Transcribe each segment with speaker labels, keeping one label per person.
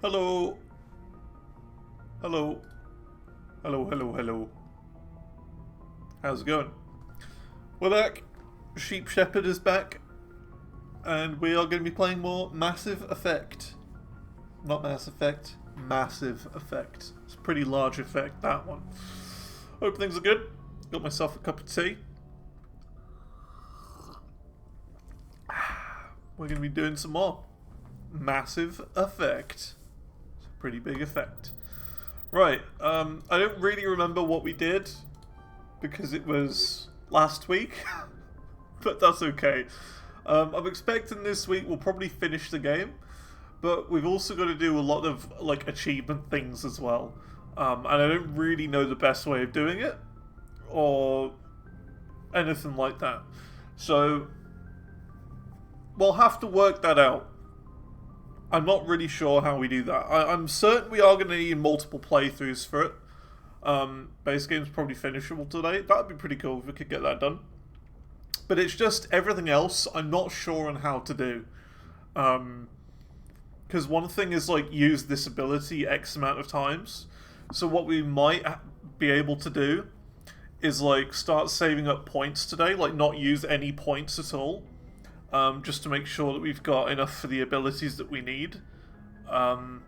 Speaker 1: Hello. Hello. Hello, hello, hello. How's it going? We're back. Sheep Shepherd is back. And we are going to be playing more Massive Effect. Not Mass Effect, Massive Effect. It's a pretty large effect, that one. Hope things are good. Got myself a cup of tea. We're going to be doing some more Massive Effect. It's a pretty big effect. Right, I don't really remember what we did because it was last week, but that's okay. I'm expecting this week we'll probably finish the game, but we've also got to do a lot of like achievement things as well, and I don't really know the best way of doing it or anything like that. So we'll have to work that out. I'm not really sure how we do that. I'm certain we are going to need multiple playthroughs for it. Base game's probably finishable today. That'd be pretty cool if we could get that done. But it's just everything else I'm not sure on how to do. Because one thing is like use this ability X amount of times. So what we might be able to do is like start saving up points today. Like not use any points at all. Just to make sure that we've got enough for the abilities that we need. And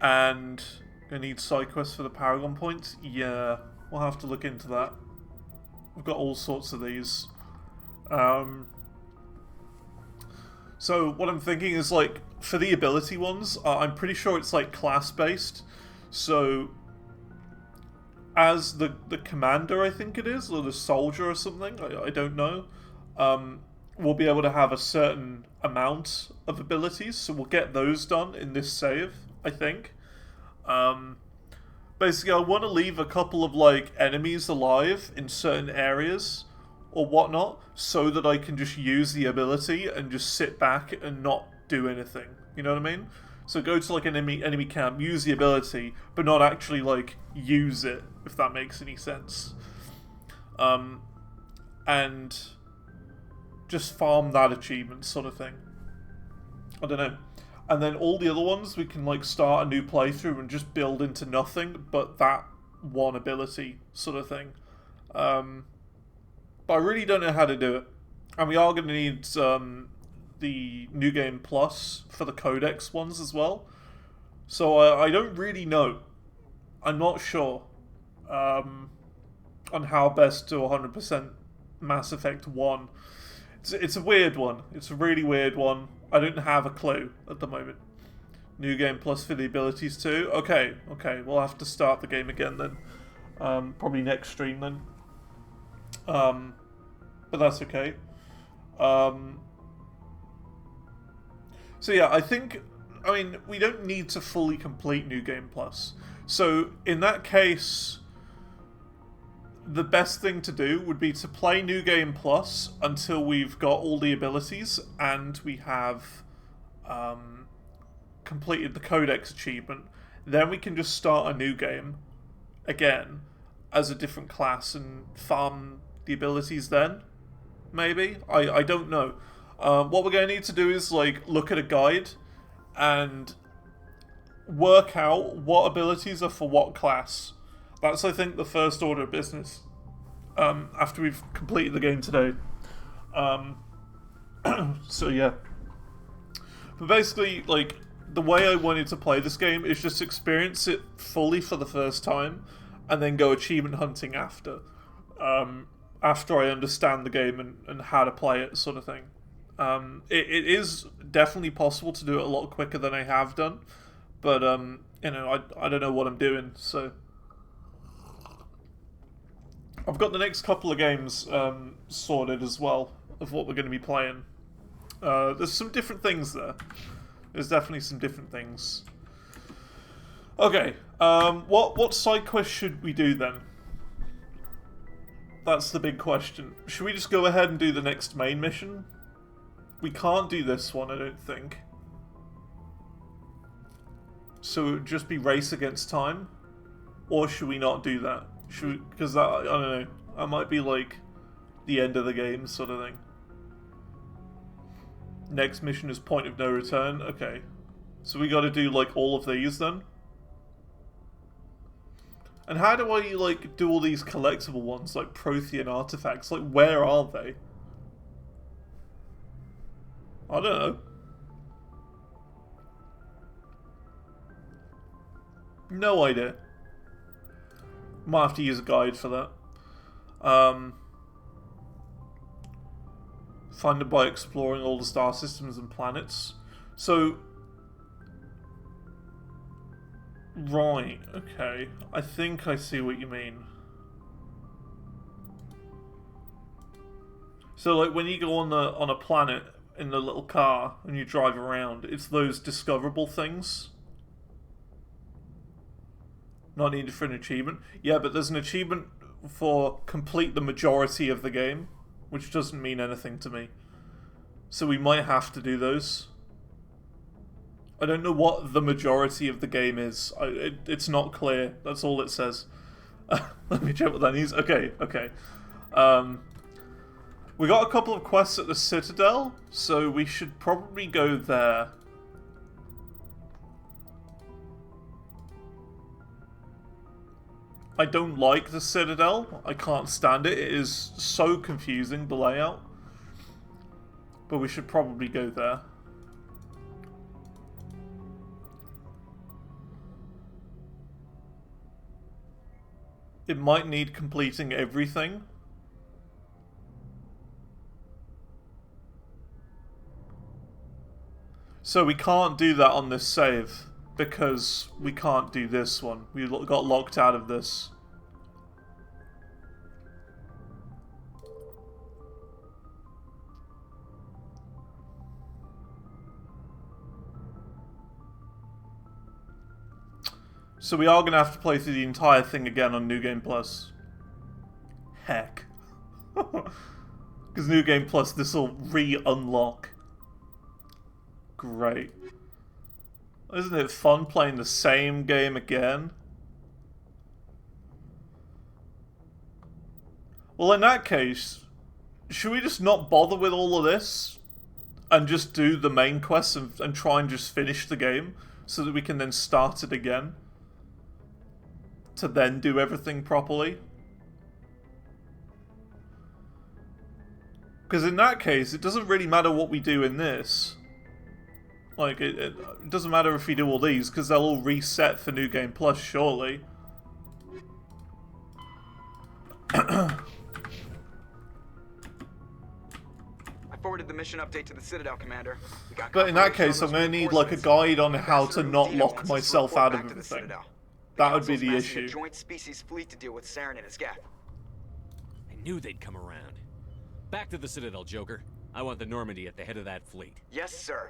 Speaker 1: I need side quests for the Paragon points. Yeah, we'll have to look into that. We've got all sorts of these. So what I'm thinking is like for the ability ones, I'm pretty sure it's like class based. So as the commander, I think it is, or the soldier or something. I don't know. We'll be able to have a certain amount of abilities, so we'll get those done in this save, I think. Basically, I want to leave a couple of like enemies alive in certain areas or whatnot, so that I can just use the ability and just sit back and not do anything. You know what I mean? So go to like an enemy camp, use the ability, but not actually like use it, if that makes any sense. And just farm that achievement sort of thing. I don't know. And then all the other ones we can like start a new playthrough and just build into nothing but that one ability sort of thing. But I really don't know how to do it. And we are going to need the New Game Plus for the Codex ones as well. So I don't really know. I'm not sure on how best to 100% Mass Effect 1. It's a weird one. It's a really weird one. I don't have a clue at the moment. New Game Plus for the abilities too. Okay. We'll have to start the game again then. Probably next stream then. But that's okay. So yeah, I mean, we don't need to fully complete New Game Plus. So in that case, the best thing to do would be to play New Game Plus until we've got all the abilities and we have completed the Codex achievement. Then we can just start a new game again as a different class and farm the abilities then. Maybe? I don't know. What we're going to need to do is like look at a guide and work out what abilities are for what class. That's, I think, the first order of business after we've completed the game today. So, yeah. But basically, like, the way I wanted to play this game is just experience it fully for the first time and then go achievement hunting after. After I understand the game and how to play it, sort of thing. It is definitely possible to do it a lot quicker than I have done. But, you know, I don't know what I'm doing, so... I've got the next couple of games sorted as well of what we're going to be playing. There's some different things there. There's definitely some different things. Okay, what side quest should we do then? That's the big question. Should we just go ahead and do the next main mission? We can't do this one, I don't think. So it would just be race against time? Or should we not do that? Because that, I don't know, that might be like the end of the game sort of thing. Next mission is point of no return. Okay. So we gotta do, like, all of these then? And how do I, like, do all these collectible ones, like Prothean artifacts? Like, where are they? I don't know. No idea. Might have to use a guide for that. Find it by exploring all the star systems and planets. So... Right, okay. I think I see what you mean. So, like, when you go on a planet in the little car and you drive around, it's those discoverable things. Not needed for an achievement. Yeah, but there's an achievement for complete the majority of the game, which doesn't mean anything to me. So we might have to do those. I don't know what the majority of the game is. It's not clear. That's all it says. Let me check what that means. Okay, okay. We got a couple of quests at the Citadel, so we should probably go there. I don't like the Citadel. I can't stand it. It is so confusing, the layout. But we should probably go there. It might need completing everything. So we can't do that on this save, because we can't do this one. We got locked out of this. So we are going to have to play through the entire thing again on New Game Plus. Heck. Because New Game Plus, this will re-unlock. Great. Isn't it fun playing the same game again? Well, in that case, should we just not bother with all of this? And just do the main quests and try and just finish the game? So that we can then start it again? To then do everything properly? Because in that case, it doesn't really matter what we do in this. Like, it doesn't matter if we do all these, because they'll all reset for New Game Plus, surely.
Speaker 2: I forwarded the mission update to the Citadel, Commander.
Speaker 1: But in that case, I'm going to need, like, a guide on how to not lock myself out of everything. That would be the issue.
Speaker 2: A joint species fleet to deal with Saren and his gap.
Speaker 3: I knew they'd come around. Back to the Citadel, Joker. I want the Normandy at the head of that fleet.
Speaker 2: Yes, sir.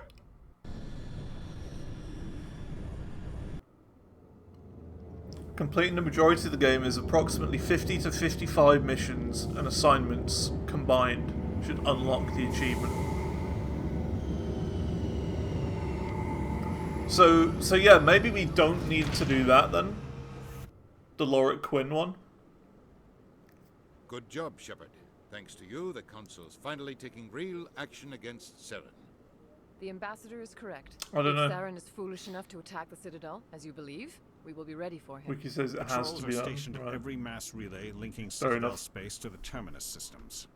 Speaker 1: Completing the majority of the game is approximately 50 to 55 missions and assignments combined should unlock the achievement. So yeah, maybe we don't need to do that then. The Lorik Quinn one.
Speaker 4: Good job, Shepard. Thanks to you, the Council's finally taking real action against Saren.
Speaker 5: The Ambassador is correct.
Speaker 1: I don't know.
Speaker 5: If Saren is foolish enough to attack the Citadel, as you believe, we will be ready for him.
Speaker 1: Wiki says it has
Speaker 6: Patrols
Speaker 1: to be
Speaker 6: are
Speaker 1: done.
Speaker 6: stationed at every mass relay linking
Speaker 1: Fair
Speaker 6: Citadel
Speaker 1: enough.
Speaker 6: space to the Terminus systems.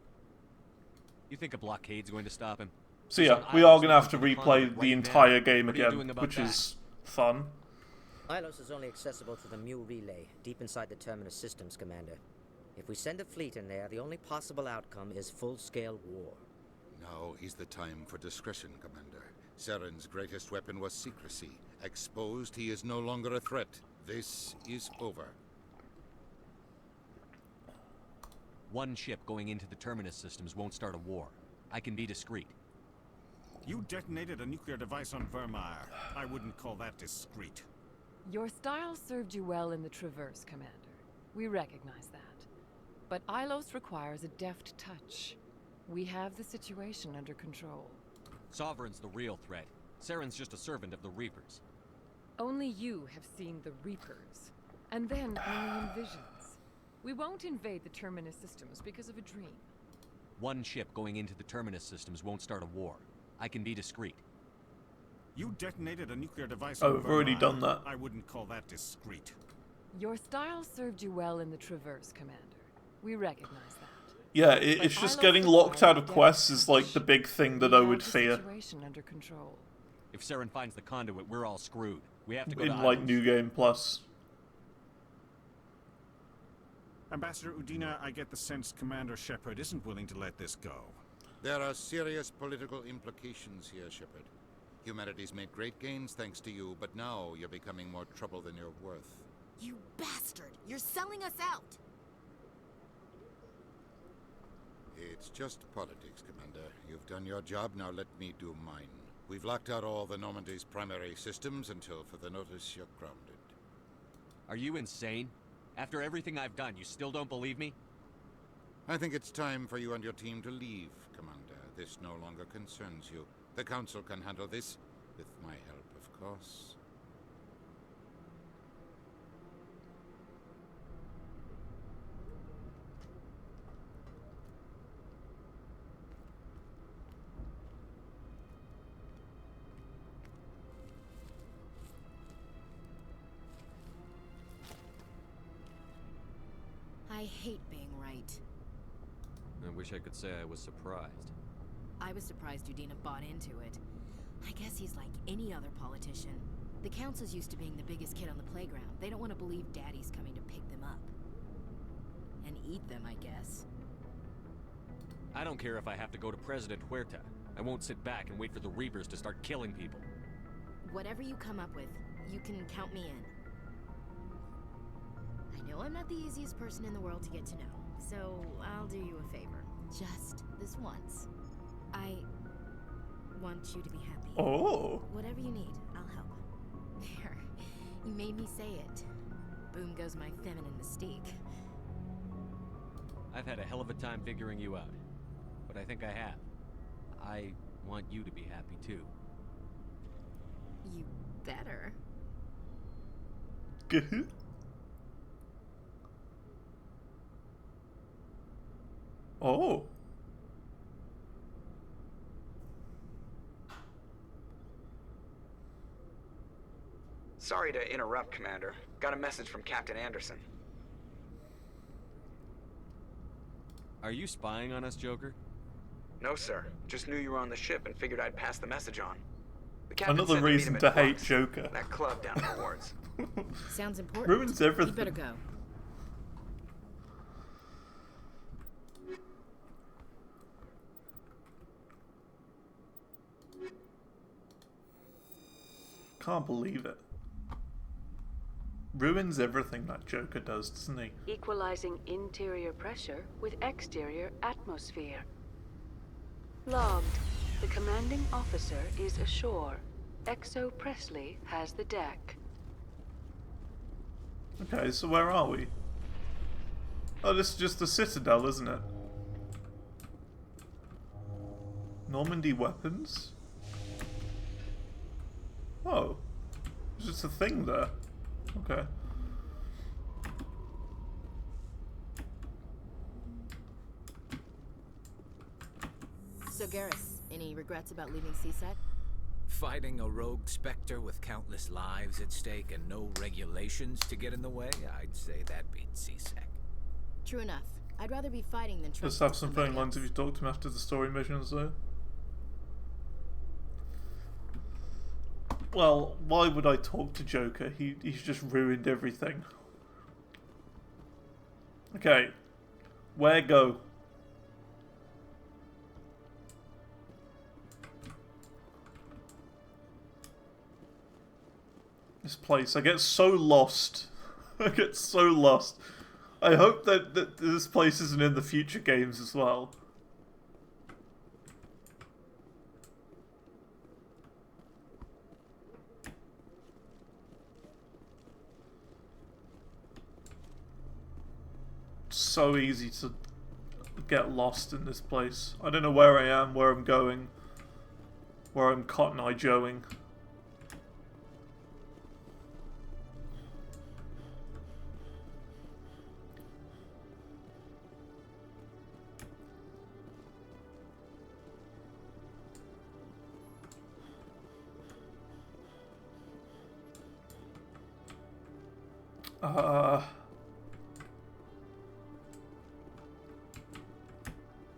Speaker 3: You think a blockade's going to stop him?
Speaker 1: So yeah, we are going to have to replay the entire game again, which is fun.
Speaker 7: Ilos is only accessible to the Mu relay, deep inside the Terminus systems, Commander. If we send a fleet in there, the only possible outcome is full-scale war.
Speaker 4: Now is the time for discretion, Commander. Saren's greatest weapon was secrecy. Exposed, he is no longer a threat. This is over.
Speaker 3: One ship going into the Terminus systems won't start a war. I can be discreet.
Speaker 6: You detonated a nuclear device on Vermeer. I wouldn't call that discreet.
Speaker 5: Your style served you well in the Traverse, Commander. We recognize that. But Ilos requires a deft touch. We have the situation under control.
Speaker 3: Sovereign's the real threat. Saren's just a servant of the Reapers.
Speaker 5: Only you have seen the Reapers. And then only in visions. We won't invade the Terminus systems because of a dream.
Speaker 3: One ship going into the Terminus systems won't start a war. I can be discreet.
Speaker 6: You detonated a nuclear device
Speaker 1: Oh,
Speaker 6: on
Speaker 1: we've already
Speaker 6: Vermeer.
Speaker 1: done that.
Speaker 6: I wouldn't call that discreet.
Speaker 5: Your style served you well in the Traverse, Commander. We recognize that.
Speaker 1: Yeah,
Speaker 5: But
Speaker 1: it's just
Speaker 5: Ilos
Speaker 1: getting locked out of
Speaker 5: requires
Speaker 1: quests
Speaker 5: depth
Speaker 1: is like
Speaker 5: touch.
Speaker 1: the big thing that
Speaker 5: We
Speaker 1: I
Speaker 5: have
Speaker 1: would
Speaker 5: the
Speaker 1: fear
Speaker 5: situation under control.
Speaker 3: If Saren finds the conduit, we're all screwed. We have to go
Speaker 1: in
Speaker 3: to
Speaker 1: like
Speaker 3: Ilos.
Speaker 1: New Game Plus.
Speaker 6: Ambassador Udina, I get the sense Commander Shepard isn't willing to let this go.
Speaker 4: There are serious political implications here, Shepard. Humanity's made great gains thanks to you, but now you're becoming more trouble than you're worth.
Speaker 8: You bastard! You're selling us out!
Speaker 4: It's just politics, Commander. You've done your job, now let me do mine. We've locked out all the Normandy's primary systems until further notice you're grounded.
Speaker 3: Are you insane? After everything I've done, you still don't believe me?
Speaker 4: I think it's time for you and your team to leave, Commander. This no longer concerns you. The Council can handle this, with my help, of course.
Speaker 8: I hate being right.
Speaker 3: I wish I could say I was surprised.
Speaker 8: I was surprised Udina bought into it. I guess he's like any other politician. The Council's used to being the biggest kid on the playground. They don't want to believe Daddy's coming to pick them up. And eat them, I guess.
Speaker 3: I don't care if I have to go to President Huerta. I won't sit back and wait for the Reapers to start killing people.
Speaker 8: Whatever you come up with, you can count me in. I know I'm not the easiest person in the world to get to know, so I'll do you a favor. Just this once. I want you to be happy.
Speaker 1: Oh.
Speaker 8: Whatever you need, I'll help. There. You made me say it. Boom goes my feminine mystique.
Speaker 3: I've had a hell of a time figuring you out. But I think I have. I want you to be happy too.
Speaker 8: You better.
Speaker 1: Oh.
Speaker 2: Sorry to interrupt, Commander. Got a message from Captain Anderson.
Speaker 3: Are you spying on us, Joker?
Speaker 2: No, sir. Just knew you were on the ship and figured I'd pass the message on. The captain
Speaker 1: Another
Speaker 2: said to meet
Speaker 1: reason
Speaker 2: him
Speaker 1: to
Speaker 2: at
Speaker 1: hate
Speaker 2: Flux,
Speaker 1: Joker.
Speaker 2: that club down in the wards.
Speaker 8: Sounds important.
Speaker 1: Ruins everything.
Speaker 8: You better go.
Speaker 1: Can't believe it. Ruins everything that Joker does, doesn't he?
Speaker 9: Equalizing interior pressure with exterior atmosphere. Logged. The commanding officer is ashore. Exo Presley has the deck.
Speaker 1: Okay, so where are we? Oh, this is just the Citadel, isn't it? Normandy weapons? Oh. There's just a thing there. Okay.
Speaker 8: So, Garrus, any regrets about leaving CSEC?
Speaker 10: Fighting a rogue Spectre with countless lives at stake and no regulations to get in the way? I'd say that beats CSEC.
Speaker 8: True enough. I'd rather be fighting than
Speaker 1: Just
Speaker 8: trusting
Speaker 1: have some
Speaker 8: somebody
Speaker 1: phone lines
Speaker 8: else.
Speaker 1: if you talk to him after the story missions, though. Well, why would I talk to Joker? He's just ruined everything. Okay. Where go? This place. I get so lost. I get so lost. I hope that this place isn't in the future games as well. So easy to get lost in this place. I don't know where I am, where I'm going, where I'm Cotton Eye Joeing. I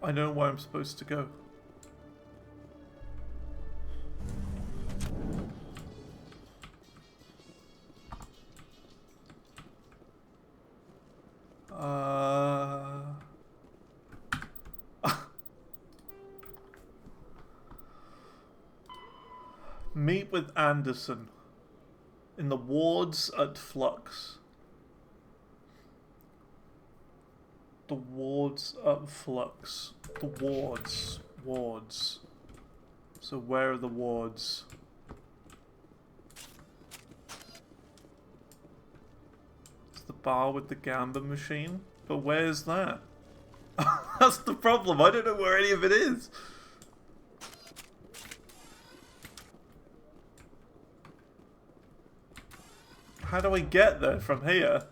Speaker 1: don't know where I'm supposed to go. Meet with Anderson in the wards at Flux. The wards at Flux. The wards. Wards. So where are the wards? It's the bar with the gamba machine. But where's that? That's the problem. I don't know where any of it is. How do I get there from here?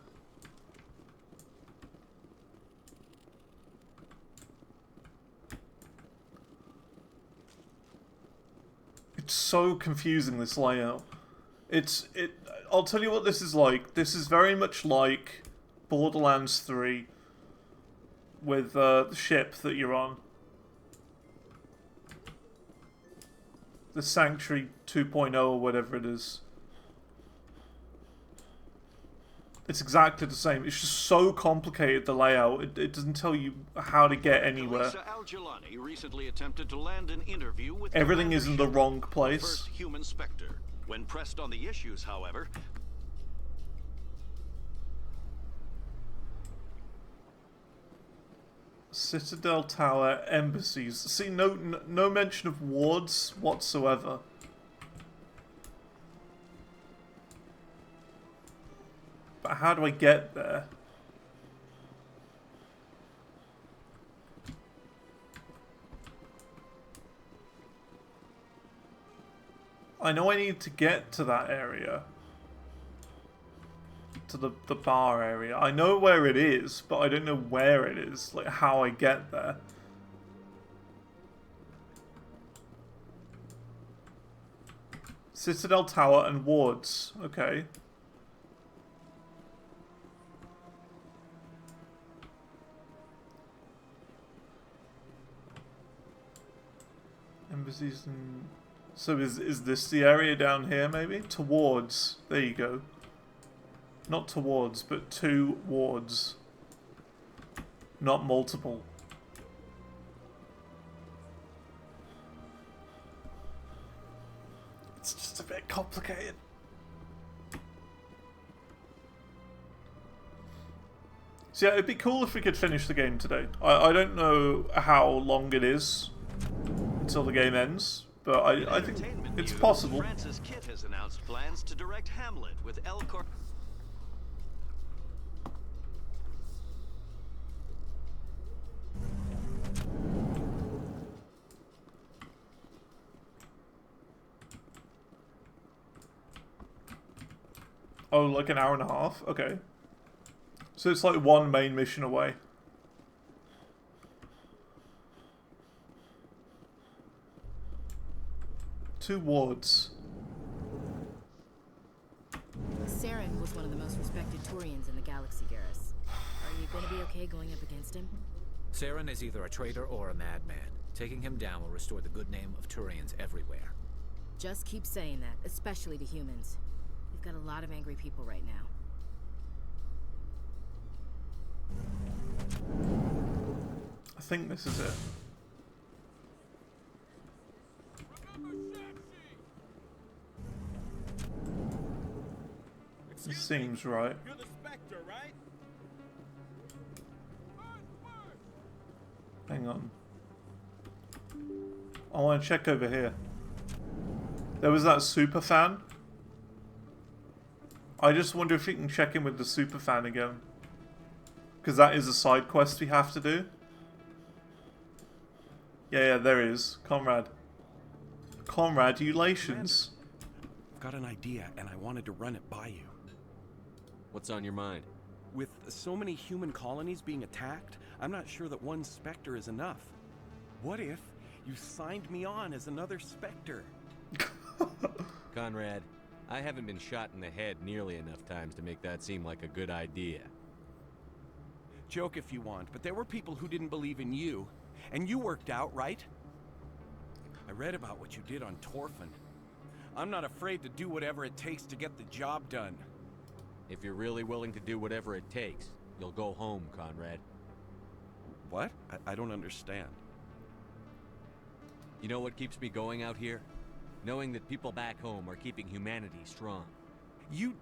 Speaker 1: It's so confusing, this layout. I'll tell you what this is like. This is very much like Borderlands 3 with the ship that you're on. The Sanctuary 2.0 or whatever it is. It's exactly the same. It's just so complicated, the layout. It doesn't tell you how to get anywhere.
Speaker 11: Elisa Al-Jilani recently attempted to land an interview with
Speaker 1: everything is in the wrong place.
Speaker 11: First human Spectre. When pressed on the issues, however,
Speaker 1: Citadel Tower, embassies. See, no mention of wards whatsoever. But how do I get there? I know I need to get to that area. To the bar area. I know where it is, but I don't know where it is. Like, how I get there. Citadel Tower and wards. Okay. Embassies and... So is this the area down here, maybe? Towards. There you go. Not towards, but two wards. Not multiple. It's just a bit complicated. So yeah, it'd be cool if we could finish the game today. I don't know how long it is until the game ends, but I think it's possible.
Speaker 11: Francis Kidd has announced plans to direct Hamlet with Elcor.
Speaker 1: Oh, like an hour and a half? Okay. So it's like one main mission away. Two wards.
Speaker 8: Saren was one of the most respected Turians in the galaxy, Garrus. Are you going to be okay going up against him?
Speaker 10: Saren is either a traitor or a madman. Taking him down will restore the good name of Turians everywhere.
Speaker 8: Just keep saying that, especially to humans. We've got a lot of angry people right now.
Speaker 1: I think this is it. It seems right.
Speaker 6: You're the Spectre, right?
Speaker 1: Hang on. I want to check over here. There was that super fan. I just wonder if you can check in with the super fan again. Because that is a side quest we have to do. Yeah, there is. Comrade. Comradulations.
Speaker 12: I've got an idea, and I wanted to run it by you.
Speaker 3: What's on your mind?
Speaker 12: With so many human colonies being attacked, I'm not sure that one Spectre is enough. What if you signed me on as another Spectre?
Speaker 3: Conrad, I haven't been shot in the head nearly enough times to make that seem like a good idea.
Speaker 12: Joke if you want, but there were people who didn't believe in you. And you worked out, right? I read about what you did on Torfin. I'm not afraid to do whatever it takes to get the job done.
Speaker 3: If you're really willing to do whatever it takes, you'll go home, Conrad.
Speaker 12: What? I don't understand.
Speaker 3: You know what keeps me going out here? Knowing that people back home are keeping humanity strong.
Speaker 12: You're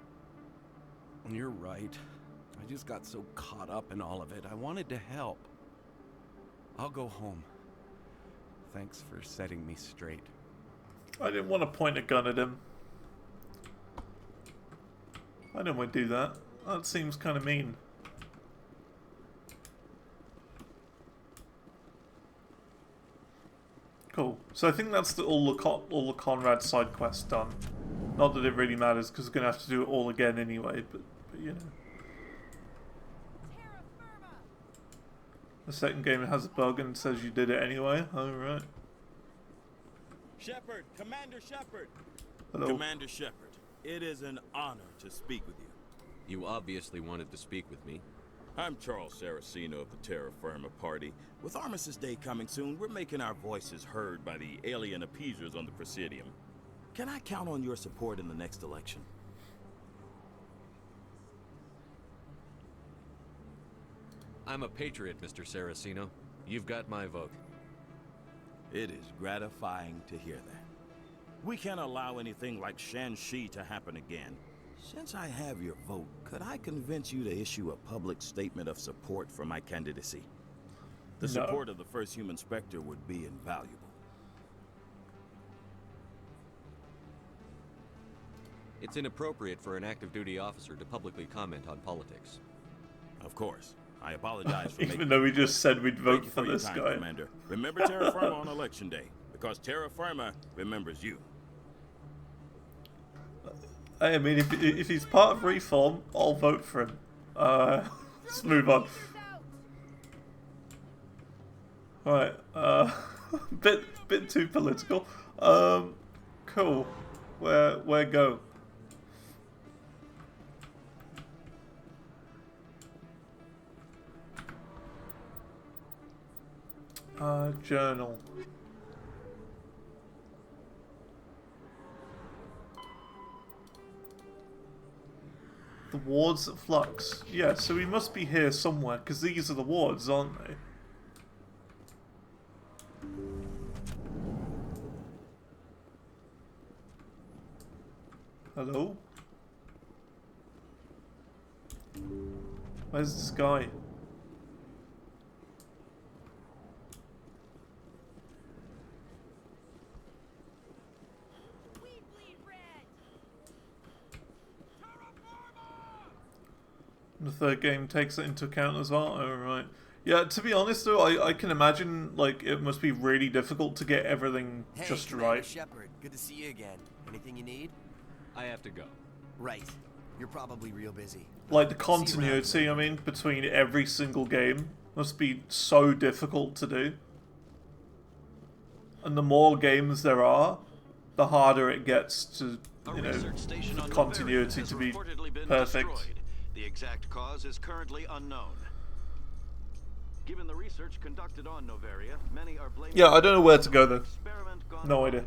Speaker 12: right. I just got so caught up in all of it. I wanted to help. I'll go home. Thanks for setting me straight.
Speaker 1: I didn't want to point a gun at him. I didn't want to do that. That seems kind of mean. Cool. So I think that's all the Conrad side quests done. Not that it really matters, because we're going to have to do it all again anyway, but you know. The second game has a bug and says you did it anyway. Oh, right.
Speaker 13: Shepard, Commander Shepard.
Speaker 1: Hello.
Speaker 13: Commander Shepard, it is an honor to speak with you.
Speaker 3: You obviously wanted to speak with me.
Speaker 13: I'm Charles Saraceno of the Terra Firma Party. With Armistice Day coming soon, we're making our voices heard by the alien appeasers on the Presidium. Can I count on your support in the next election?
Speaker 3: I'm a patriot, Mr. Saraceno. You've got my vote.
Speaker 13: It is gratifying to hear that. We can't allow anything like Shanxi to happen again. Since I have your vote, could I convince you to issue a public statement of support for my candidacy? The support of the first human Spectre would be invaluable.
Speaker 3: It's inappropriate for an active duty officer to publicly comment on politics.
Speaker 13: Of course. I apologize for
Speaker 1: Even though we just said we'd vote for this guy.
Speaker 13: Commander. Remember Terra Firma on Election Day, because Terra Firma remembers you.
Speaker 1: I mean, if he's part of Reform, I'll vote for him. Let's move on. Alright, bit too political. Cool. Where go? Journal. The wards at Flux. Yeah, so we must be here somewhere, because these are the wards, aren't they? Hello? Where's this guy? The third game takes it into account as well. Oh, right. Yeah, to be honest though, I can imagine like it must be really difficult to get everything just right.
Speaker 14: Shepard, good to see you again. Anything you need?
Speaker 3: I have to go.
Speaker 14: Right. You're probably real busy.
Speaker 1: Like the continuity, I mean, between every single game must be so difficult to do. And the more games there are, the harder it gets to, you know, for continuity to be perfect.
Speaker 11: The exact cause is currently unknown. Given the research conducted on Noveria, many are blaming.
Speaker 1: Yeah, I don't know where to go though. No idea.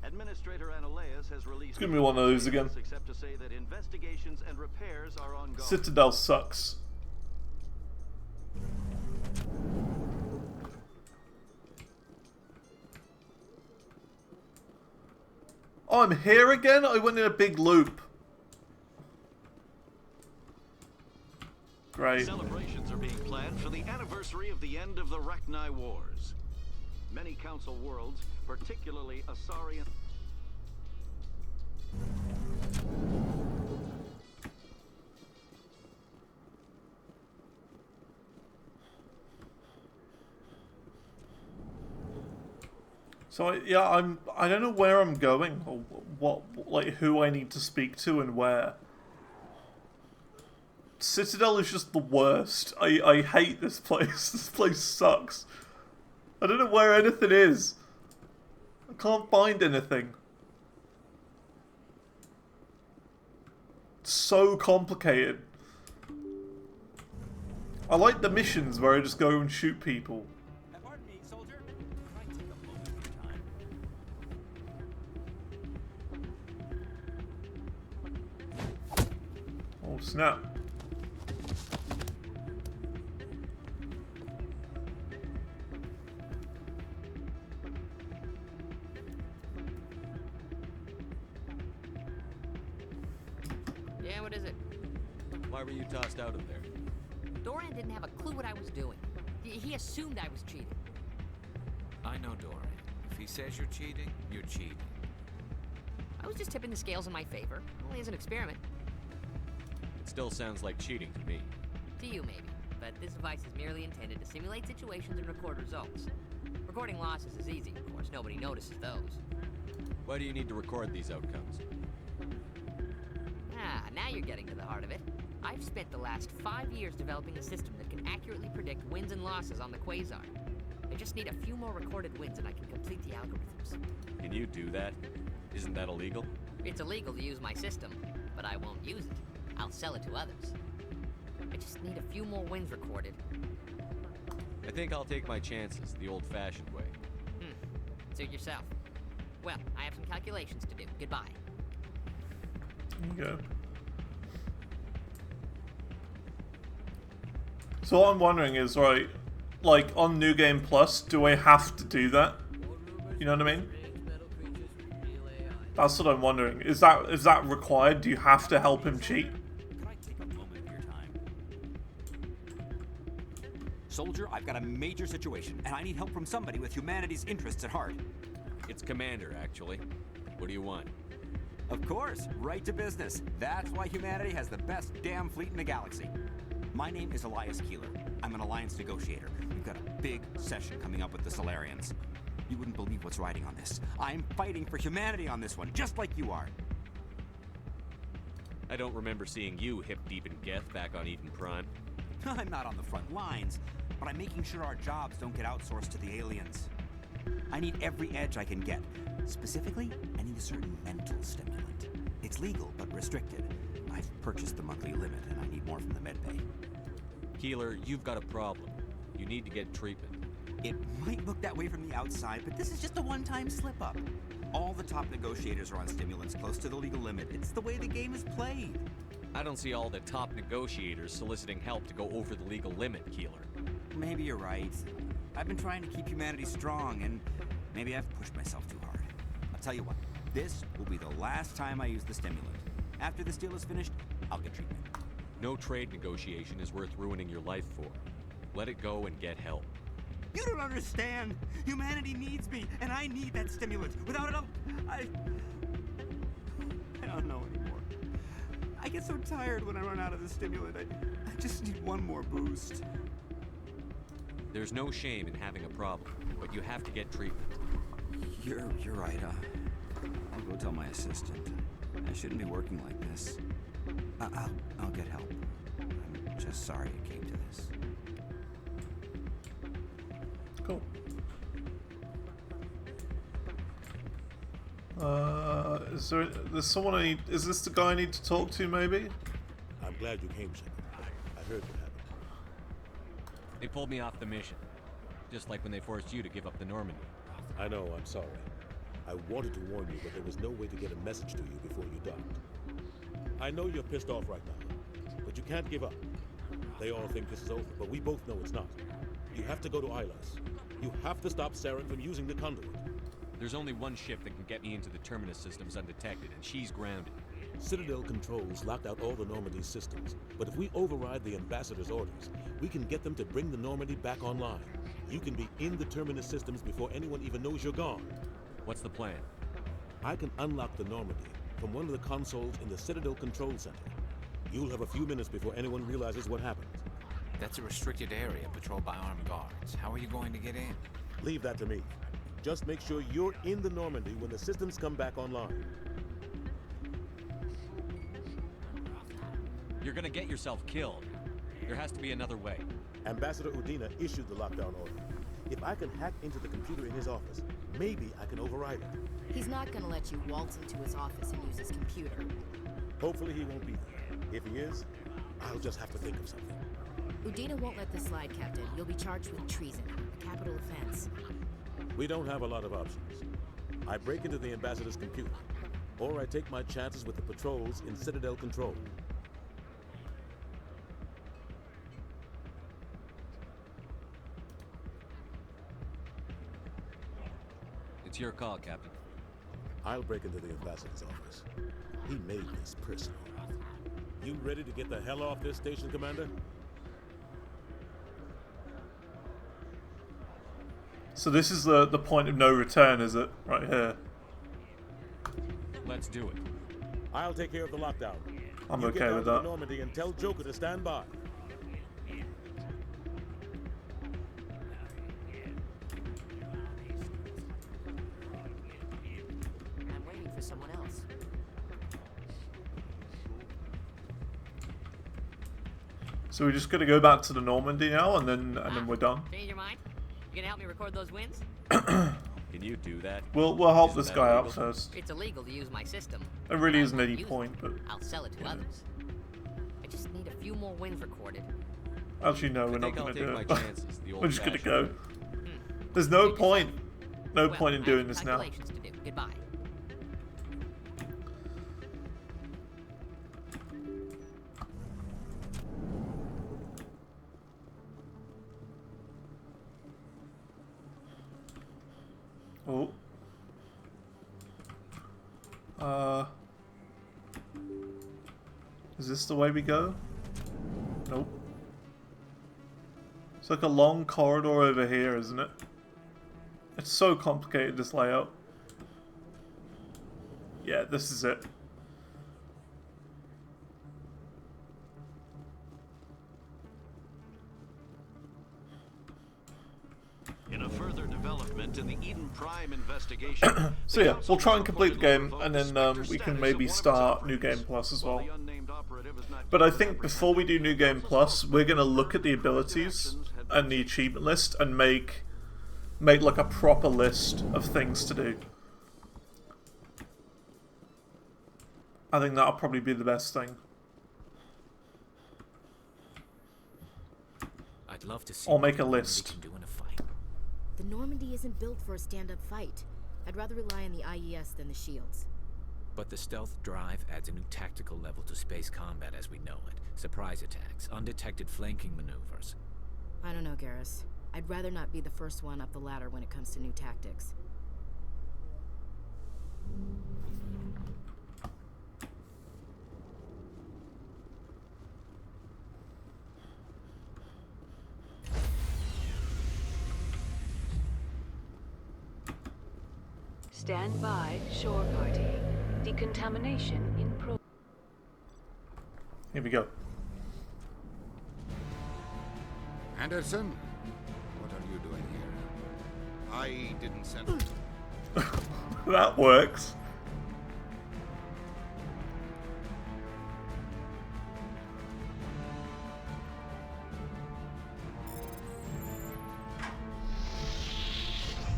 Speaker 11: Administrator Analeas has released.
Speaker 1: It's gonna be one of those again.
Speaker 11: Except to say that investigations and repairs are ongoing.
Speaker 1: Citadel sucks. Oh, I'm here again? I went in a big loop. Great.
Speaker 11: Celebrations are being planned for the anniversary of the end of the Rachni Wars. Many council worlds, particularly Asarian.
Speaker 1: So I don't know where I'm going or what, like who I need to speak to and where. Citadel is just the worst. I hate this place. This place sucks. I don't know where anything is. I can't find anything. so complicated. I like the missions where I just go and shoot people.
Speaker 15: Pardon me, soldier. Can I take a moment of your time?
Speaker 1: Oh snap.
Speaker 16: Yeah, what is it?
Speaker 3: Why were you tossed out of there?
Speaker 16: Doran didn't have a clue what I was doing. He assumed I was cheating.
Speaker 10: I know Doran. If he says you're cheating, you're cheating.
Speaker 16: I was just tipping the scales in my favor. Only as an experiment.
Speaker 3: It still sounds like cheating to me.
Speaker 16: To you, maybe. But this device is merely intended to simulate situations and record results. Recording losses is easy, of course. Nobody notices those.
Speaker 3: Why do you need to record these outcomes?
Speaker 16: Ah, now you're getting to the heart of it. I've spent the last 5 years developing a system that can accurately predict wins and losses on the Quasar. I just need a few more recorded wins and I can complete the algorithms.
Speaker 3: Can you do that? Isn't that illegal?
Speaker 16: It's illegal to use my system, but I won't use it. I'll sell it to others. I just need a few more wins recorded.
Speaker 3: I think I'll take my chances the old-fashioned way.
Speaker 16: Suit yourself. Well, I have some calculations to do. Goodbye.
Speaker 1: There you go. So what I'm wondering is, right, like on New Game Plus, do I have to do that? You know what I mean? That's what I'm wondering. Is that required? Do you have to help him cheat?
Speaker 15: Could I take a moment of your time? Soldier, I've got a major situation, and I need help from somebody with humanity's interests at heart.
Speaker 3: It's Commander, actually. What do you want?
Speaker 15: Of course, right to business. That's why humanity has the best damn fleet in the galaxy. My name is Elias Keeler. I'm an alliance negotiator. We've got a big session coming up with the Solarians. You wouldn't believe what's riding on this. I'm fighting for humanity on this one, just like you are.
Speaker 3: I don't remember seeing you hip deep in Geth back on Eden Prime.
Speaker 15: I'm not on the front lines, but I'm making sure our jobs don't get outsourced to the aliens. I need every edge I can get. Specifically, I need a certain mental stimulant. It's legal, but restricted. I've purchased the monthly limit, and I need more from the medbay.
Speaker 3: Keeler, you've got a problem. You need to get treatment.
Speaker 15: It might look that way from the outside, but this is just a one-time slip-up. All the top negotiators are on stimulants close to the legal limit. It's the way the game is played.
Speaker 3: I don't see all the top negotiators soliciting help to go over the legal limit, Keeler.
Speaker 15: Maybe you're right. I've been trying to keep humanity strong, and maybe I've pushed myself too hard. I'll tell you what, this will be the last time I use the stimulant. After this deal is finished, I'll get treatment.
Speaker 3: No trade negotiation is worth ruining your life for. Let it go and get help.
Speaker 15: You don't understand! Humanity needs me, and I need that stimulant. Without it, I don't know anymore. I get so tired when I run out of the stimulant. I just need one more boost.
Speaker 3: There's no shame in having a problem, but you have to get treatment.
Speaker 15: You're right, I'll go tell my assistant. I shouldn't be working like this. I'll get help. I'm just sorry it came to this.
Speaker 1: Cool. There's someone I need, is this the guy I need to talk to, maybe?
Speaker 17: I'm glad you came, Shepard. I heard what happened.
Speaker 3: They pulled me off the mission. Just like when they forced you to give up the Normandy.
Speaker 17: I know, I'm sorry. I wanted to warn you, but there was no way to get a message to you before you docked. I know you're pissed off right now, but you can't give up. They all think this is over, but we both know it's not. You have to go to Ilas. You have to stop Saren from using the conduit.
Speaker 3: There's only one ship that can get me into the Terminus systems undetected, and she's grounded.
Speaker 17: Citadel controls locked out all the Normandy's systems, but if we override the Ambassador's orders, we can get them to bring the Normandy back online. You can be in the Terminus systems before anyone even knows you're gone.
Speaker 3: What's the plan?
Speaker 17: I can unlock the Normandy from one of the consoles in the Citadel Control Center. You'll have a few minutes before anyone realizes what happened.
Speaker 10: That's a restricted area patrolled by armed guards. How are you going to get in?
Speaker 17: Leave that to me. Just make sure you're in the Normandy when the systems come back online.
Speaker 3: You're gonna get yourself killed. There has to be another way.
Speaker 17: Ambassador Udina issued the lockdown order. If I can hack into the computer in his office, maybe I can override it.
Speaker 8: He's not gonna let you waltz into his office and use his computer.
Speaker 17: Hopefully he won't be there. If he is, I'll just have to think of something.
Speaker 8: Udina won't let this slide, Captain. You'll be charged with treason, a capital offense.
Speaker 17: We don't have a lot of options. I break into the ambassador's computer, or I take my chances with the patrols in Citadel control.
Speaker 3: It's your call, Captain.
Speaker 17: I'll break into the ambassador's office. He made this personal. You ready to get the hell off this station, Commander?
Speaker 1: So this is the point of no return, is it? Right here.
Speaker 3: Let's do it.
Speaker 17: I'll take care of the lockdown.
Speaker 1: I'm
Speaker 17: you
Speaker 1: okay
Speaker 17: get down
Speaker 1: with
Speaker 17: to
Speaker 1: that.
Speaker 17: Normandy and tell Joker to stand by.
Speaker 16: I'm waiting for someone else.
Speaker 1: So we're just gonna go back to the Normandy now, and then we're done.
Speaker 16: Change your mind? You gonna help me record those wins?
Speaker 3: Can you do that?
Speaker 1: We'll help
Speaker 3: Isn't
Speaker 1: this
Speaker 3: that
Speaker 1: guy out
Speaker 3: illegal?
Speaker 1: first.
Speaker 16: It's illegal to use my system.
Speaker 1: There really
Speaker 16: I
Speaker 1: isn't
Speaker 16: won't
Speaker 1: any
Speaker 16: use
Speaker 1: point,
Speaker 16: it.
Speaker 1: but
Speaker 16: I'll sell it to others. I just need a few more wins recorded.
Speaker 1: actually no, we're
Speaker 3: I
Speaker 1: not
Speaker 3: think I'll
Speaker 1: gonna
Speaker 3: take
Speaker 1: do
Speaker 3: my
Speaker 1: it.
Speaker 3: chances the
Speaker 1: We're just gonna go.
Speaker 3: old-fashioned
Speaker 1: There's no point. No
Speaker 16: Well,
Speaker 1: point in
Speaker 16: I
Speaker 1: doing
Speaker 16: have
Speaker 1: this now.
Speaker 16: calculations to do. Goodbye.
Speaker 1: Oh. Is this the way we go? Nope. It's like a long corridor over here, isn't it? It's so complicated, this layout. Yeah, this is it.
Speaker 11: In a further development in the Eden Prime investigation,
Speaker 1: So yeah, we'll try and complete the game, and then we can maybe start New Game Plus as well. But I think before we do New Game Plus, we're going to look at the abilities and the achievement list and make like a proper list of things to do. I think that'll probably be the best thing.
Speaker 10: I'd love to see
Speaker 1: I'll make a
Speaker 10: what Normandy
Speaker 1: list.
Speaker 10: can do in a fight.
Speaker 8: The Normandy isn't built for a stand-up fight. I'd rather rely on the IES than the shields.
Speaker 10: But the stealth drive adds a new tactical level to space combat as we know it. Surprise attacks, undetected flanking maneuvers.
Speaker 8: I don't know, Garrus. I'd rather not be the first one up the ladder when it comes to new tactics.
Speaker 9: Stand by, shore party. Decontamination in pro.
Speaker 1: Here we go.
Speaker 4: Anderson, what are you doing here? I didn't send you.
Speaker 1: That works.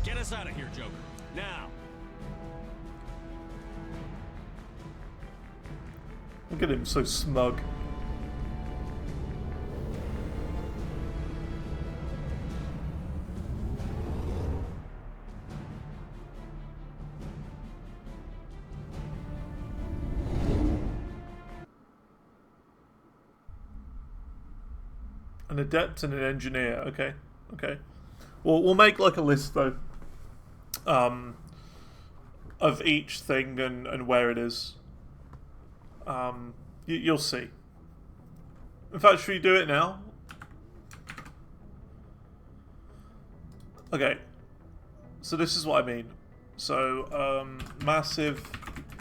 Speaker 3: Get us out of here, Joker. Now.
Speaker 1: Look at him, so smug. An adept and an engineer. Okay, okay. Well, we'll make like a list though, of each thing and where it is. You'll see. In fact, should we do it now? Okay. So this is what I mean. So, massive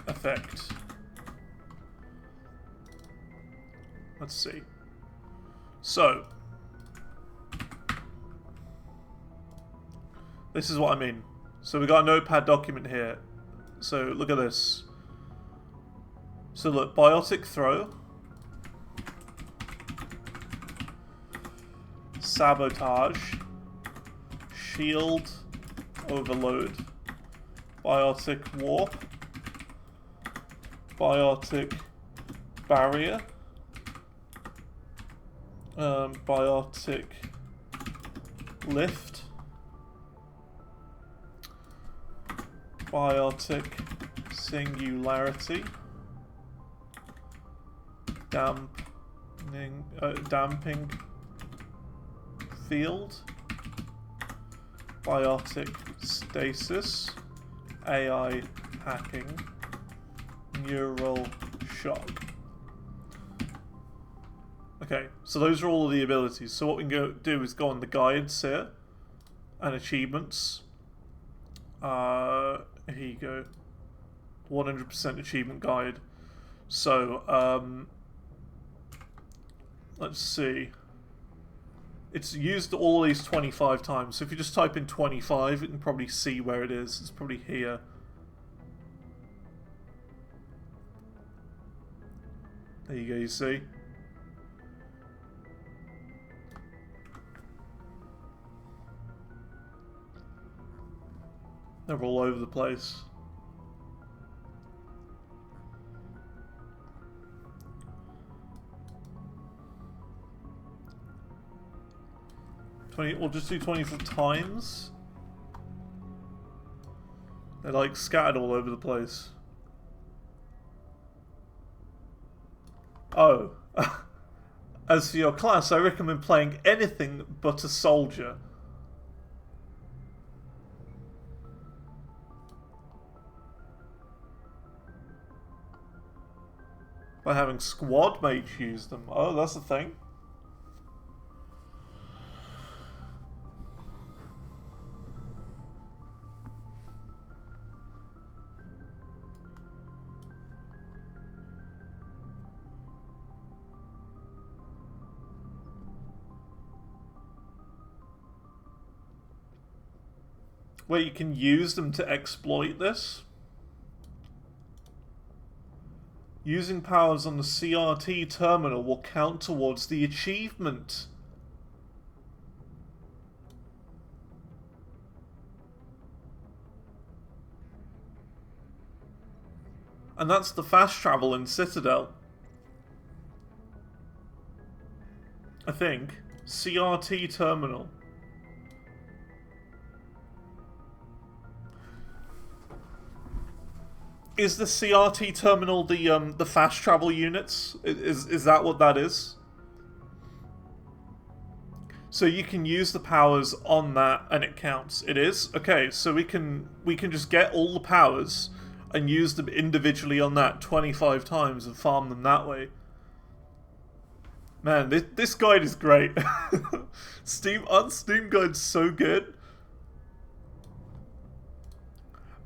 Speaker 1: effect. Let's see. So, this is what I mean. So we got a notepad document here. So look at this. So look, biotic throw, sabotage, shield overload, biotic warp, biotic barrier, Biotic lift. Biotic singularity. Damping field. Biotic stasis. AI hacking. Neural shock. Okay, so those are all of the abilities. So what we can go do is go on the guides here and achievements. Here you go. 100% achievement guide. So let's see. It's used all of these 25 times. So if you just type in 25, you can probably see where it is. It's probably here. There you go, you see. They're all over the place. We'll just do 24 times. They're like scattered all over the place. Oh. As for your class, I recommend playing anything but a soldier. By having squad mates use them. Oh, that's the thing. Where you can use them to exploit this. Using powers on the CRT terminal will count towards the achievement. And that's the fast travel in Citadel. I think. CRT terminal. Is the CRT terminal the fast travel units? Is that what that is? So you can use the powers on that and it counts. It is? Okay, so we can just get all the powers and use them individually on that 25 times and farm them that way. Man, this guide is great. Steam Guide's so good.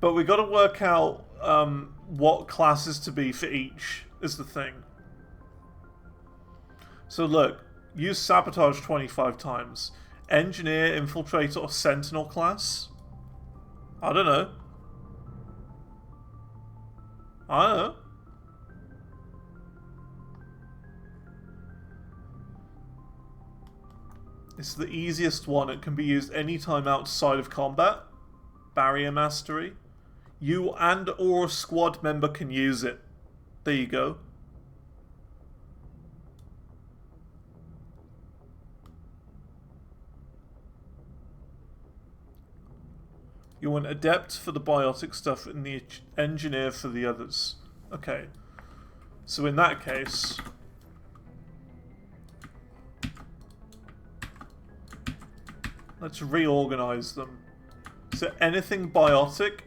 Speaker 1: But we got to work out what classes to be for each is the thing. So look, use Sabotage 25 times. Engineer, Infiltrator, or Sentinel class? I don't know. I don't know. It's the easiest one. It can be used anytime outside of combat. Barrier Mastery. You and or a squad member can use it. There you go. You want Adept for the biotic stuff and the Engineer for the others. Okay. So in that case... let's reorganize them. So anything biotic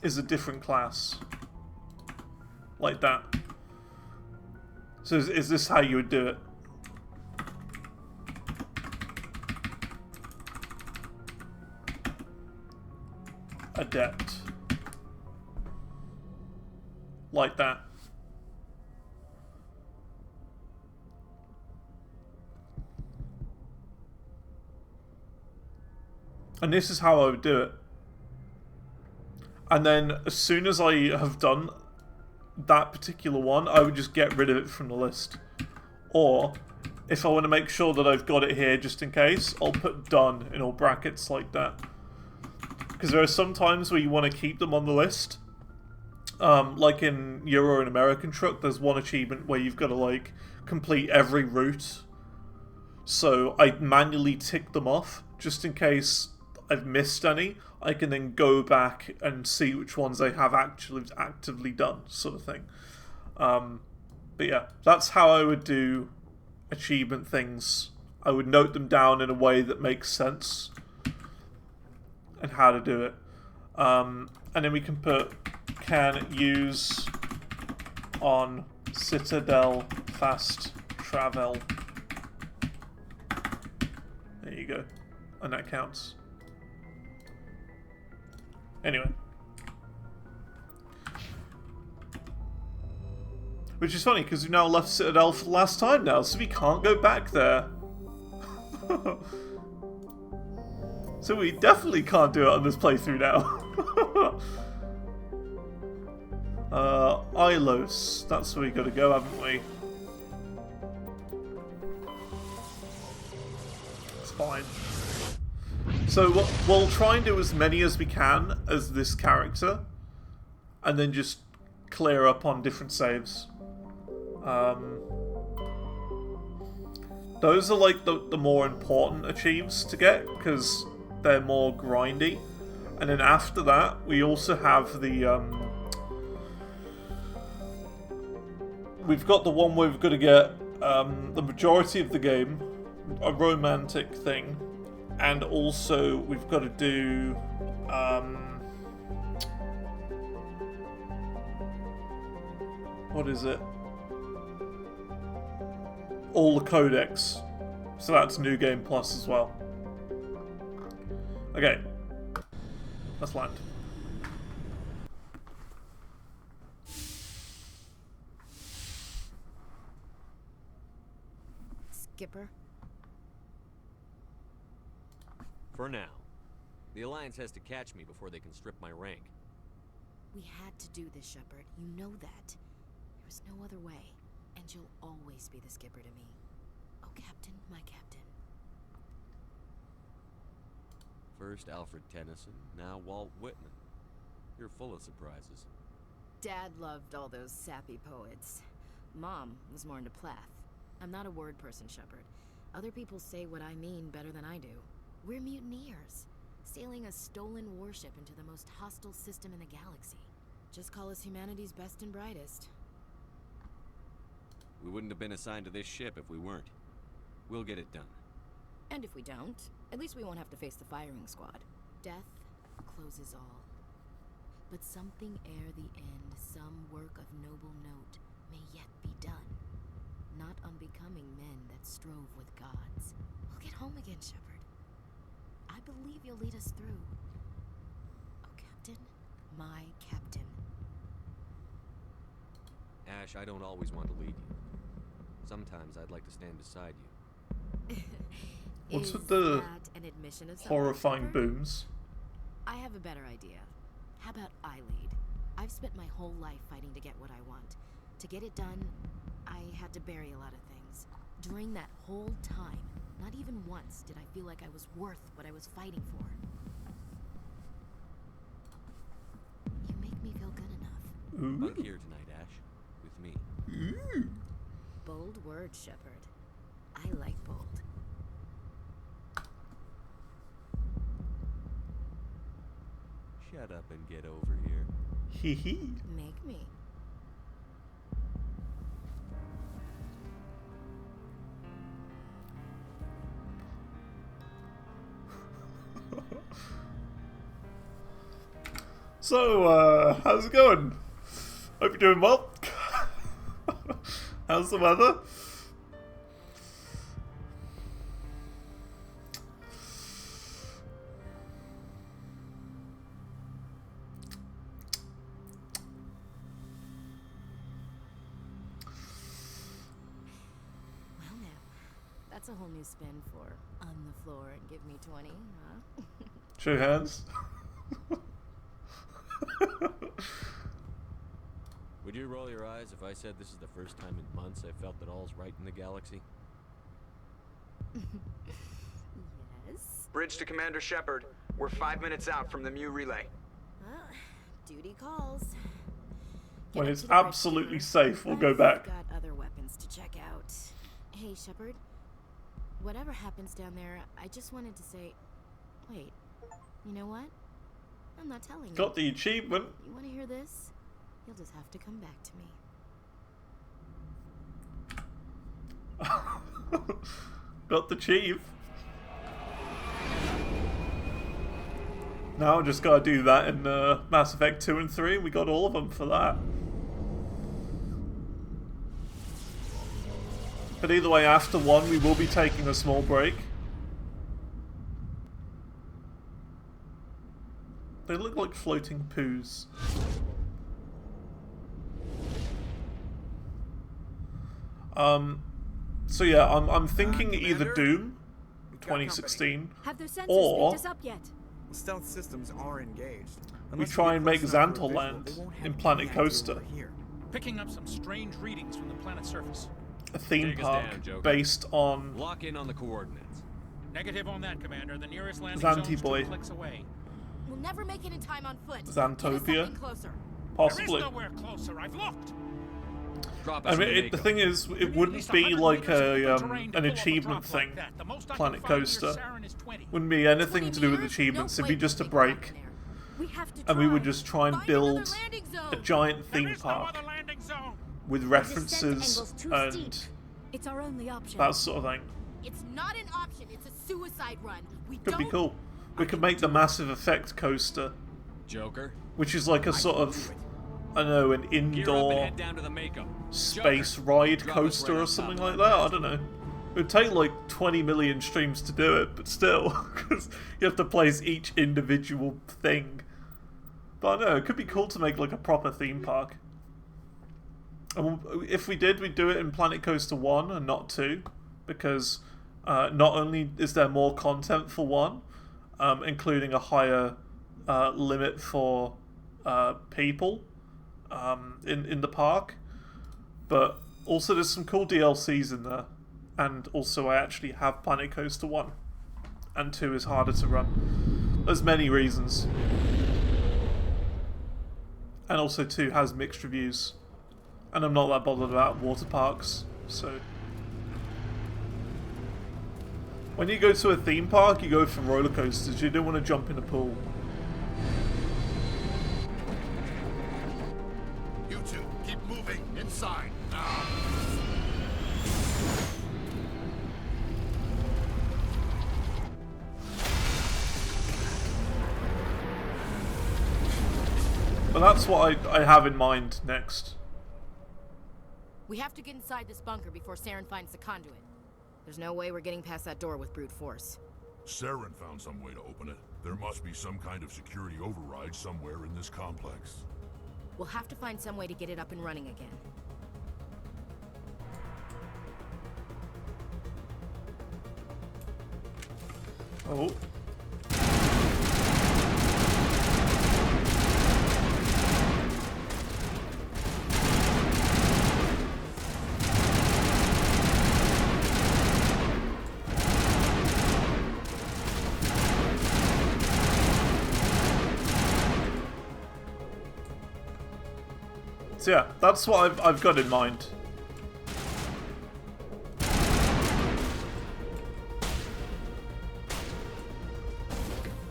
Speaker 1: is a different class. Like that. So is this how you would do it? Adept. Like that. And this is how I would do it. And then as soon as I have done that particular one, I would just get rid of it from the list. Or, if I want to make sure that I've got it here just in case, I'll put done in all brackets like that. Because there are some times where you want to keep them on the list. like in Euro and American Truck, there's one achievement where you've got to like complete every route. So I manually tick them off just in case I've missed any. I can then go back and see which ones I have actually actively done, sort of thing. But yeah, that's how I would do achievement things. I would note them down in a way that makes sense and how to do it. And then we can put can use on Citadel fast travel. There you go. And that counts. Anyway. Which is funny, because we've now left Citadel for the last time now, so we can't go back there. So we definitely can't do it on this playthrough now. Ilos. That's where we gotta go, haven't we? It's fine. So we'll try and do as many as we can as this character, and then just clear up on different saves. Those are like the more important achieves to get, because they're more grindy. And then after that, we also have the we've got the one where we've got to get the majority of the game, a romantic thing, and also we've got to do what is it? All the codex. So that's New Game Plus as well. Okay. Let's land.
Speaker 8: Skipper?
Speaker 3: For now. The Alliance has to catch me before they can strip my rank.
Speaker 8: We had to do this, Shepard. You know that. There was no other way. And you'll always be the skipper to me. Oh, Captain, my captain.
Speaker 3: First Alfred Tennyson, now Walt Whitman. You're full of surprises.
Speaker 8: Dad loved all those sappy poets. Mom was more into Plath. I'm not a word person, Shepard. Other people say what I mean better than I do. We're mutineers, sailing a stolen warship into the most hostile system in the galaxy. Just call us humanity's best and brightest.
Speaker 3: We wouldn't have been assigned to this ship if we weren't. We'll get it done.
Speaker 8: And if we don't, at least we won't have to face the firing squad. Death closes all. But something ere the end, some work of noble note, may yet be done. Not unbecoming men that strove with gods. We'll get home again, Shepard. I believe you'll lead us through. Oh, Captain, my captain.
Speaker 3: Ash, I don't always want to lead you. Sometimes I'd like to stand beside you.
Speaker 1: What's with the
Speaker 8: an admission of
Speaker 1: horrifying
Speaker 8: Shepard?
Speaker 1: booms?
Speaker 8: I have a better idea. How about I lead? I've spent my whole life fighting to get what I want. To get it done, I had to bury a lot of things. During that whole time, not even once did I feel like I was worth what I was fighting for. You make me feel good enough.
Speaker 3: Bunk here tonight, Ash. With me.
Speaker 8: Bold word, Shepard. I like bold.
Speaker 3: Shut up and get over here.
Speaker 1: Hee hee.
Speaker 8: Make me.
Speaker 1: So, how's it going? Hope you're doing well. How's the weather?
Speaker 8: Well, now, that's a whole new spin for on the floor and give me 20, huh?
Speaker 1: Show hands.
Speaker 3: Would you roll your eyes if I said this is the first time in months I felt that all's right in the galaxy?
Speaker 8: Yes?
Speaker 2: Bridge to Commander Shepard. We're 5 minutes out from the Mu relay.
Speaker 8: Well, duty calls.
Speaker 1: When it's absolutely safe, we'll go back.
Speaker 8: Got other weapons to check out. Hey, Shepard. Whatever happens down there, I just wanted to say, wait. You know what? I'm not telling you.
Speaker 1: Got the achievement.
Speaker 8: You want to hear this? You'll just have to come back to me.
Speaker 1: Got the chief. Now I just gotta do that in Mass Effect 2 and 3. We got all of them for that. But either way, after 1, we will be taking a small break. They look like floating poos. So yeah, I'm thinking either Doom 2016
Speaker 18: Have their sensors
Speaker 1: or
Speaker 18: picked us up yet?
Speaker 19: Stealth systems are engaged.
Speaker 1: we try and make Xantor land in Planet Coaster,
Speaker 20: Picking up some strange readings from the planet's surface.
Speaker 1: a theme
Speaker 3: Take us
Speaker 1: park
Speaker 3: down, Joker.
Speaker 1: based on
Speaker 3: Lock in on the coordinates.
Speaker 20: Negative on that, Commander. The nearest landing
Speaker 1: Xanti
Speaker 20: zone's
Speaker 1: Boy.
Speaker 20: 2 clicks away.
Speaker 8: We'll never make it in time on foot.
Speaker 1: Xantopia.
Speaker 8: Get us something closer.
Speaker 1: Possibly.
Speaker 20: There is nowhere closer. I've looked.
Speaker 3: Drop
Speaker 1: I
Speaker 3: us
Speaker 1: mean,
Speaker 3: in
Speaker 1: the
Speaker 3: Mako.
Speaker 1: thing is, it wouldn't be like an achievement thing. Planet Coaster wouldn't be anything to do with achievements. It'd be just a break, and we would just try and build a giant theme park with references and
Speaker 18: It's our only option.
Speaker 1: that sort of thing.
Speaker 8: It's not an option. It's a suicide run. We
Speaker 1: Could
Speaker 8: don't.
Speaker 1: be cool. We could make the Massive Effect coaster,
Speaker 3: Joker.
Speaker 1: which is like a sort of, I don't know, an
Speaker 3: Gear up and
Speaker 1: indoor
Speaker 3: head down to the Mako.
Speaker 1: space
Speaker 3: Joker,
Speaker 1: ride
Speaker 3: drop us
Speaker 1: coaster
Speaker 3: right
Speaker 1: or
Speaker 3: on
Speaker 1: something
Speaker 3: top
Speaker 1: like
Speaker 3: of
Speaker 1: that. I don't know. It would take like 20 million streams to do it, but still, because you have to place each individual thing. But I don't know, it could be cool to make like a proper theme park. And if we did, we'd do it in Planet Coaster 1 and not 2, because not only is there more content for 1, including a higher limit for people in the park, but also there's some cool DLCs in there, and also I actually have Planet Coaster 1, and 2 is harder to run. There's many reasons. And also 2 has mixed reviews, and I'm not that bothered about water parks, so... When you go to a theme park, you go for roller coasters, you don't want to jump in a pool.
Speaker 4: You two, keep moving inside now.
Speaker 1: But that's what I have in mind next.
Speaker 8: We have to get inside this bunker before Saren finds the conduit. There's no way we're getting past that door with brute force.
Speaker 21: Saren found some way to open it. There must be some kind of security override somewhere in this complex.
Speaker 8: We'll have to find some way to get it up and running again.
Speaker 1: Oh. So yeah, that's what I've got in mind.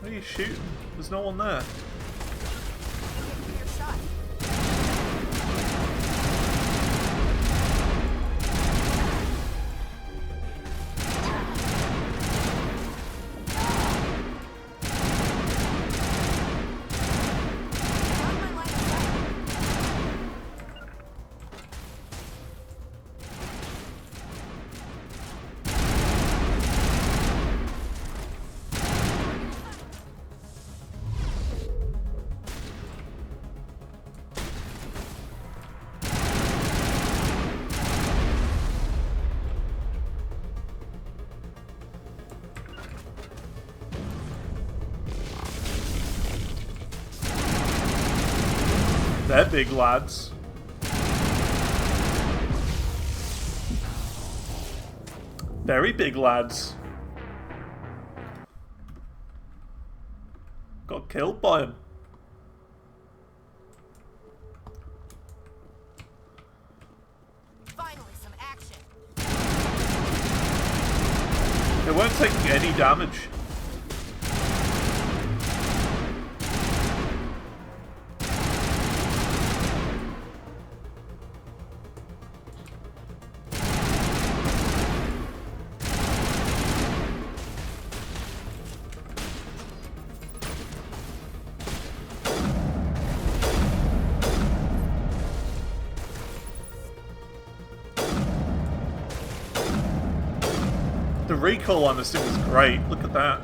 Speaker 1: Where are you shooting? There's no one there. They're big lads. Very big lads. Got killed by him. They weren't taking any damage. The recoil on this thing is great. Look at that.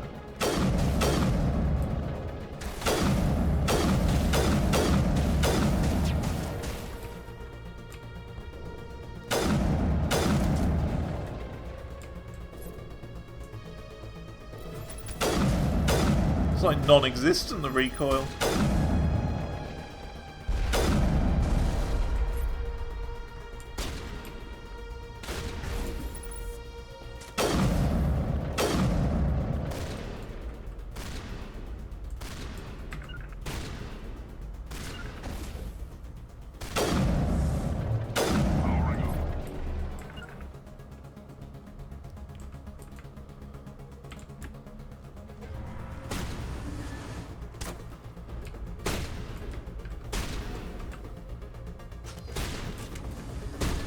Speaker 1: It's like non-existent, the recoil.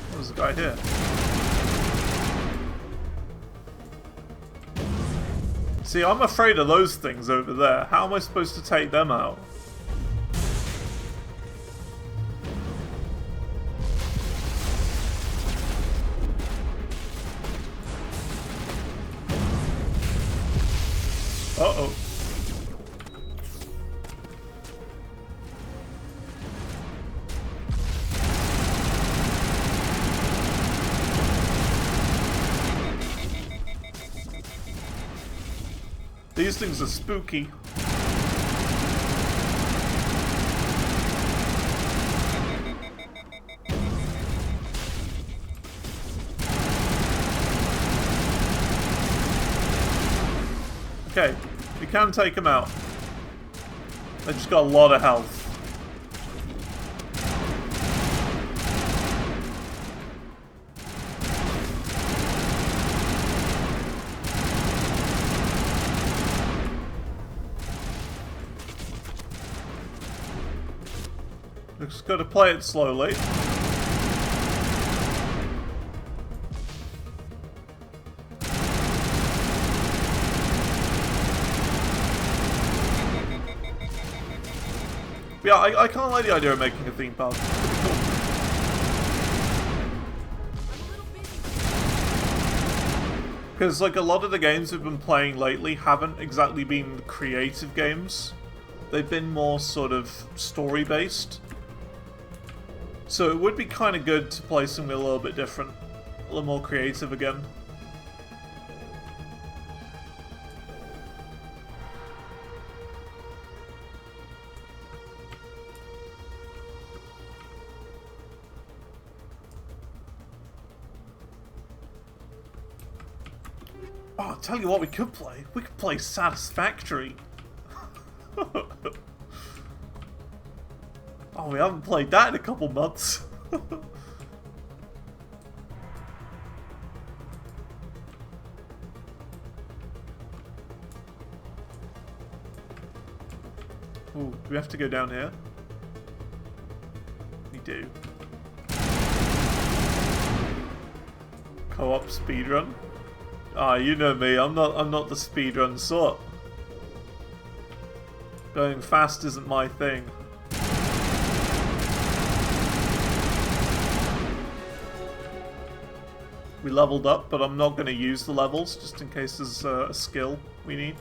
Speaker 1: There's a guy here. See, I'm afraid of those things over there. How am I supposed to take them out? Uh-oh. These things are spooky. Okay, we can take them out. They just got a lot of health. Just got to play it slowly. Yeah, I can't like the idea of making a theme park. It's pretty cool. Because like a lot of the games we've been playing lately haven't exactly been creative games. They've been more sort of story-based. So it would be kind of good to play something a little bit different, a little more creative again. Oh, I'll tell you what we could play. We could play Satisfactory. Oh, we haven't played that in a couple months. Ooh, do we have to go down here? We do. Co-op speedrun? Ah, you know me, I'm not the speedrun sort. Going fast isn't my thing. We leveled up, but I'm not going to use the levels, just in case there's a skill we need.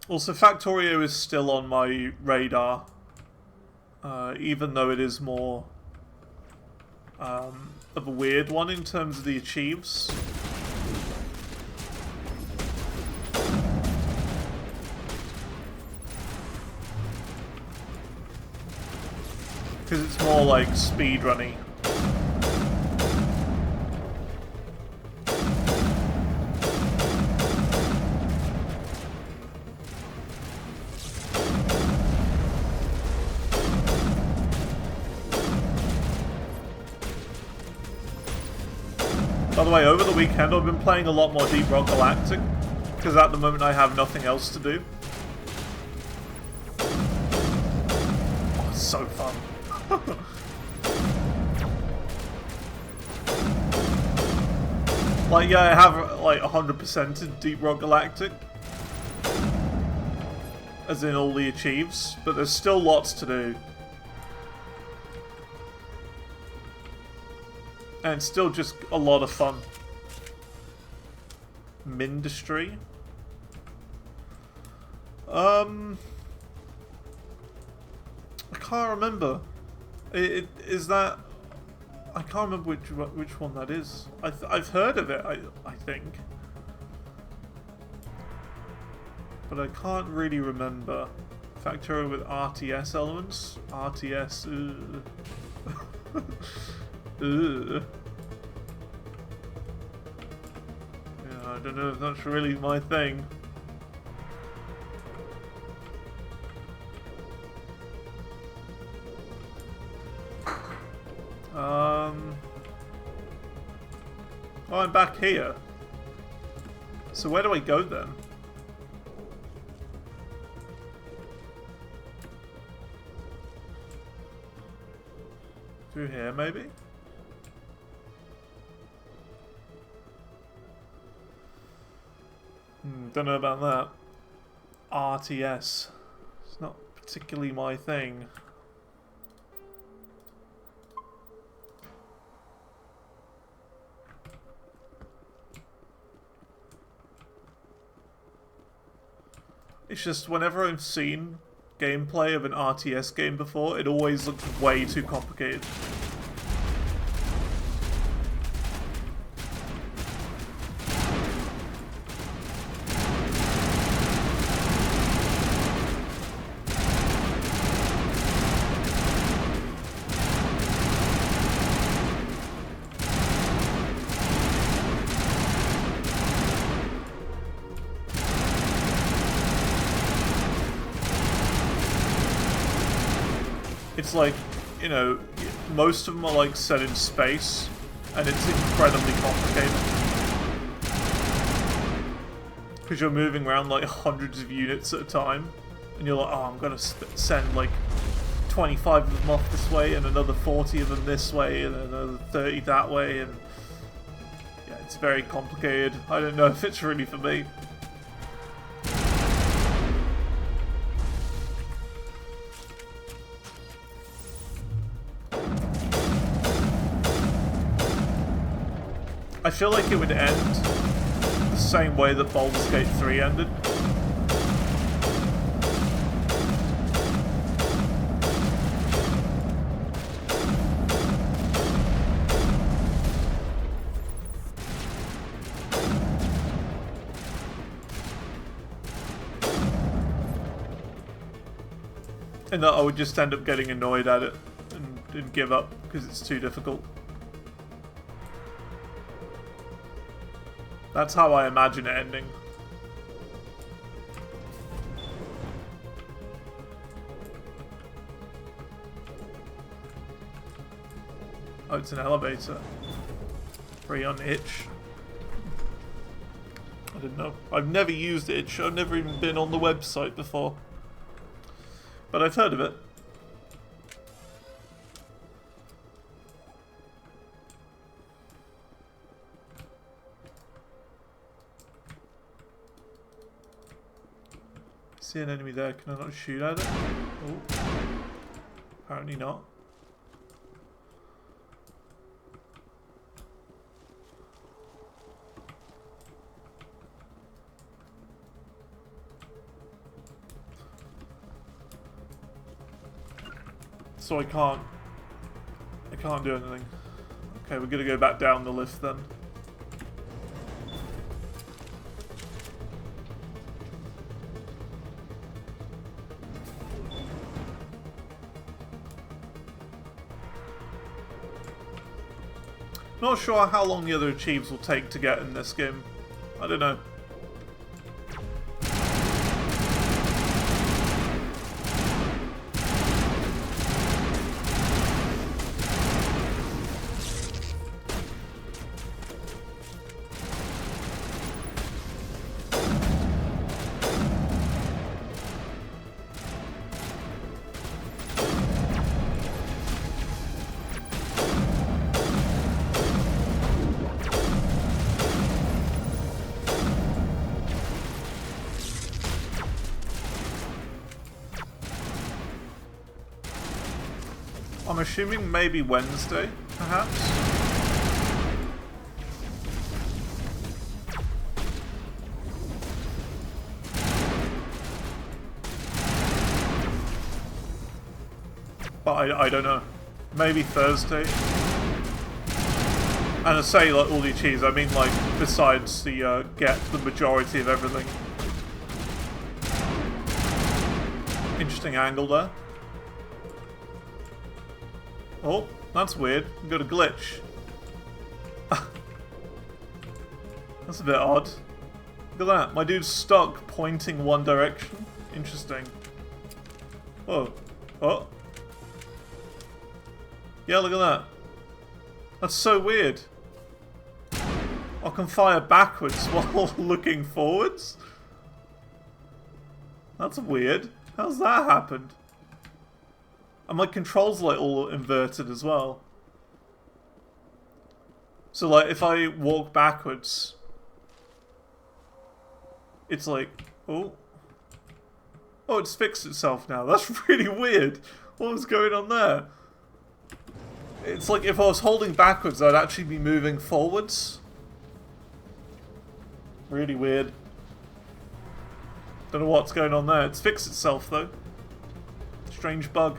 Speaker 1: Also, Factorio is still on my radar. Even though it is more of a weird one in terms of the achieves. Because it's more like speedrunny. By the way, over the weekend I've been playing a lot more Deep Rock Galactic, because at the moment I have nothing else to do. Oh, it's so fun. Like, yeah, I have like 100% in Deep Rock Galactic, as in all the achieves, but there's still lots to do. And it's still just a lot of fun. Mindustry. I can't remember. Is that? I can't remember which one that is. I've heard of it. I think, but I can't really remember. Factorio with RTS elements. RTS. Ugh. Yeah, I don't know if that's really my thing. Oh, I'm back here. So where do I go then? Through here, maybe? Don't know about that. RTS. It's not particularly my thing. It's just whenever I've seen gameplay of an RTS game before, it always looks way too complicated. It's like, you know, most of them are like set in space, and it's incredibly complicated. Because you're moving around like hundreds of units at a time, and you're like, oh, I'm gonna send like 25 of them off this way, and another 40 of them this way, and another 30 that way, and yeah, it's very complicated. I don't know if it's really for me. I feel like it would end the same way that Baldur's Gate 3 ended. And that I would just end up getting annoyed at it and give up because it's too difficult. That's how I imagine it ending. Oh, it's an elevator. Free on Itch. I didn't know. I've never used Itch. I've never even been on the website before. But I've heard of it. See an enemy there, can I not shoot at it? Oh. Apparently not. So I can't do anything. Okay, we're gonna go back down the lift then. Not sure how long the other achieves will take to get in this game. I don't know. I'm assuming maybe Wednesday, perhaps? But I don't know. Maybe Thursday. And I say like all the cheese, I mean like besides the get the majority of everything. Interesting angle there. Oh, that's weird. We've got a glitch. That's a bit odd. Look at that. My dude's stuck pointing one direction. Interesting. Whoa. Oh. Yeah, look at that. That's so weird. I can fire backwards while looking forwards? That's weird. How's that happened? And my controls like all inverted as well. So like if I walk backwards, it's like, oh, it's fixed itself now. That's really weird. What was going on there? It's like if I was holding backwards, I'd actually be moving forwards. Really weird. Don't know what's going on there. It's fixed itself though. Strange bug.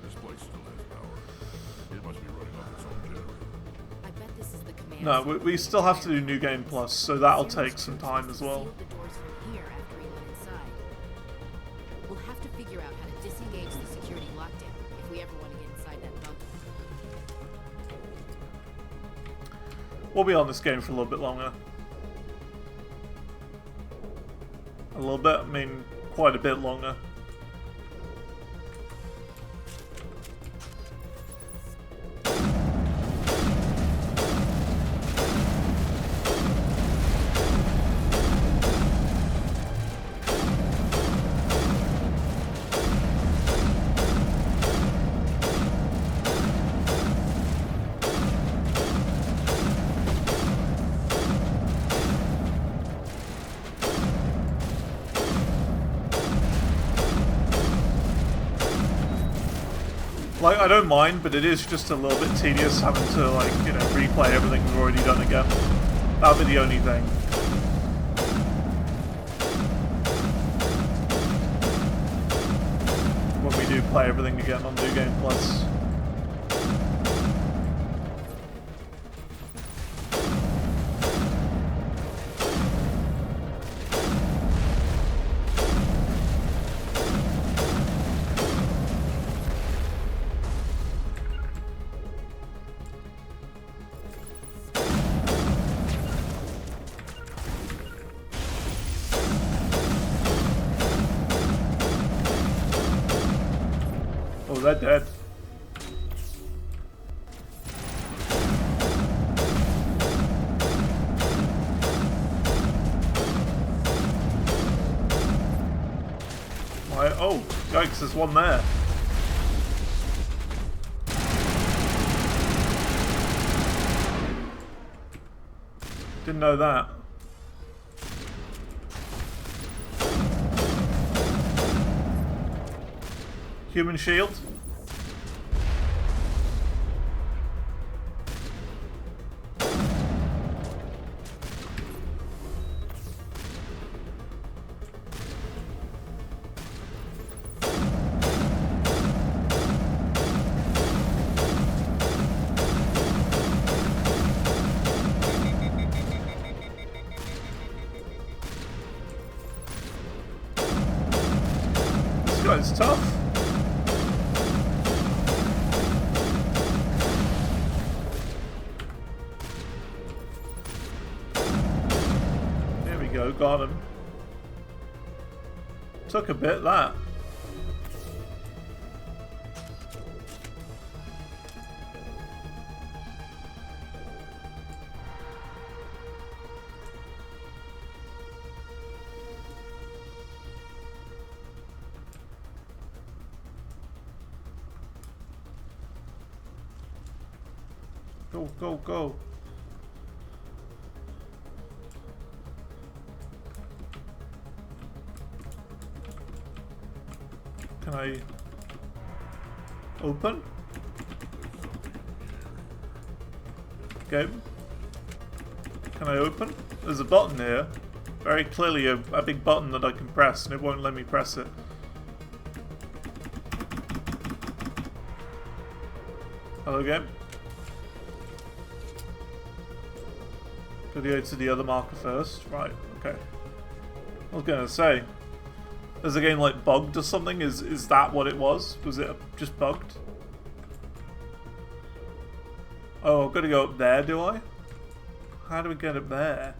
Speaker 21: This place still has power. It must be running off its own generator.
Speaker 8: I bet this is the command.
Speaker 1: No, we still have to do New Game Plus, so that'll take some time as well.
Speaker 8: The doors from here after we went inside. We'll have to figure out how to disengage the security lockdown if we ever want to get inside that bunker.
Speaker 1: We'll be on this game for a little bit longer. A little bit, I mean, quite a bit longer. Like, I don't mind, but it is just a little bit tedious having to, like, you know, replay everything we've already done again. That'll be the only thing. When we do play everything again on New Game Plus. Oh, they're dead. Right, oh, yikes, there's one there. Didn't know that. Human shield. This guy's tough. Got him. Took a bit, that. Go, go, go. Can I... Open. Okay. Can I open? There's a button here. Very clearly a big button that I can press, and it won't let me press it. Hello game. Gotta go to the other marker first. Right, okay. I was gonna say, is the game like bugged or something? Is that what it was? Was it just bugged? Oh, I've got to go up there, do I? How do we get up there?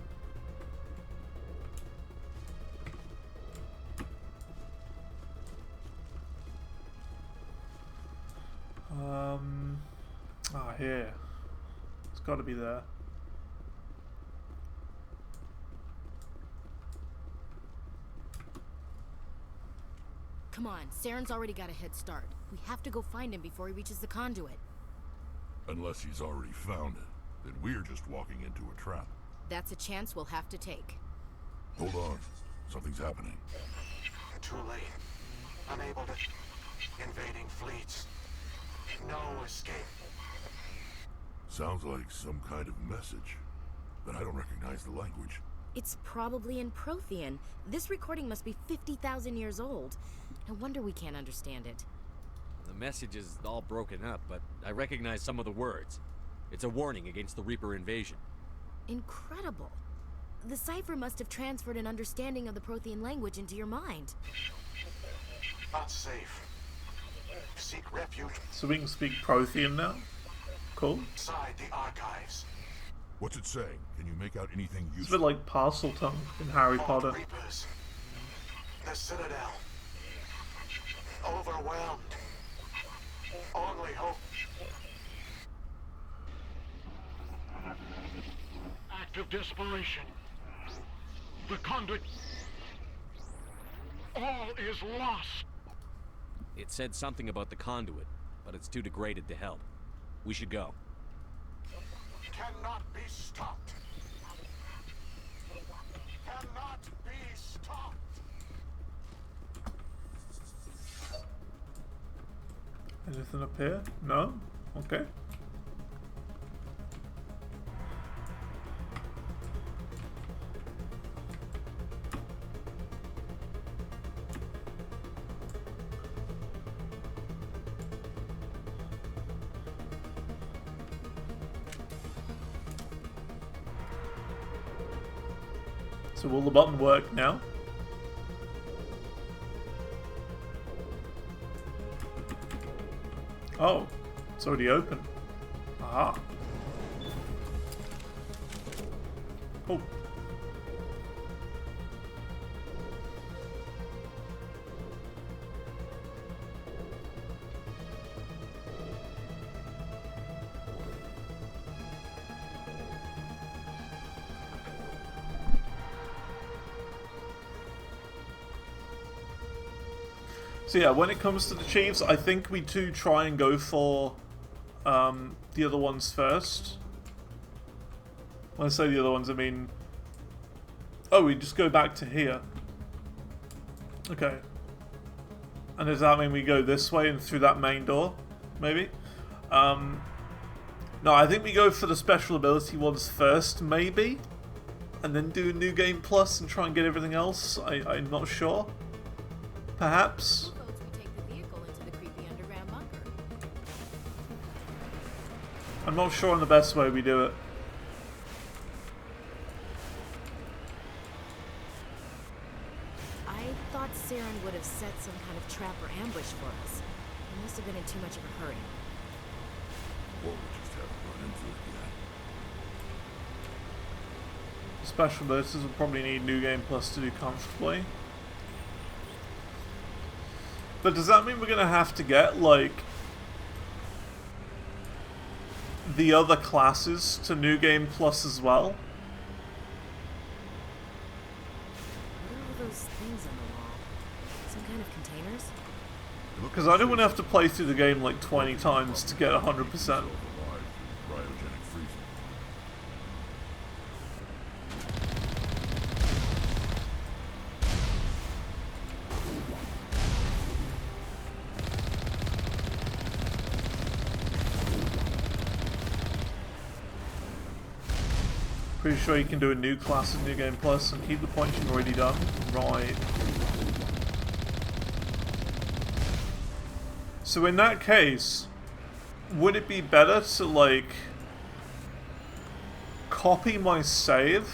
Speaker 1: Here. It's got to be there.
Speaker 8: Come on, Saren's already got a head start. We have to go find him before he reaches the conduit.
Speaker 21: Unless he's already found it, then we're just walking into a trap.
Speaker 8: That's a chance we'll have to take.
Speaker 21: Hold on. Something's happening.
Speaker 18: Too late. Unable to... Invading fleets. No escape.
Speaker 21: Sounds like some kind of message, but I don't recognize the language.
Speaker 8: It's probably in Prothean. This recording must be 50,000 years old. No wonder we can't understand it.
Speaker 3: The message is all broken up, but I recognize some of the words. It's a warning against the Reaper invasion.
Speaker 8: Incredible. The cipher must have transferred an understanding of the Prothean language into your mind.
Speaker 18: Not safe. Seek refuge.
Speaker 1: So we can speak Prothean now? Cool.
Speaker 18: Inside the archives.
Speaker 21: What's it saying? Can you make out anything useful?
Speaker 1: It's a bit like Parcel Tongue in Harry Potter.
Speaker 18: Reapers. The Citadel. Overwhelmed. Only hope. Act of desperation. The conduit. All is lost.
Speaker 3: It said something about the conduit, but it's too degraded to help. We should go.
Speaker 18: Cannot be stopped. Cannot be stopped.
Speaker 1: Anything up here? No? Okay. So will the button work now? Oh, it's already open. Aha. Oh. So yeah, when it comes to the Chiefs, I think we do try and go for the other ones first. When I say the other ones, I mean... Oh, we just go back to here. Okay. And does that mean we go this way and through that main door? Maybe? No, I think we go for the special ability ones first, maybe? And then do a New Game Plus and try and get everything else? I'm not sure. Perhaps? I'm not sure on the best way we do it.
Speaker 8: I thought Saren would have set some kind of trap or ambush for us. He must have been in too much of a hurry.
Speaker 21: Or we just haven't run into it yet.
Speaker 1: Special abilities will probably need New Game Plus to do comfortably. But does that mean we're gonna have to get, like, the other classes to New Game Plus as well?
Speaker 8: What are all those things on the wall? Some kind of containers?
Speaker 1: Because I don't want to have to play through the game like 20 times to get 100%. Pretty sure you can do a new class in New Game Plus and keep the points you've already done. Right. So in that case, would it be better to, like, copy my save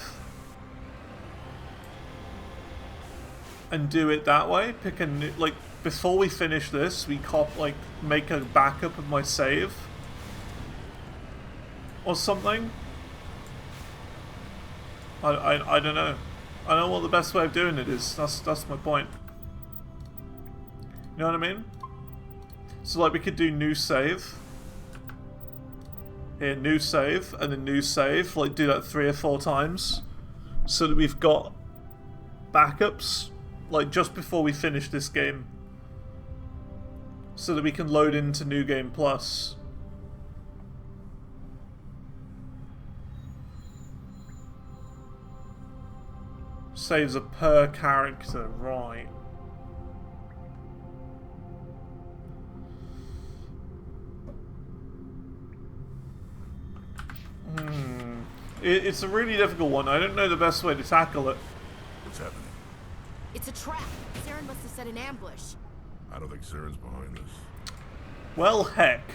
Speaker 1: and do it that way? Pick a new, like, before we finish this, we make a backup of my save or something. I don't know. I don't know what the best way of doing it is. That's my point. You know what I mean? So like we could do new save. Here, new save, and then new save. Like do that 3 or 4 times. So that we've got backups. Like just before we finish this game. So that we can load into New Game Plus. Saves are per character, right. It's a really difficult one. I don't know the best way to tackle it.
Speaker 21: What's happening?
Speaker 8: It's a trap. Saren must have set an ambush.
Speaker 21: I don't think Saren's behind this.
Speaker 1: Well, heck.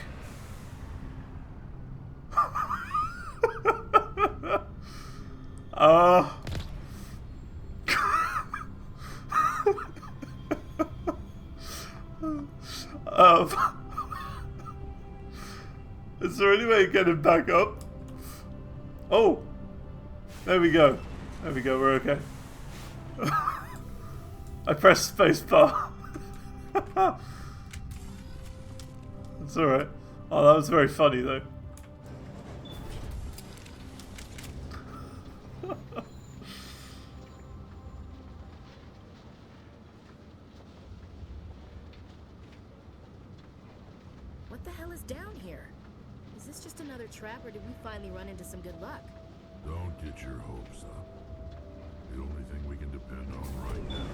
Speaker 1: Is there any way to get him back up? Oh! There we go. There we go, we're okay. I pressed spacebar. It's alright. Oh, that was very funny though.
Speaker 8: What the hell is down here? Is this just another trap, or did we finally run into some good luck?
Speaker 21: Don't get your hopes up. The only thing we can depend on right now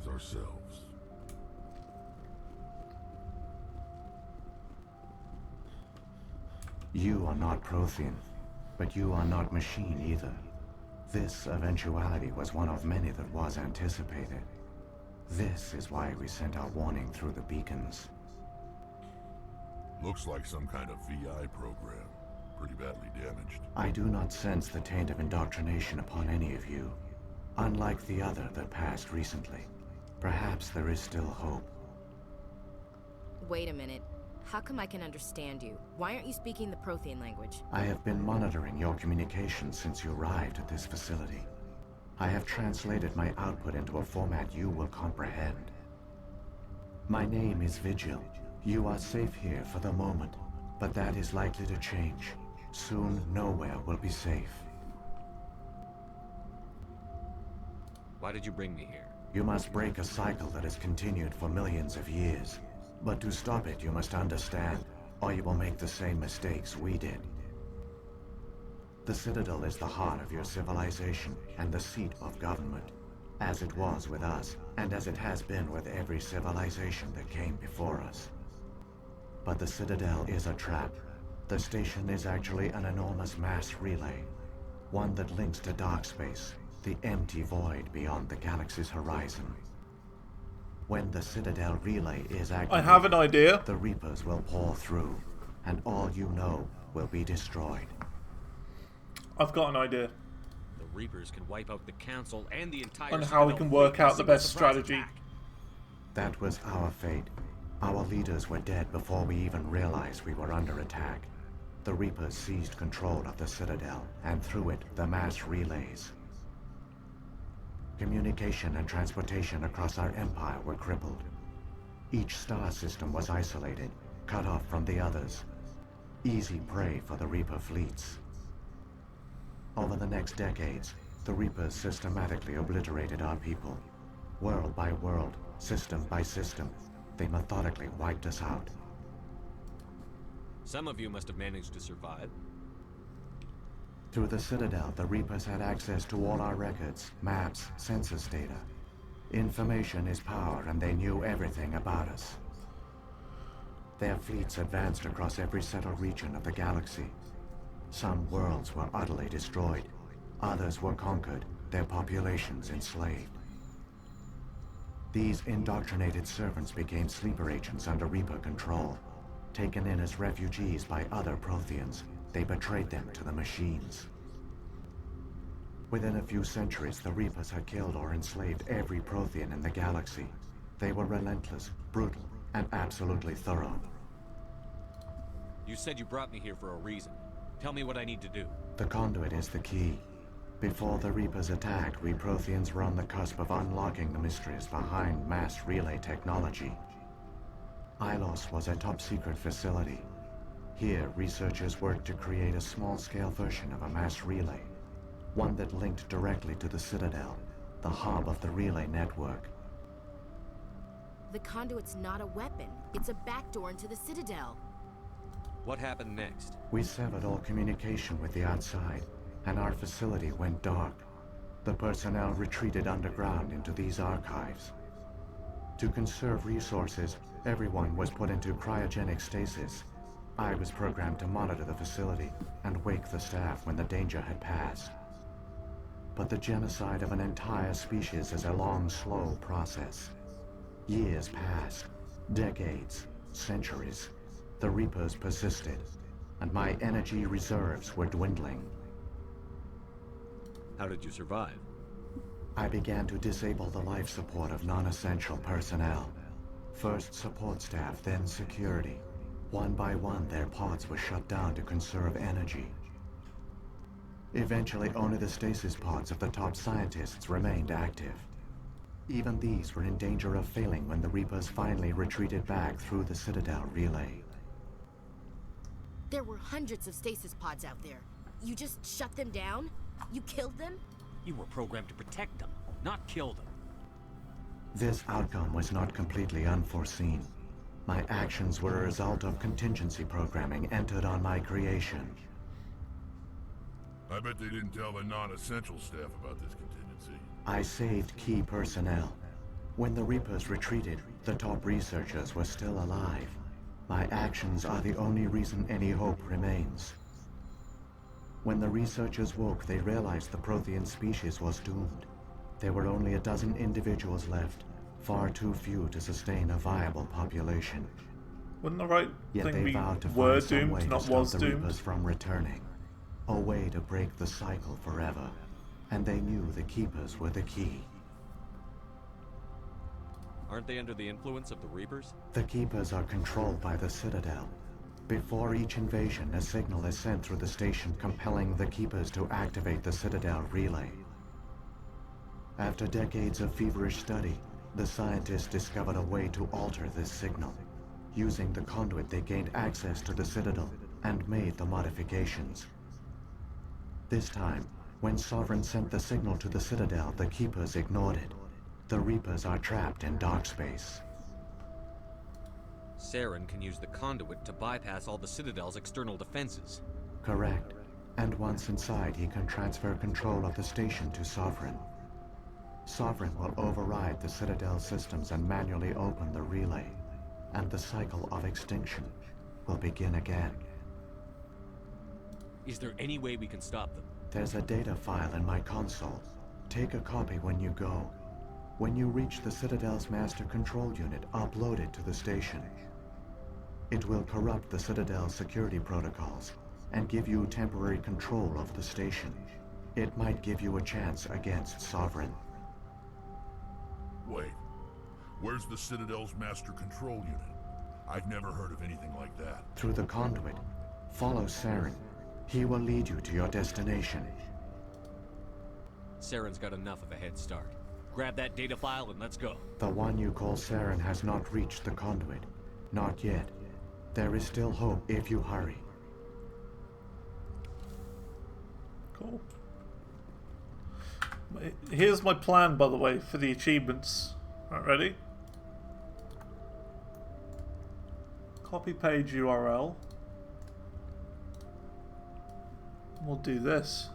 Speaker 21: is ourselves.
Speaker 7: You are not Prothean, but you are not machine either. This eventuality was one of many that was anticipated. This is why we sent our warning through the beacons.
Speaker 21: Looks like some kind of VI program. Pretty badly damaged.
Speaker 7: I do not sense the taint of indoctrination upon any of you. Unlike the other that passed recently. Perhaps there is still hope.
Speaker 8: Wait a minute. How come I can understand you? Why aren't you speaking the Prothean language?
Speaker 7: I have been monitoring your communications since you arrived at this facility. I have translated my output into a format you will comprehend. My name is Vigil. You are safe here for the moment, but that is likely to change. Soon, nowhere will be safe.
Speaker 3: Why did you bring me here?
Speaker 7: You must break a cycle that has continued for millions of years. But to stop it, you must understand, or you will make the same mistakes we did. The Citadel is the heart of your civilization and the seat of government, as it was with us, and as it has been with every civilization that came before us. But the Citadel is a trap. The station is actually an enormous mass relay, one that links to dark space, the empty void beyond the galaxy's horizon. When the Citadel relay is activated,
Speaker 1: I have an idea.
Speaker 7: The Reapers will pour through, and all you know will be destroyed.
Speaker 1: I've got an idea.
Speaker 3: The Reapers can wipe out the Council and the entire
Speaker 1: On how we can work out the best strategy.
Speaker 7: That was our fate. Our leaders were dead before we even realized we were under attack. The Reapers seized control of the Citadel, and through it, the mass relays. Communication and transportation across our empire were crippled. Each star system was isolated, cut off from the others. Easy prey for the Reaper fleets. Over the next decades, the Reapers systematically obliterated our people. World by world, system by system, they methodically wiped us out.
Speaker 3: Some of you must have managed to survive.
Speaker 7: Through the Citadel, the Reapers had access to all our records, maps, census data. Information is power, and they knew everything about us. Their fleets advanced across every settled region of the galaxy. Some worlds were utterly destroyed. Others were conquered, their populations enslaved. These indoctrinated servants became sleeper agents under Reaper control. Taken in as refugees by other Protheans, they betrayed them to the machines. Within a few centuries, the Reapers had killed or enslaved every Prothean in the galaxy. They were relentless, brutal, and absolutely thorough.
Speaker 3: You said you brought me here for a reason. Tell me what I need to do.
Speaker 7: The conduit is the key. Before the Reapers attacked, we Protheans were on the cusp of unlocking the mysteries behind mass relay technology. Ilos was a top-secret facility. Here, researchers worked to create a small-scale version of a mass relay, one that linked directly to the Citadel, the hub of the relay network.
Speaker 8: The conduit's not a weapon. It's a backdoor into the Citadel.
Speaker 3: What happened next?
Speaker 7: We severed all communication with the outside, and our facility went dark. The personnel retreated underground into these archives. To conserve resources, everyone was put into cryogenic stasis. I was programmed to monitor the facility and wake the staff when the danger had passed. But the genocide of an entire species is a long, slow process. Years passed, decades, centuries. The Reapers persisted, and my energy reserves were dwindling.
Speaker 3: How did you survive?
Speaker 7: I began to disable the life support of non-essential personnel. First support staff, then security. One by one, their pods were shut down to conserve energy. Eventually, only the stasis pods of the top scientists remained active. Even these were in danger of failing when the Reapers finally retreated back through the Citadel relay.
Speaker 8: There were hundreds of stasis pods out there. You just shut them down? You killed them?
Speaker 3: You were programmed to protect them, not kill them.
Speaker 7: This outcome was not completely unforeseen. My actions were a result of contingency programming entered on my creation.
Speaker 21: I bet they didn't tell the non-essential staff about this contingency.
Speaker 7: I saved key personnel. When the Reapers retreated, the top researchers were still alive. My actions are the only reason any hope remains. When the researchers woke, they realized the Prothean species was doomed. There were only a dozen individuals left, far too few to sustain a viable population.
Speaker 1: Wouldn't the right
Speaker 7: Yet
Speaker 1: thing
Speaker 7: they
Speaker 1: be
Speaker 7: vowed to
Speaker 1: were
Speaker 7: find some way
Speaker 1: doomed,
Speaker 7: to
Speaker 1: not
Speaker 7: stop
Speaker 1: was
Speaker 7: the
Speaker 1: doomed?
Speaker 7: Reapers from returning. A way to break the cycle forever. And they knew the Keepers were the key.
Speaker 3: Aren't they under the influence of the Reapers?
Speaker 7: The Keepers are controlled by the Citadel. Before each invasion, a signal is sent through the station compelling the Keepers to activate the Citadel relay. After decades of feverish study, the scientists discovered a way to alter this signal. Using the conduit, they gained access to the Citadel and made the modifications. This time, when Sovereign sent the signal to the Citadel, the Keepers ignored it. The Reapers are trapped in dark space.
Speaker 3: Saren can use the conduit to bypass all the Citadel's external defenses.
Speaker 7: Correct. And once inside, he can transfer control of the station to Sovereign. Sovereign will override the Citadel systems and manually open the relay. And the cycle of extinction will begin again.
Speaker 3: Is there any way we can stop them?
Speaker 7: There's a data file in my console. Take a copy when you go. When you reach the Citadel's master control unit, upload it to the station. It will corrupt the Citadel's security protocols and give you temporary control of the station. It might give you a chance against Sovereign.
Speaker 21: Wait, where's the Citadel's master control unit? I've never heard of anything like that.
Speaker 7: Through the conduit. Follow Saren. He will lead you to your destination.
Speaker 3: Saren's got enough of a head start. Grab that data file and let's go.
Speaker 7: The one you call Saren has not reached the conduit. Not yet. There is still hope if you hurry.
Speaker 1: Cool. Here's my plan, by the way, for the achievements. Alright, ready? Copy page URL. We'll do this.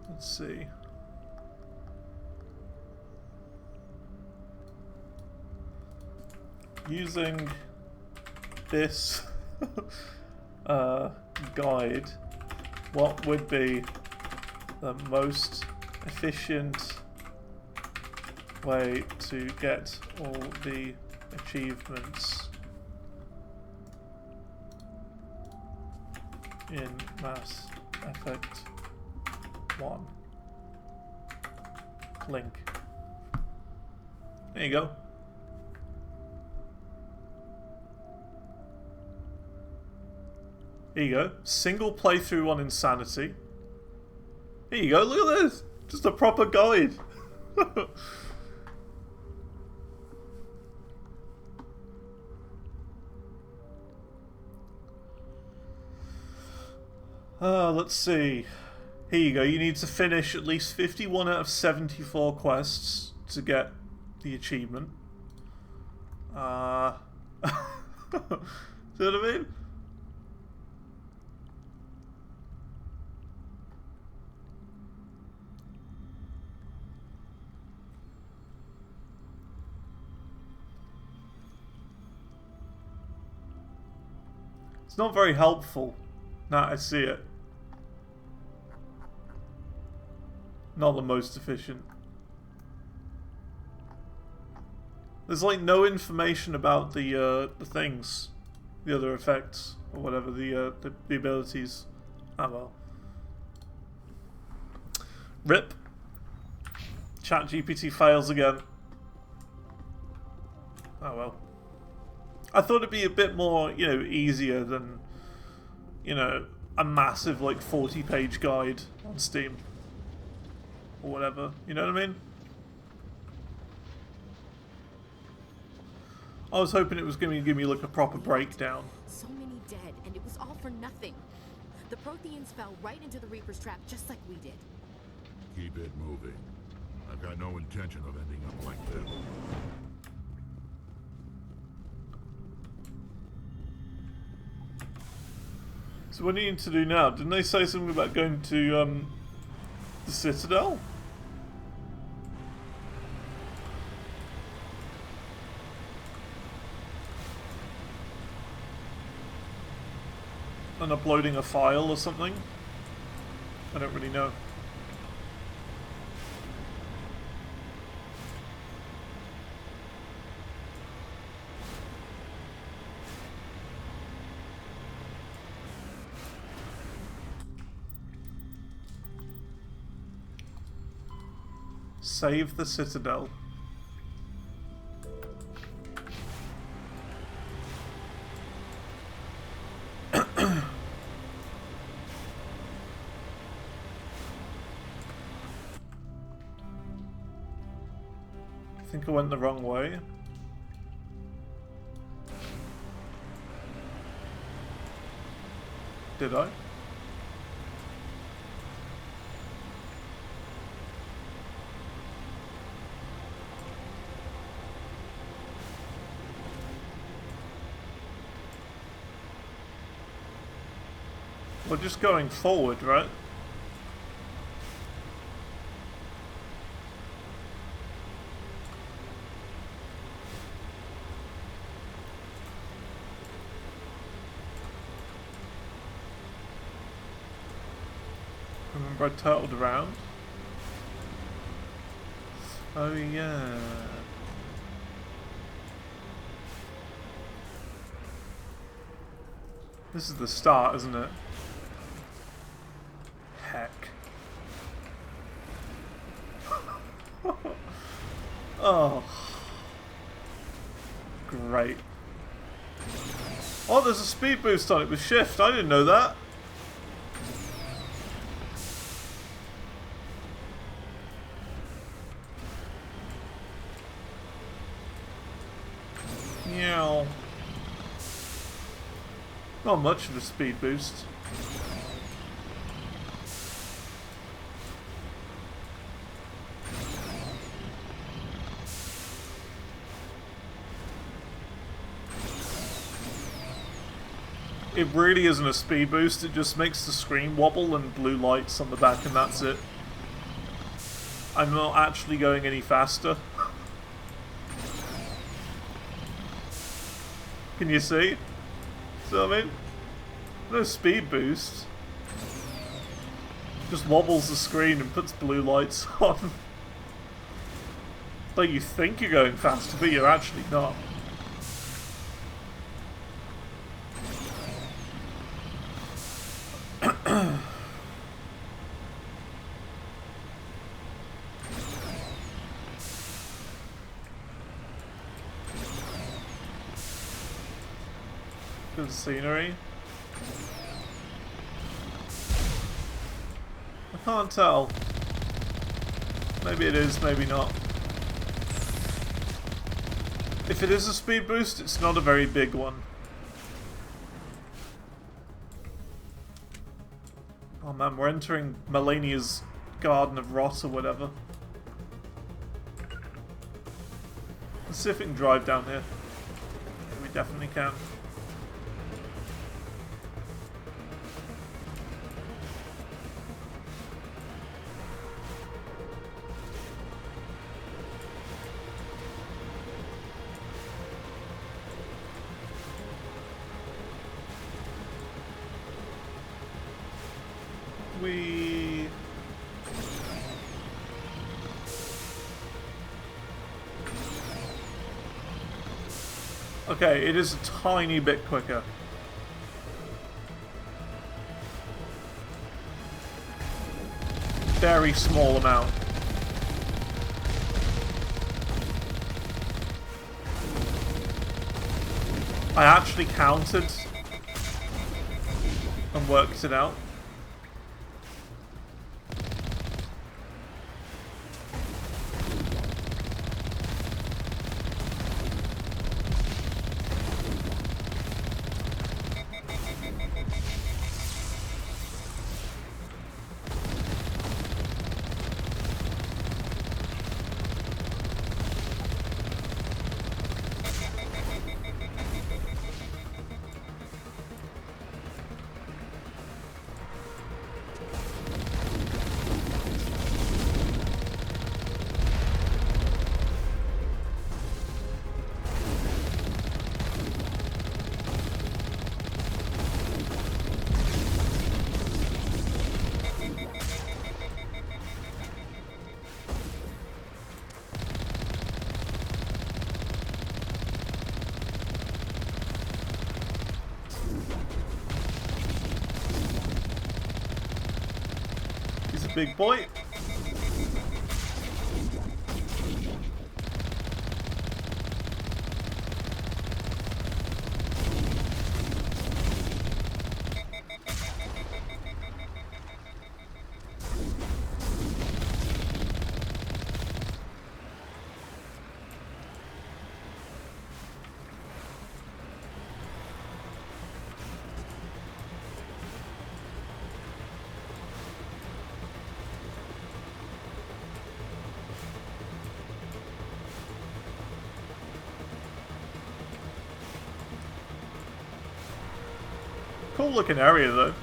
Speaker 1: Let's see. Using this guide, what would be the most efficient way to get all the achievements in Mass Effect 1? Link. There you go. Here you go. Single playthrough on Insanity. Here you go, look at this! Just a proper guide. Let's see. Here you go. You need to finish at least 51 out of 74 quests to get the achievement. See what I mean? It's not very helpful. Now I see it. Not the most efficient. There's like no information about the things, the other effects or whatever, the abilities. Oh well. RIP. ChatGPT fails again. Oh well. I thought it'd be a bit more, you know, easier than, you know, a massive like 40-page guide on Steam. Or whatever. You know what I mean? I was hoping it was going to give me like a proper breakdown.
Speaker 8: So many dead, and it was all for nothing. The Protheans fell right into the Reaper's trap just like we did.
Speaker 21: Keep it moving. I've got no intention of ending up like this.
Speaker 1: So what do you need to do now? Didn't they say something about going to the Citadel? And uploading a file or something? I don't really know. Save the Citadel. I think I went the wrong way. Did I? We're just going forward, right? Remember I turtled around? Oh yeah. This is the start, isn't it? Heck. Oh. Great. Oh, there's a speed boost on it with shift. I didn't know that. Meow. Not much of a speed boost. It really isn't a speed boost, it just makes the screen wobble and blue lights on the back and that's it. I'm not actually going any faster. Can you see? See what I mean? No speed boost. Just wobbles the screen and puts blue lights on. Like you think you're going faster, but you're actually not. Good scenery. I can't tell. Maybe it is, maybe not. If it is a speed boost, it's not a very big one. Oh man, we're entering Melania's Garden of Rot or whatever. Let's see if we can drive down here. We definitely can. Okay, it is a tiny bit quicker. Very small amount. I actually counted and worked it out. Big boy. Cool looking area though.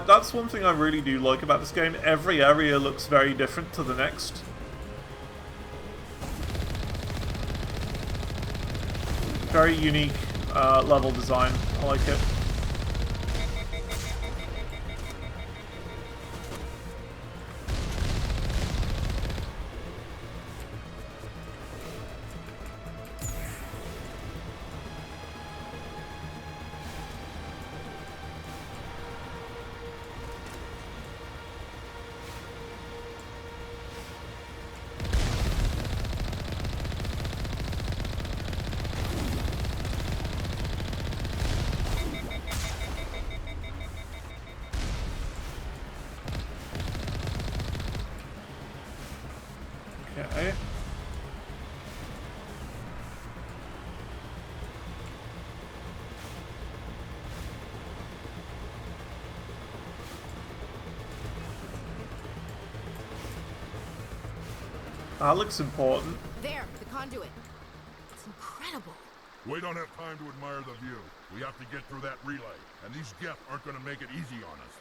Speaker 1: That's one thing I really do like about this game. Every area looks very different to the next. Very unique level design. I like it. Okay. That looks important.
Speaker 8: There, the conduit. It's incredible.
Speaker 21: We don't have time to admire the view. We have to get through that relay, and these Geth aren't going to make it easy on us.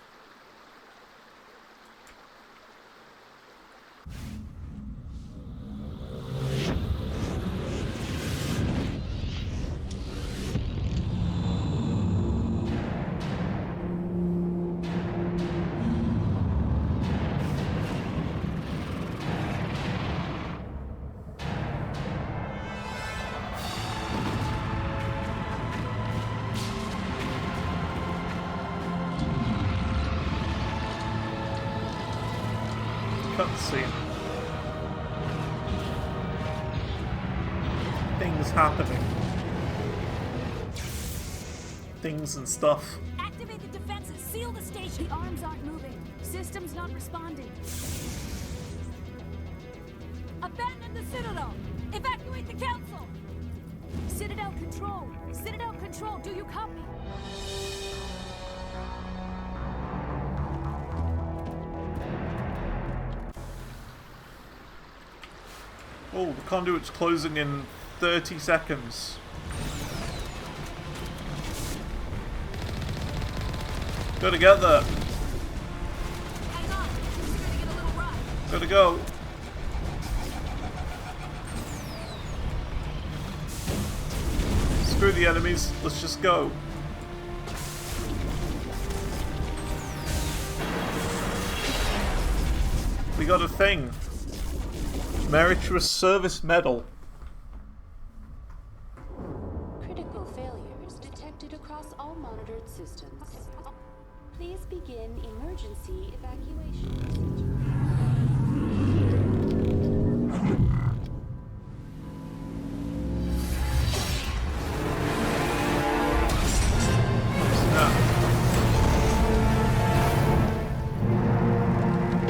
Speaker 1: cutscene. Things happening. Things and stuff.
Speaker 5: Activate the defenses. Seal the station. The arms aren't moving. System's not responding. Abandon the Citadel. Evacuate the Council. Citadel Control. Citadel Control. Do you copy?
Speaker 1: Oh, the conduit's closing in 30 seconds. Gotta get there.
Speaker 5: Hang on. We're gonna get a little rough.
Speaker 1: Gotta go. Screw the enemies. Let's just go. We got a thing. Meritorious Service Medal.
Speaker 9: Critical failures detected across all monitored systems. Please begin emergency evacuation procedure.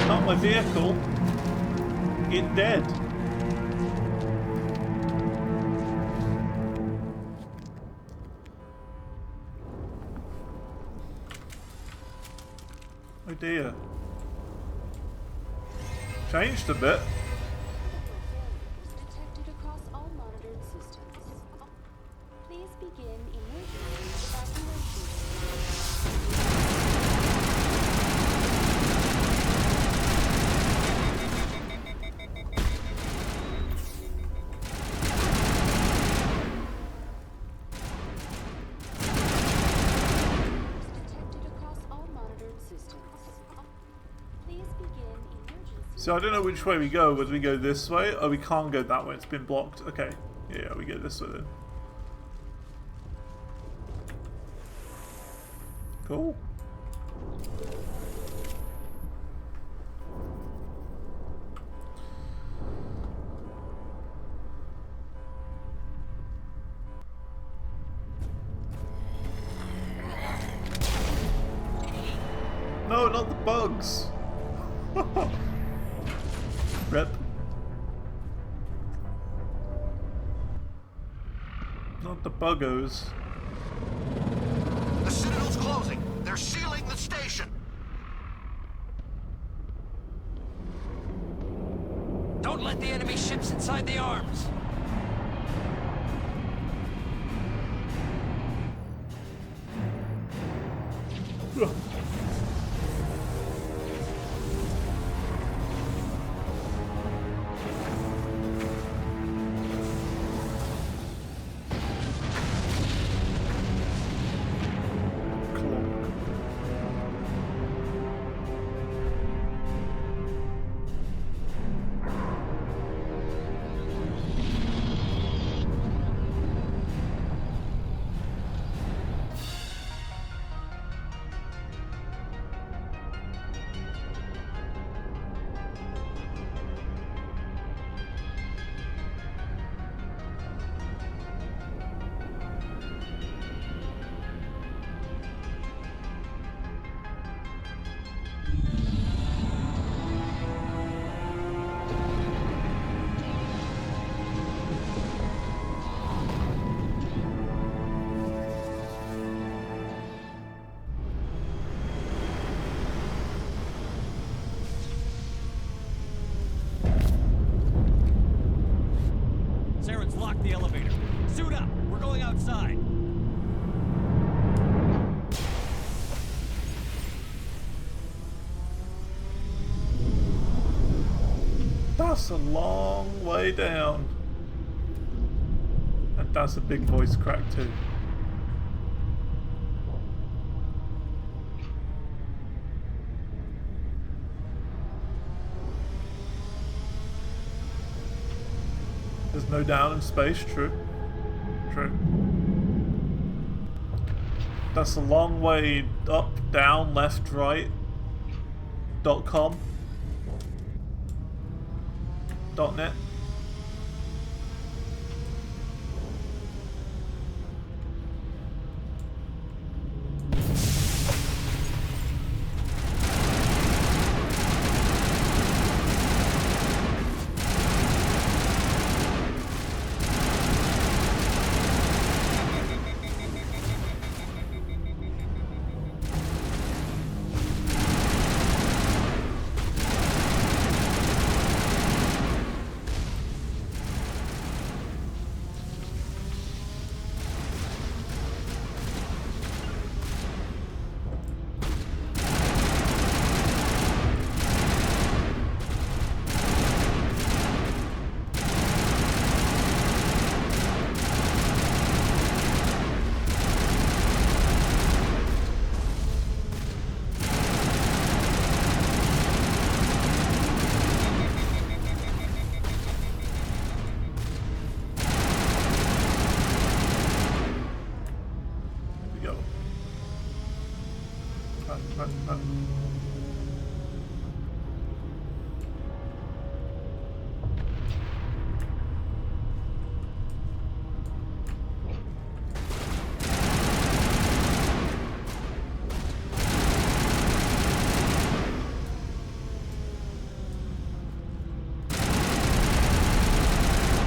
Speaker 1: Not my vehicle. It dead. Oh dear. Changed a bit.
Speaker 9: Detected across all monitored systems. Please begin emergency evacuation.
Speaker 1: So I don't know which way we go, whether we go this way, or we can't go that way, it's been blocked. Okay, yeah, we go this way then. Cool. No, not the bugs! Rip. Not the buggos.
Speaker 18: The Citadel's closing. They're sealing the station.
Speaker 22: Don't let the enemy ships inside the arms.
Speaker 3: Saren's locked the elevator. Suit up! We're going outside!
Speaker 1: That's a long way down. And that's a big voice crack too. There's no down in space, true. True. That's a long way up, down, left, right. .com. .net.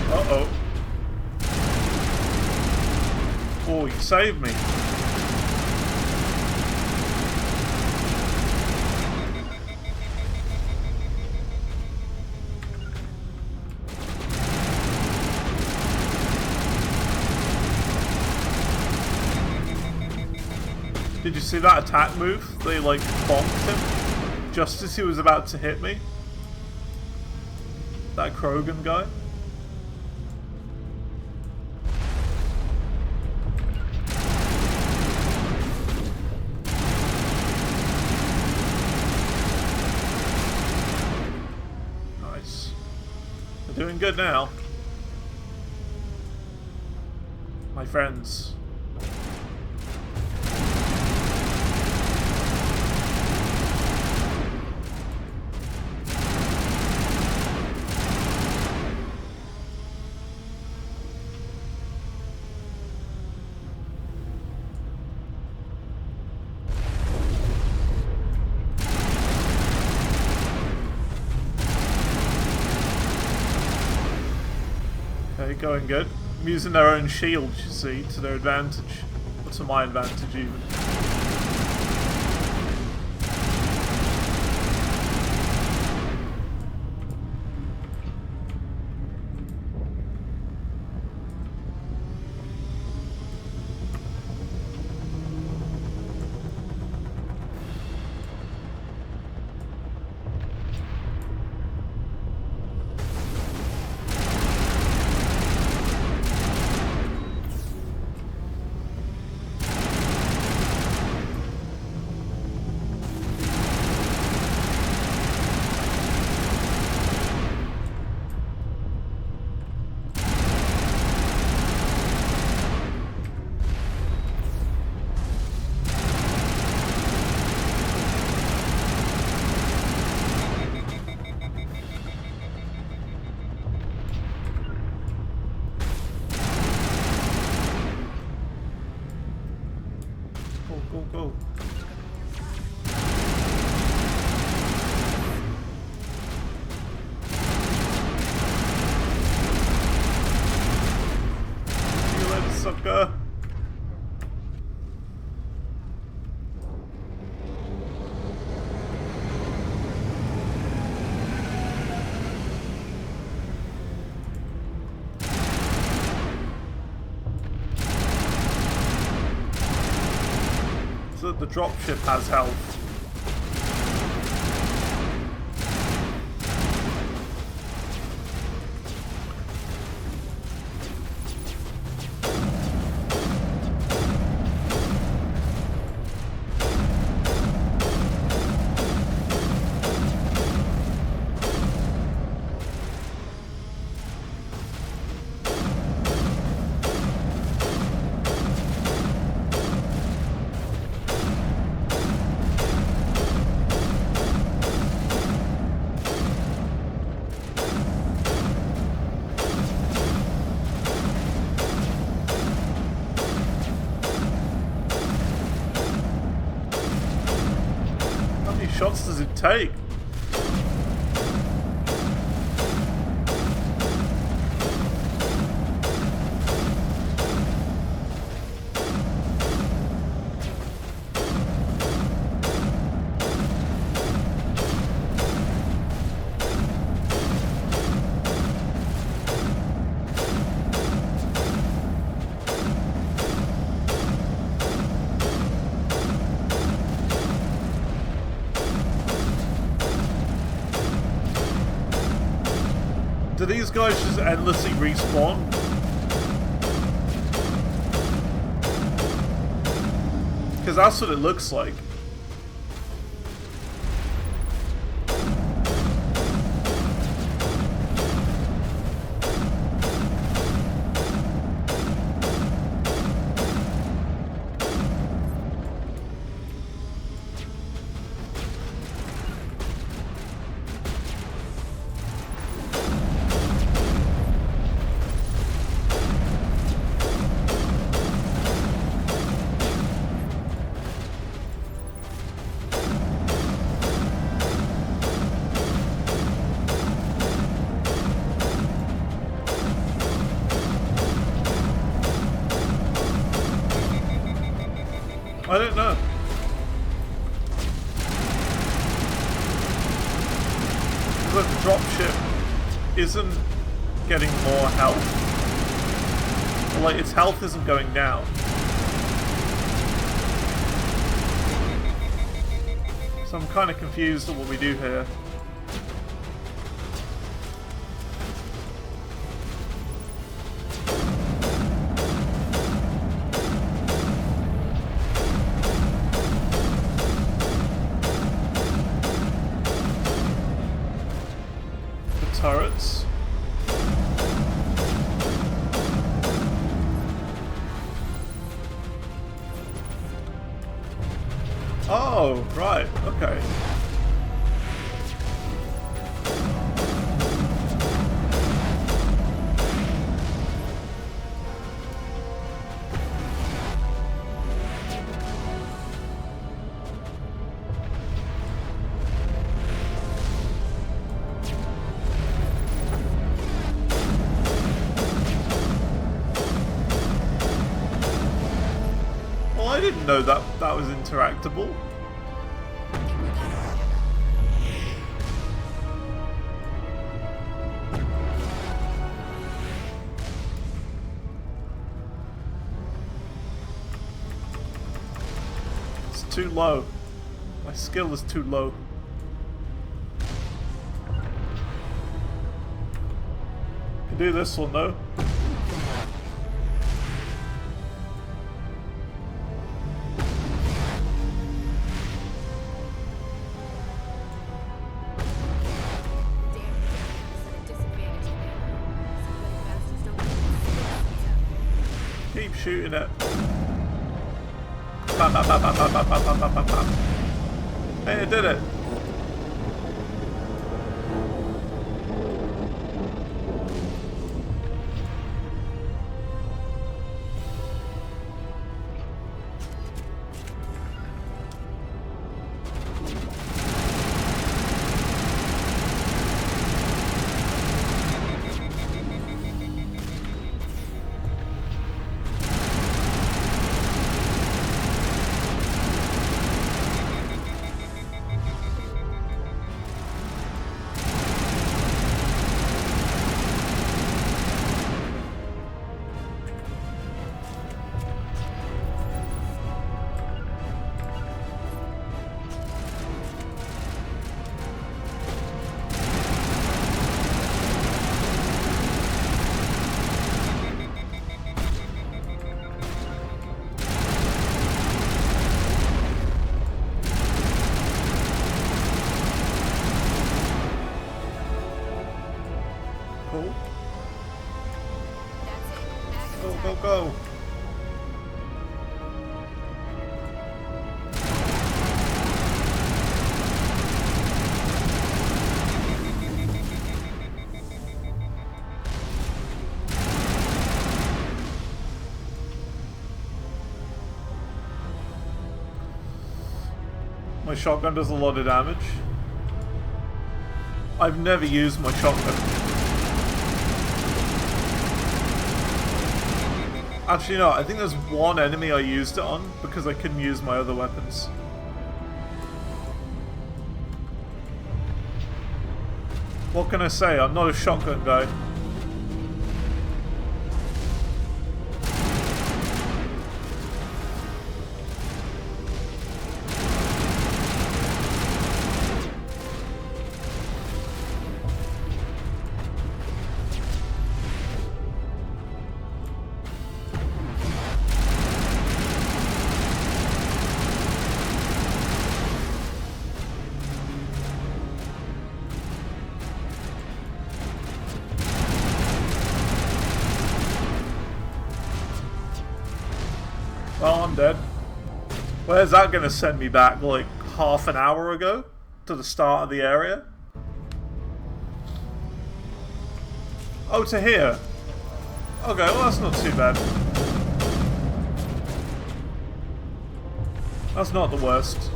Speaker 1: Uh-oh. Oh, you saved me. Did you see that attack move? They like bonked him just as he was about to hit me. That Krogan guy. Nice. We're doing good now. My friends. Okay, going good. I'm using their own shields, you see, to their advantage. Or to my advantage, even. Go. See you later, sucker. So the dropship has health. does it take? Do these guys just endlessly respawn? Because that's what it looks like. I don't know. The dropship isn't getting more health. Or like, its health isn't going down. So I'm kind of confused at what we do here. Turrets. Oh, right, okay. I didn't know that that was interactable. It's too low. My skill is too low. Can do this one though. Keep shooting it. Bam, bam, bam, bam, bam, bam, bam, bam, bam, bam. Hey, I did it. Cool. Go, go, go. My shotgun does a lot of damage. I've never used my shotgun. Actually, no, I think there's one enemy I used it on because I couldn't use my other weapons. What can I say? I'm not a shotgun guy. Well, I'm dead. Where's that gonna send me back? Like half an hour ago? To the start of the area? Oh, to here. Okay, well that's not too bad. That's not the worst.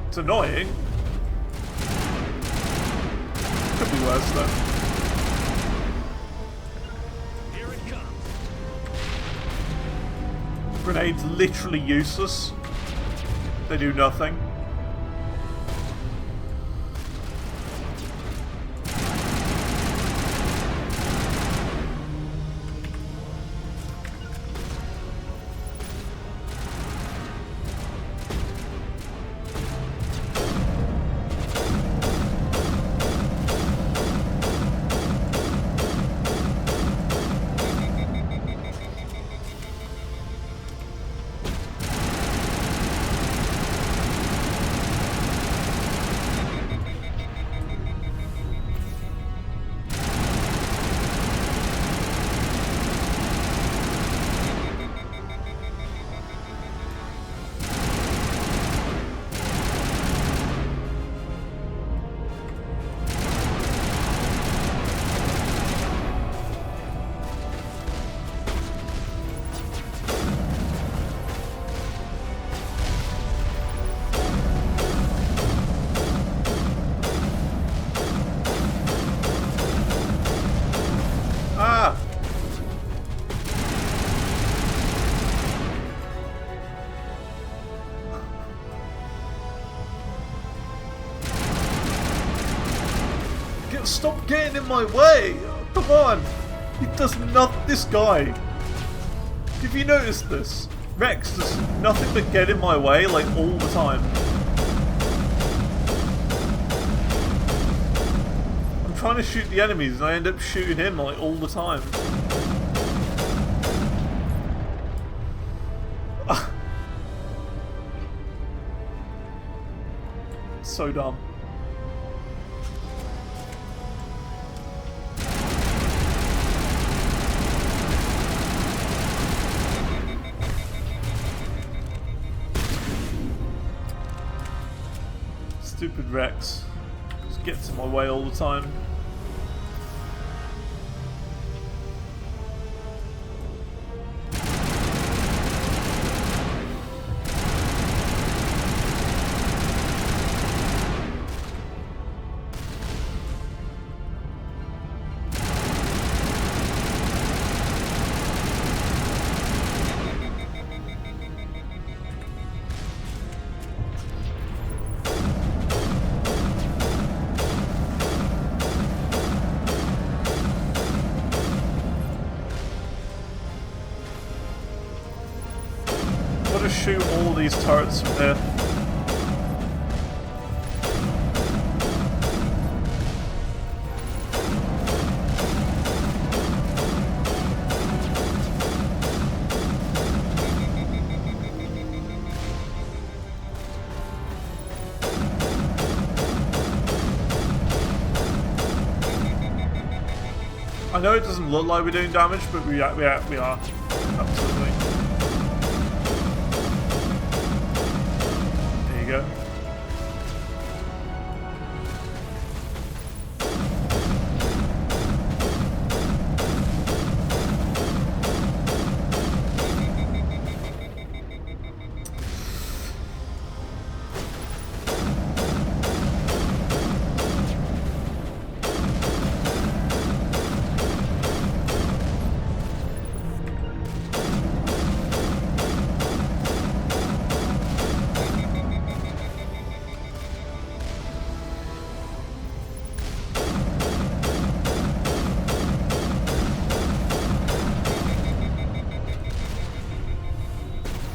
Speaker 1: It's annoying. Could be worse though. Grenades literally useless. They do nothing. Stop getting in my way! Come on! He does not. This guy. Have you noticed this? Rex does nothing but get in my way, like, all the time. I'm trying to shoot the enemies and I end up shooting him, like, all the time. So dumb. Stupid Rex. Just gets in my way all the time. Shoot all these turrets from here. I know it doesn't look like we're doing damage, but we are. Absolutely. Go.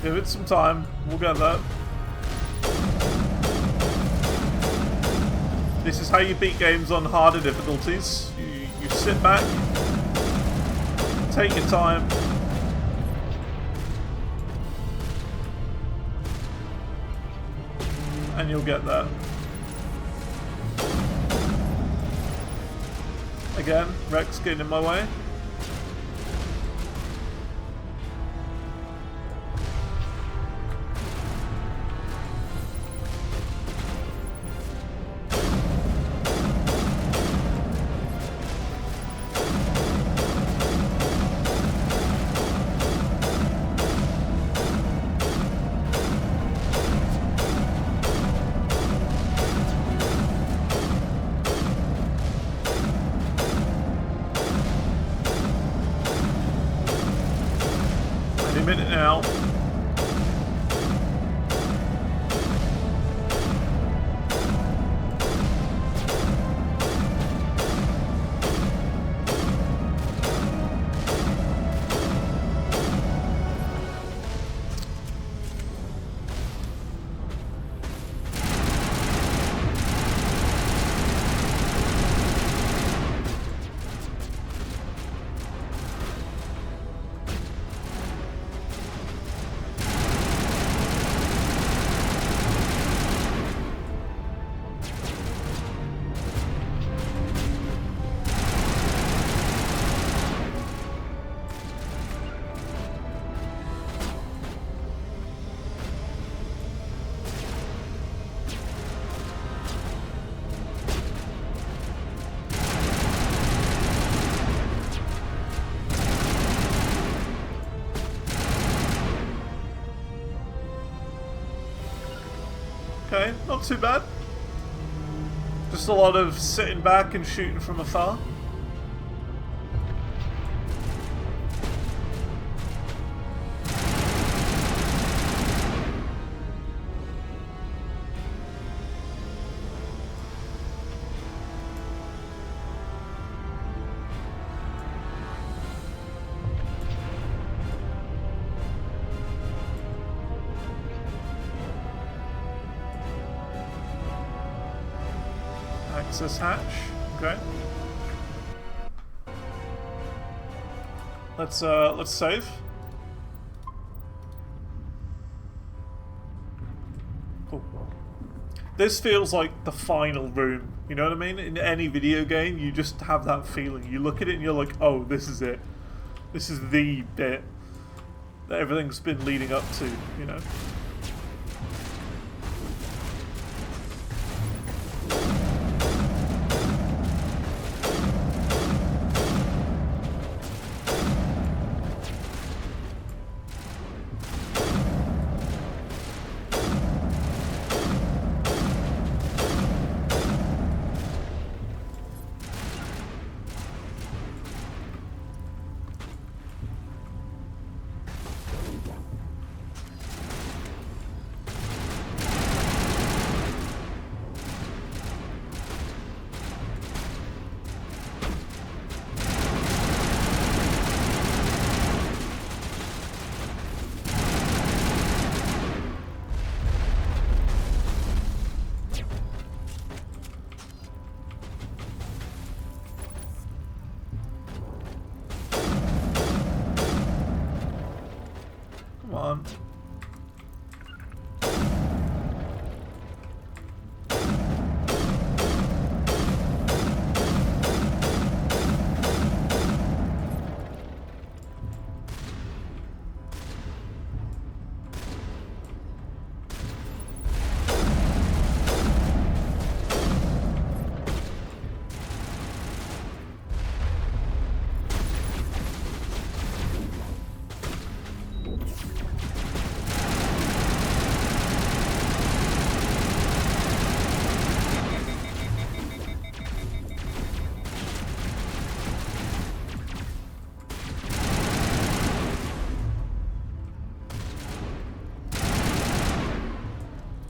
Speaker 1: Give it some time. We'll get that. This is how you beat games on harder difficulties. You sit back, take your time. And you'll get that. Again, Rex getting in my way. Any minute now. Okay, not too bad. Just a lot of sitting back and shooting from afar. Access hatch. Okay. Let's save. Cool. This feels like the final room. You know what I mean? In any video game, you just have that feeling. You look at it and you're like, oh, this is it. This is the bit that everything's been leading up to, you know? Come on.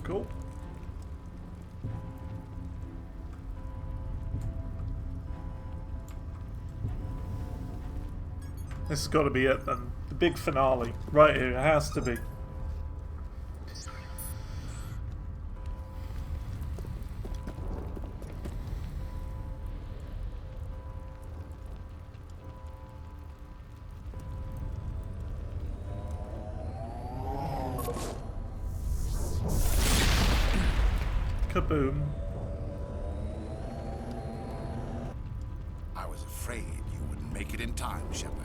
Speaker 1: Cool. This has got to be it then. The big finale. Right here. It has to be. Boom.
Speaker 18: I was afraid you wouldn't make it in time, Shepard.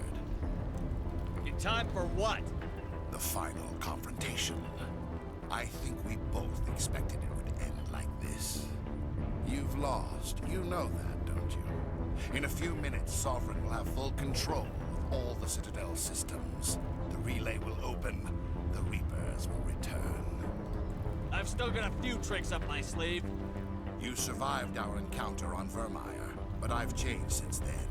Speaker 3: In time for what?
Speaker 18: The final confrontation. I think we both expected it would end like this. You've lost. You know that, don't you? In a few minutes, Sovereign will have full control of all the Citadel systems. The relay will open. The Reapers will return.
Speaker 3: I've still got a few tricks up my sleeve.
Speaker 18: You survived our encounter on Vermeer, but I've changed since then.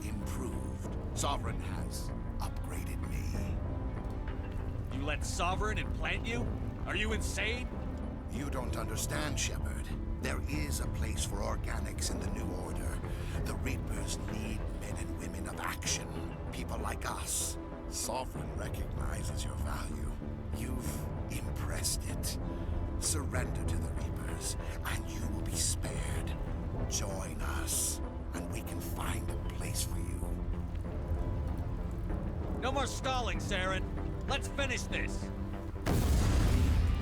Speaker 18: Improved. Sovereign has upgraded me.
Speaker 3: You let Sovereign implant you? Are you insane?
Speaker 18: You don't understand, Shepard. There is a place for organics in the New Order. The Reapers need men and women of action. People like us. Sovereign recognizes your value. You've impressed it. Surrender to the Reapers, and you will be spared. Join us, and we can find a place for you.
Speaker 3: No more stalling, Saren. Let's finish this.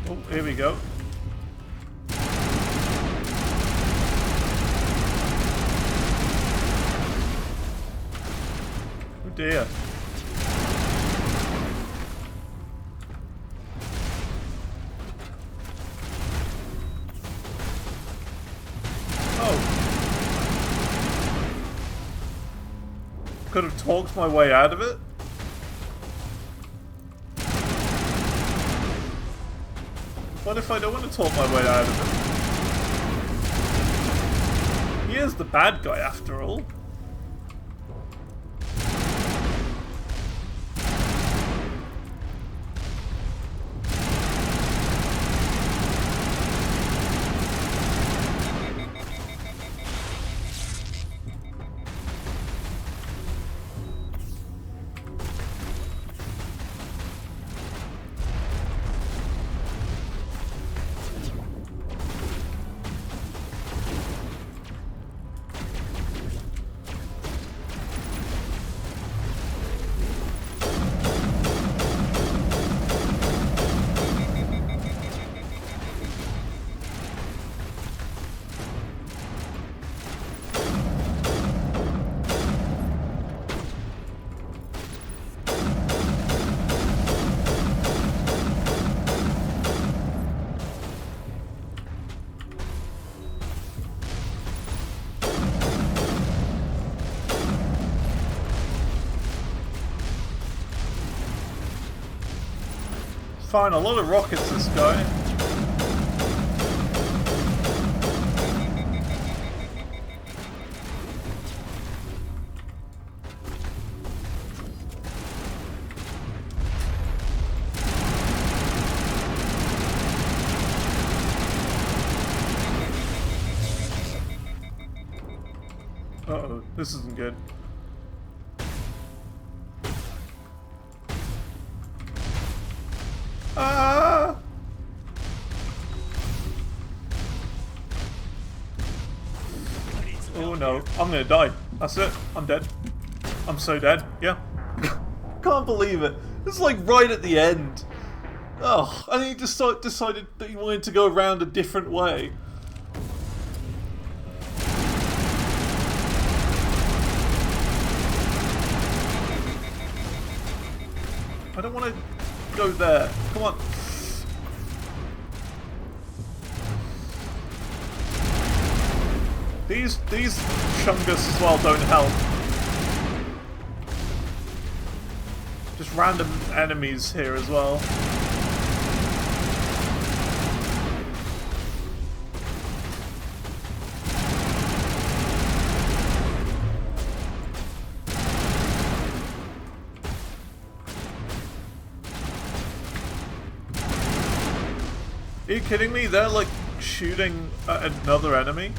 Speaker 1: Oh, here we go. Oh dear. Could have talked my way out of it. What if I don't want to talk my way out of it? He is the bad guy after all. Fine, a lot of rockets, this guy. Uh-oh, this isn't good. Ah! Oh no, I'm gonna die. That's it. I'm dead. I'm so dead. Yeah. Can't believe it. It's like right at the end. Oh, and he just decided that he wanted to go around a different way. I don't want to go there. Come on. These Chungus as well don't help. Just random enemies here as well. Are you kidding me? They're like shooting at another enemy.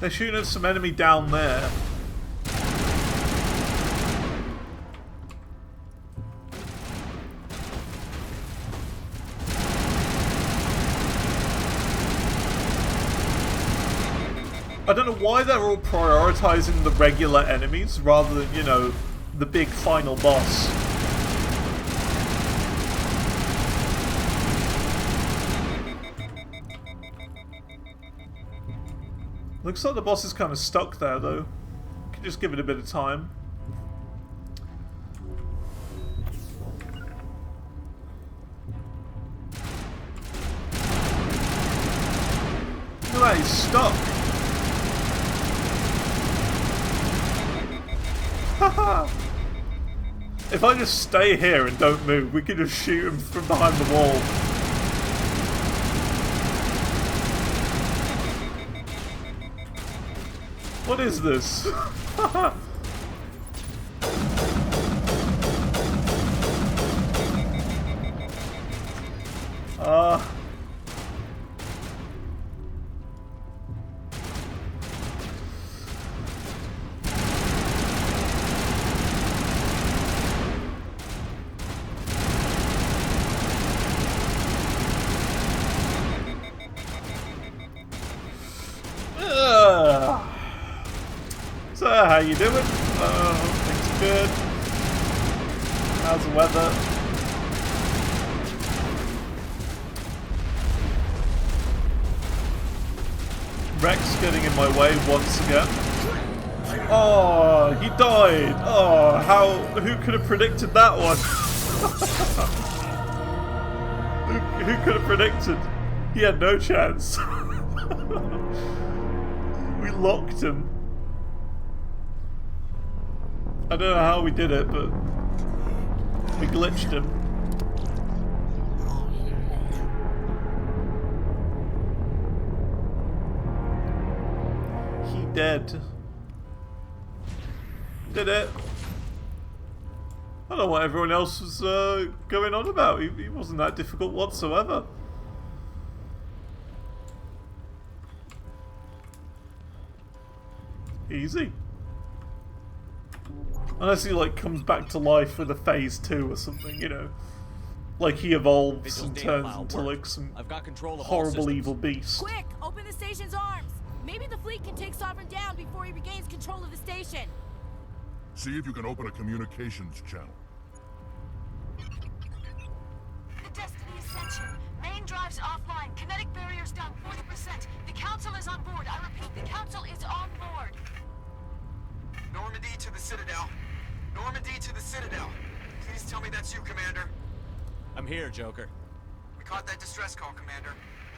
Speaker 1: They're shooting at some enemy down there. I don't know why they're all prioritizing the regular enemies rather than, you know, the big final boss. Looks like the boss is kind of stuck there, though. Could just give it a bit of time. Look at that, he's stuck. Haha! If I just stay here and don't move, we can just shoot him from behind the wall. What is this? So, how you doing? Things good. How's the weather? Rex getting in my way once again. Oh, he died. Oh, who could have predicted that one? who could have predicted? He had no chance. We locked him. I don't know how we did it, but we glitched him. He dead. Did it. I don't know what everyone else was going on about. He wasn't that difficult whatsoever. Easy. Unless he like comes back to life with a phase 2 or something, you know. Like he evolves and turns into like some horrible evil beast.
Speaker 5: Quick! Open the station's arms! Maybe the fleet can take Sovereign down before he regains control of the station.
Speaker 21: See if you can open a communications channel.
Speaker 6: The Destiny Ascension. Main drives offline. Kinetic barriers down 40%. The Council is on board. I repeat, the Council is on board.
Speaker 2: Normandy to the Citadel. Normandy to the Citadel. Please tell me that's you, Commander.
Speaker 3: I'm here, Joker.
Speaker 2: We caught that distress call, Commander.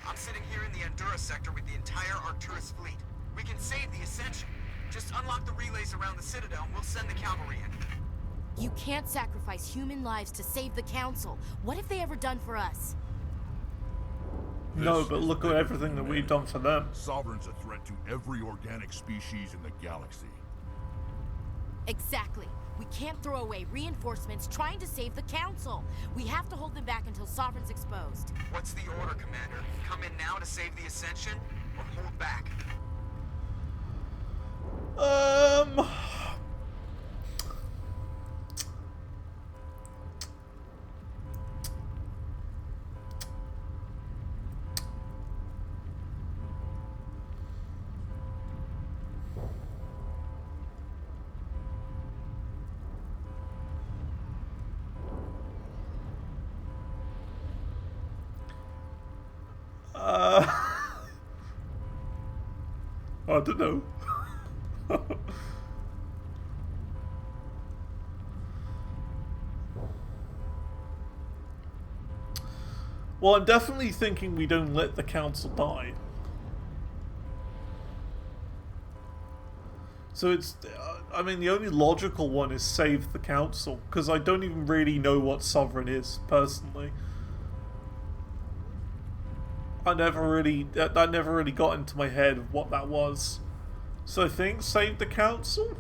Speaker 2: I'm sitting here in the Endura sector with the entire Arcturus fleet. We can save the Ascension. Just unlock the relays around the Citadel and we'll send the cavalry in.
Speaker 8: You can't sacrifice human lives to save the Council. What have they ever done for us?
Speaker 1: No, but look at everything that we've done for them.
Speaker 21: Sovereign's a threat to every organic species in the galaxy.
Speaker 8: Exactly. We can't throw away reinforcements trying to save the Council. We have to hold them back until Sovereign's exposed.
Speaker 2: What's the order, Commander? Come in now to save the Ascension, or hold back?
Speaker 1: I don't know. Well, I'm definitely thinking we don't let the Council die. So it's, I mean, the only logical one is save the Council, because I don't even really know what Sovereign is, personally. That never really got into my head of what that was. So I think save the Council?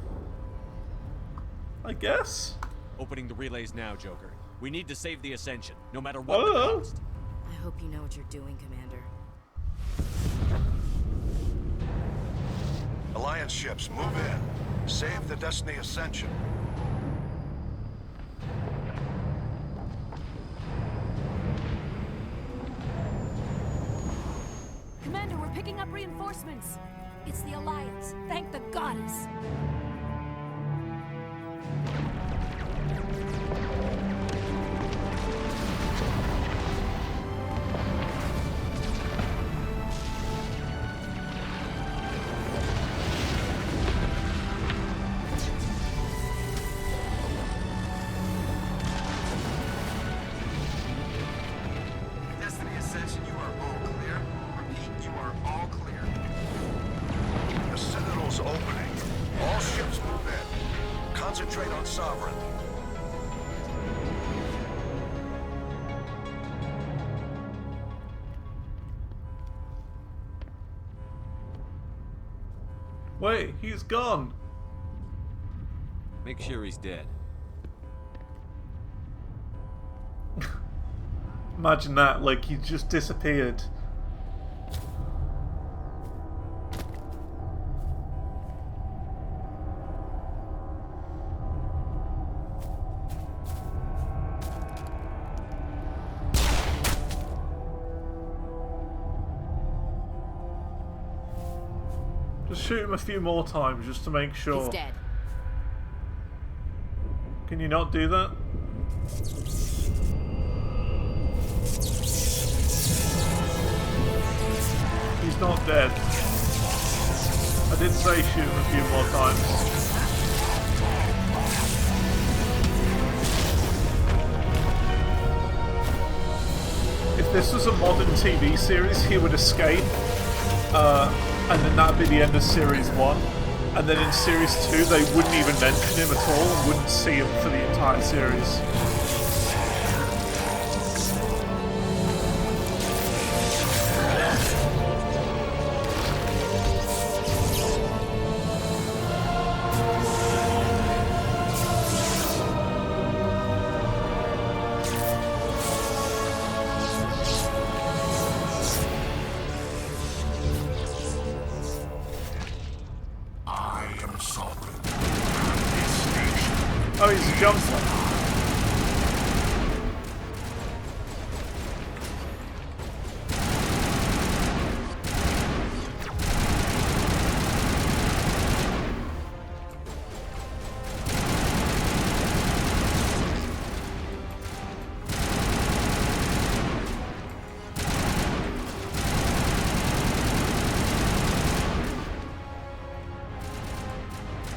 Speaker 1: I guess?
Speaker 3: Opening the relays now, Joker. We need to save the Ascension, no matter what the cost.
Speaker 8: I hope you know what you're doing, Commander.
Speaker 18: Alliance ships, move in. Save the Destiny Ascension.
Speaker 5: Commander, we're picking up reinforcements. It's the Alliance. Thank the goddess.
Speaker 22: Mount Sovereign.
Speaker 1: Wait, he's gone.
Speaker 3: Make sure he's dead.
Speaker 1: Imagine that, like he just disappeared. Just shoot him a few more times just to make sure.
Speaker 8: He's dead.
Speaker 1: Can you not do that? He's not dead. I did say shoot him a few more times. If this was a modern TV series, he would escape, and then that'd be the end of Series 1. And then in Series 2, they wouldn't even mention him at all and wouldn't see him for the entire series. Oh, he's a jumper.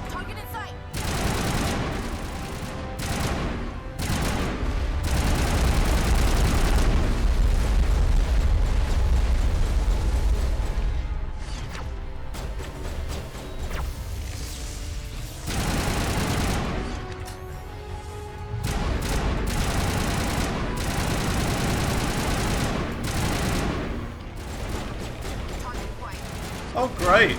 Speaker 6: Target in sight.
Speaker 1: Oh, great.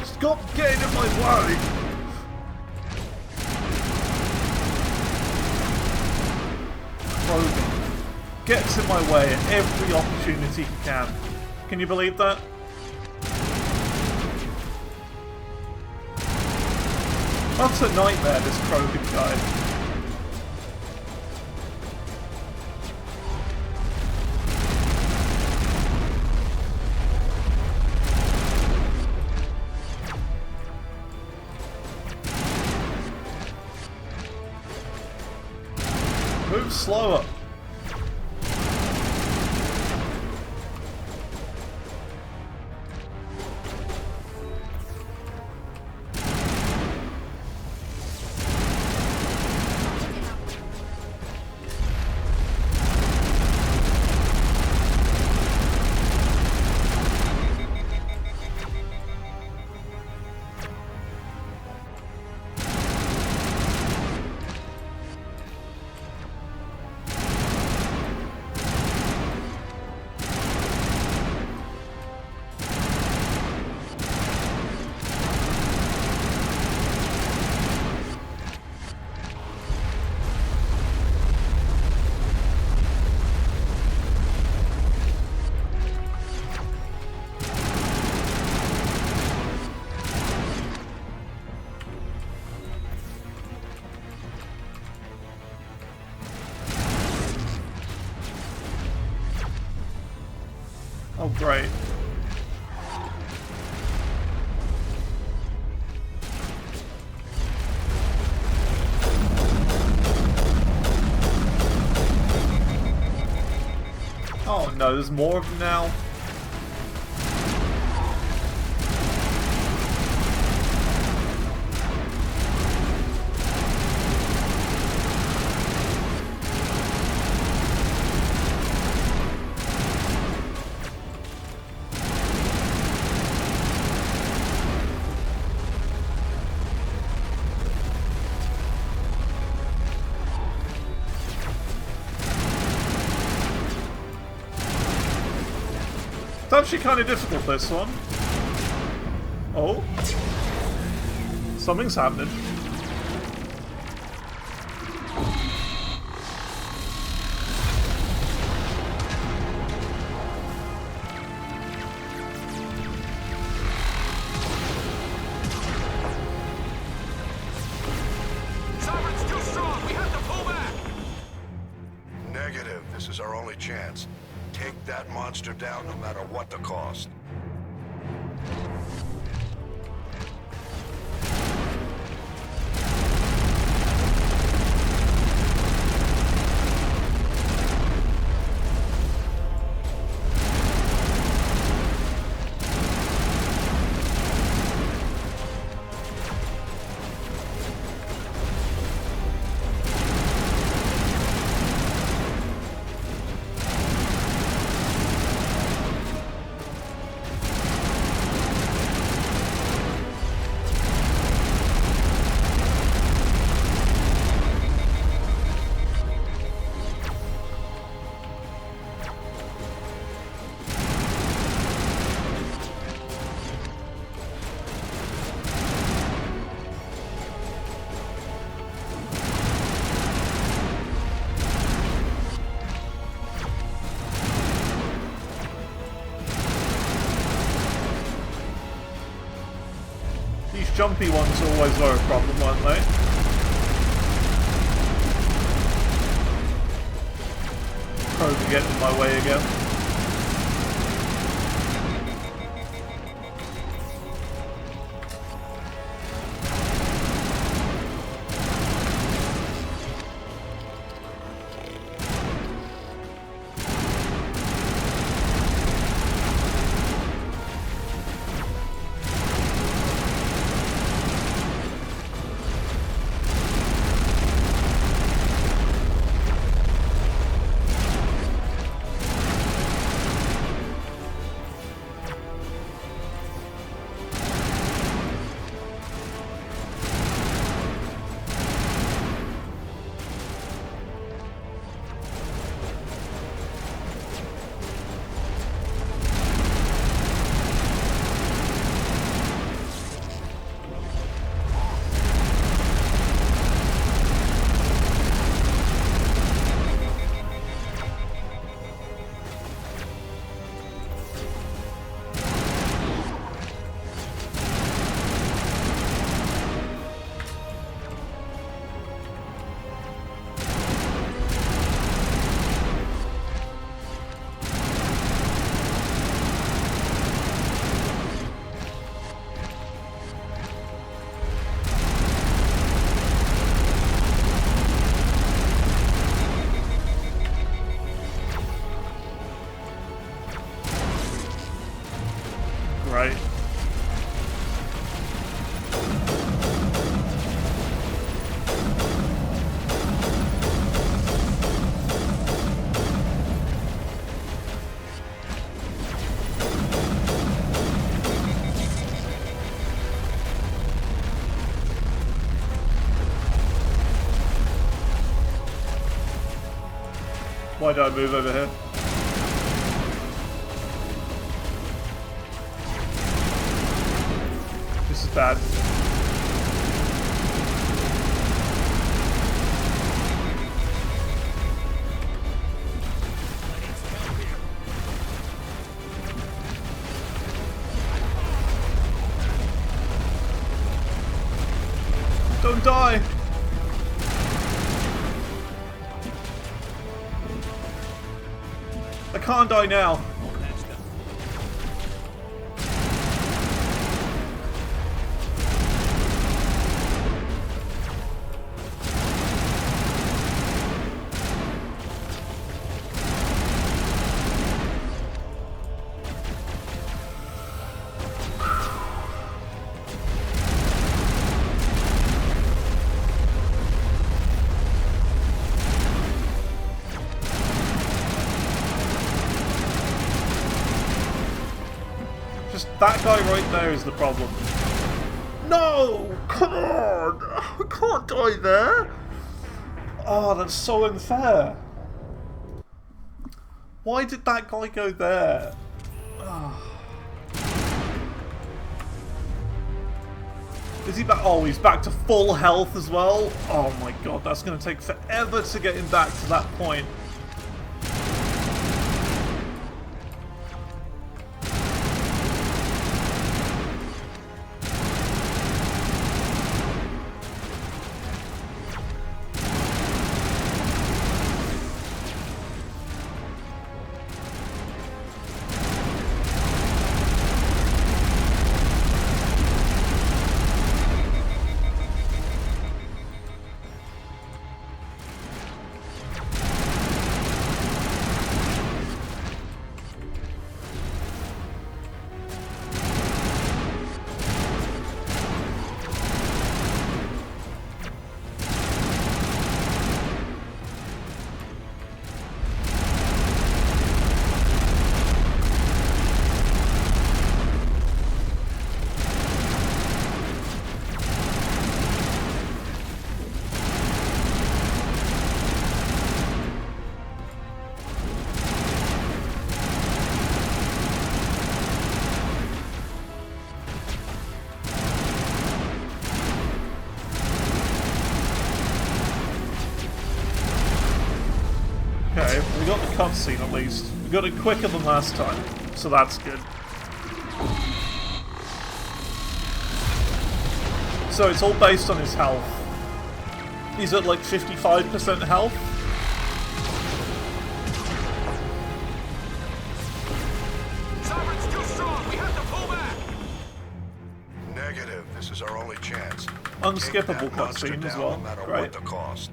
Speaker 1: Stop getting in my way. Krogan gets in my way at every opportunity he can. Can you believe that? That's a nightmare, this Krogan guy. Move slower. Oh, great. Oh no, there's more of them now. It's actually kind of difficult, this one. Oh. Something's happening.
Speaker 2: Sovereign's too strong. We have to pull back.
Speaker 12: Negative. This is our only chance. Take that monster down no matter what the cost.
Speaker 1: Jumpy ones always were a problem, weren't they? Probably getting in my way again. Right. Why did I move over here? This is bad. Don't die! I can't die now. That guy right there is the problem. No! Come on! I can't die there! Oh, that's so unfair. Why did that guy go there? Is he back? Oh, he's back to full health as well. Oh my god, that's going to take forever to get him back to that point. Okay, we got the cutscene at least. We got it quicker than last time, so that's good. So it's all based on his health. He's at like 55% health.
Speaker 12: Sovereign's too strong. We have to pull back. Negative. This is our only chance.
Speaker 1: Unskippable cutscene as well.
Speaker 12: No matter
Speaker 1: Great.
Speaker 12: what the cost.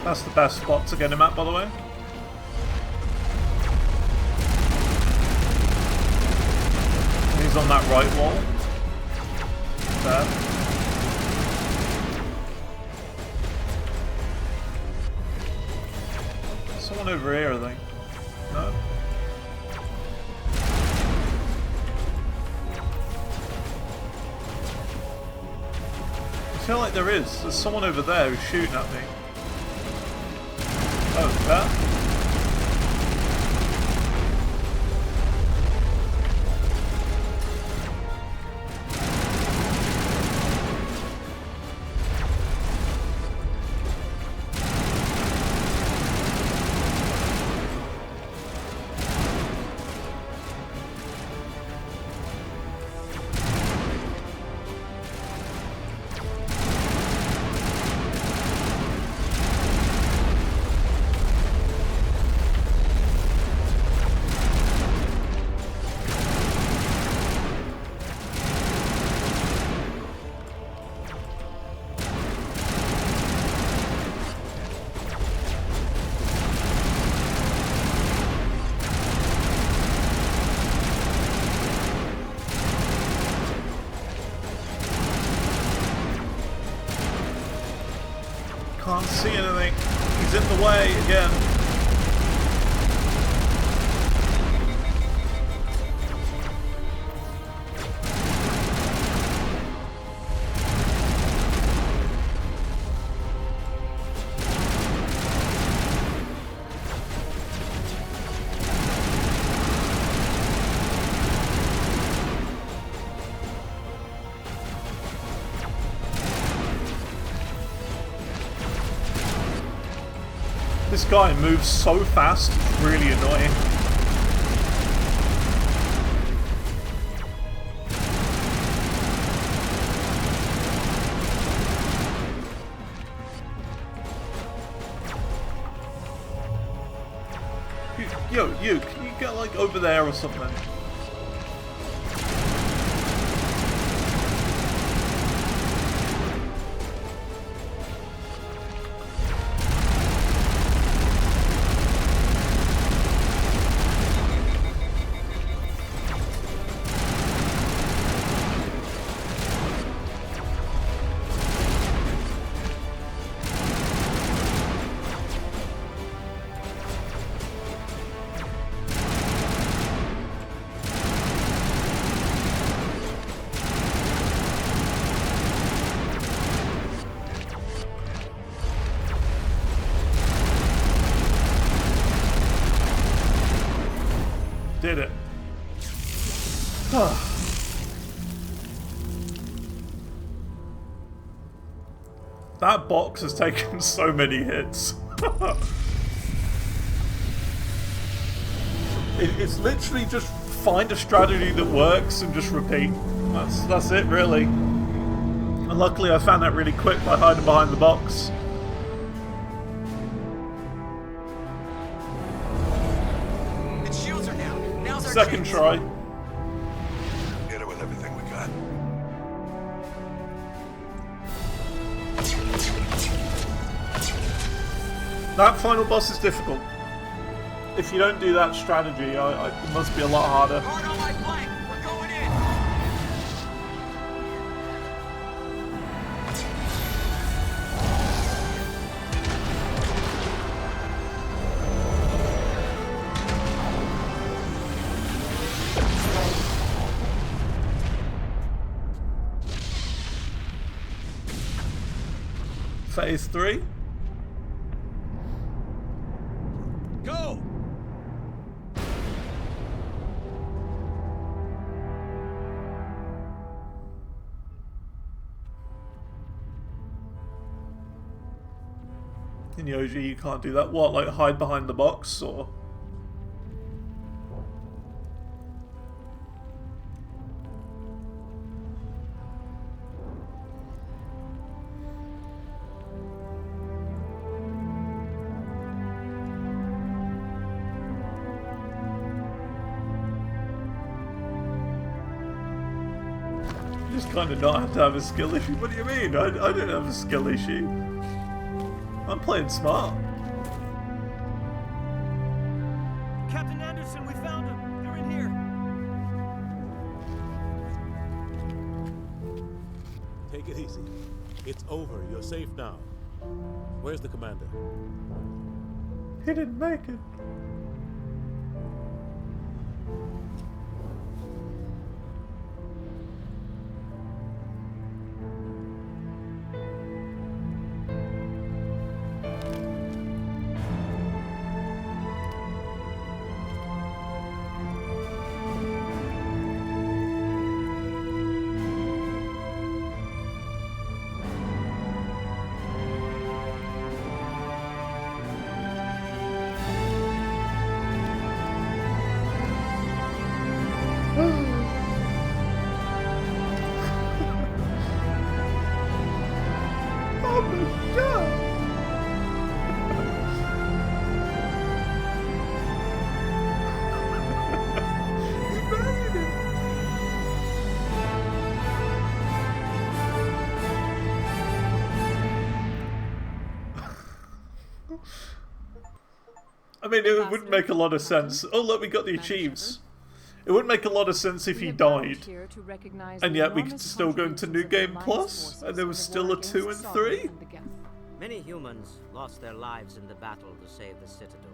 Speaker 1: That's the best spot to get him at, by the way. He's on that right wall. There. Someone over here, I think. No? I feel like there is. There's someone over there who's shooting at me. Oh, that? Can't see anything. He's in the way again. This guy moves so fast, it's really annoying. Yo, you, can you get like over there or something? Did it. That box has taken so many hits. It's literally just find a strategy that works and just repeat. That's it, really. And luckily I found that really quick by hiding behind the box. Second try.
Speaker 12: Hit it with everything we got.
Speaker 1: That final boss is difficult. If you don't do that strategy, it must be a lot harder.
Speaker 2: Hard on my flank. We're going in.
Speaker 1: Phase 3.
Speaker 22: Go!
Speaker 1: In Yoji, you can't do that. What, like hide behind the box, or? Just kind of not have to have a skill issue. What do you mean? I don't have a skill issue. I'm playing smart.
Speaker 22: Captain Anderson, we found them. They're in here.
Speaker 17: Take it easy. It's over. You're safe now. Where's the commander?
Speaker 1: He didn't make it. I mean, it wouldn't make a lot of sense. Oh, look, we got the achieves. It wouldn't make a lot of sense if he died, and yet we could still go into New Game Plus, and there was still a 2 and 3.
Speaker 13: Many humans lost their lives in the battle to save the Citadel.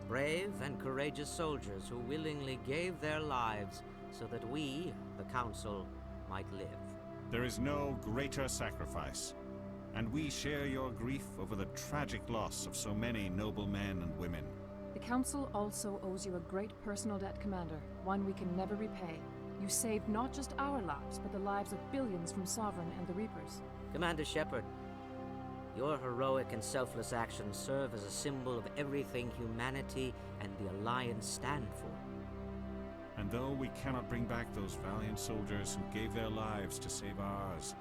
Speaker 13: Brave and courageous soldiers who willingly gave their lives so that we, the Council, might live.
Speaker 14: There is no greater sacrifice, and we share your grief over the tragic loss of so many noble men and women.
Speaker 23: The Council also owes you a great personal debt, Commander, one we can never repay. You saved not just our lives, but the lives of billions from Sovereign and the Reapers.
Speaker 13: Commander Shepard, your heroic and selfless actions serve as a symbol of everything humanity and the Alliance stand for.
Speaker 14: And though we cannot bring back those valiant soldiers who gave their lives to save ours,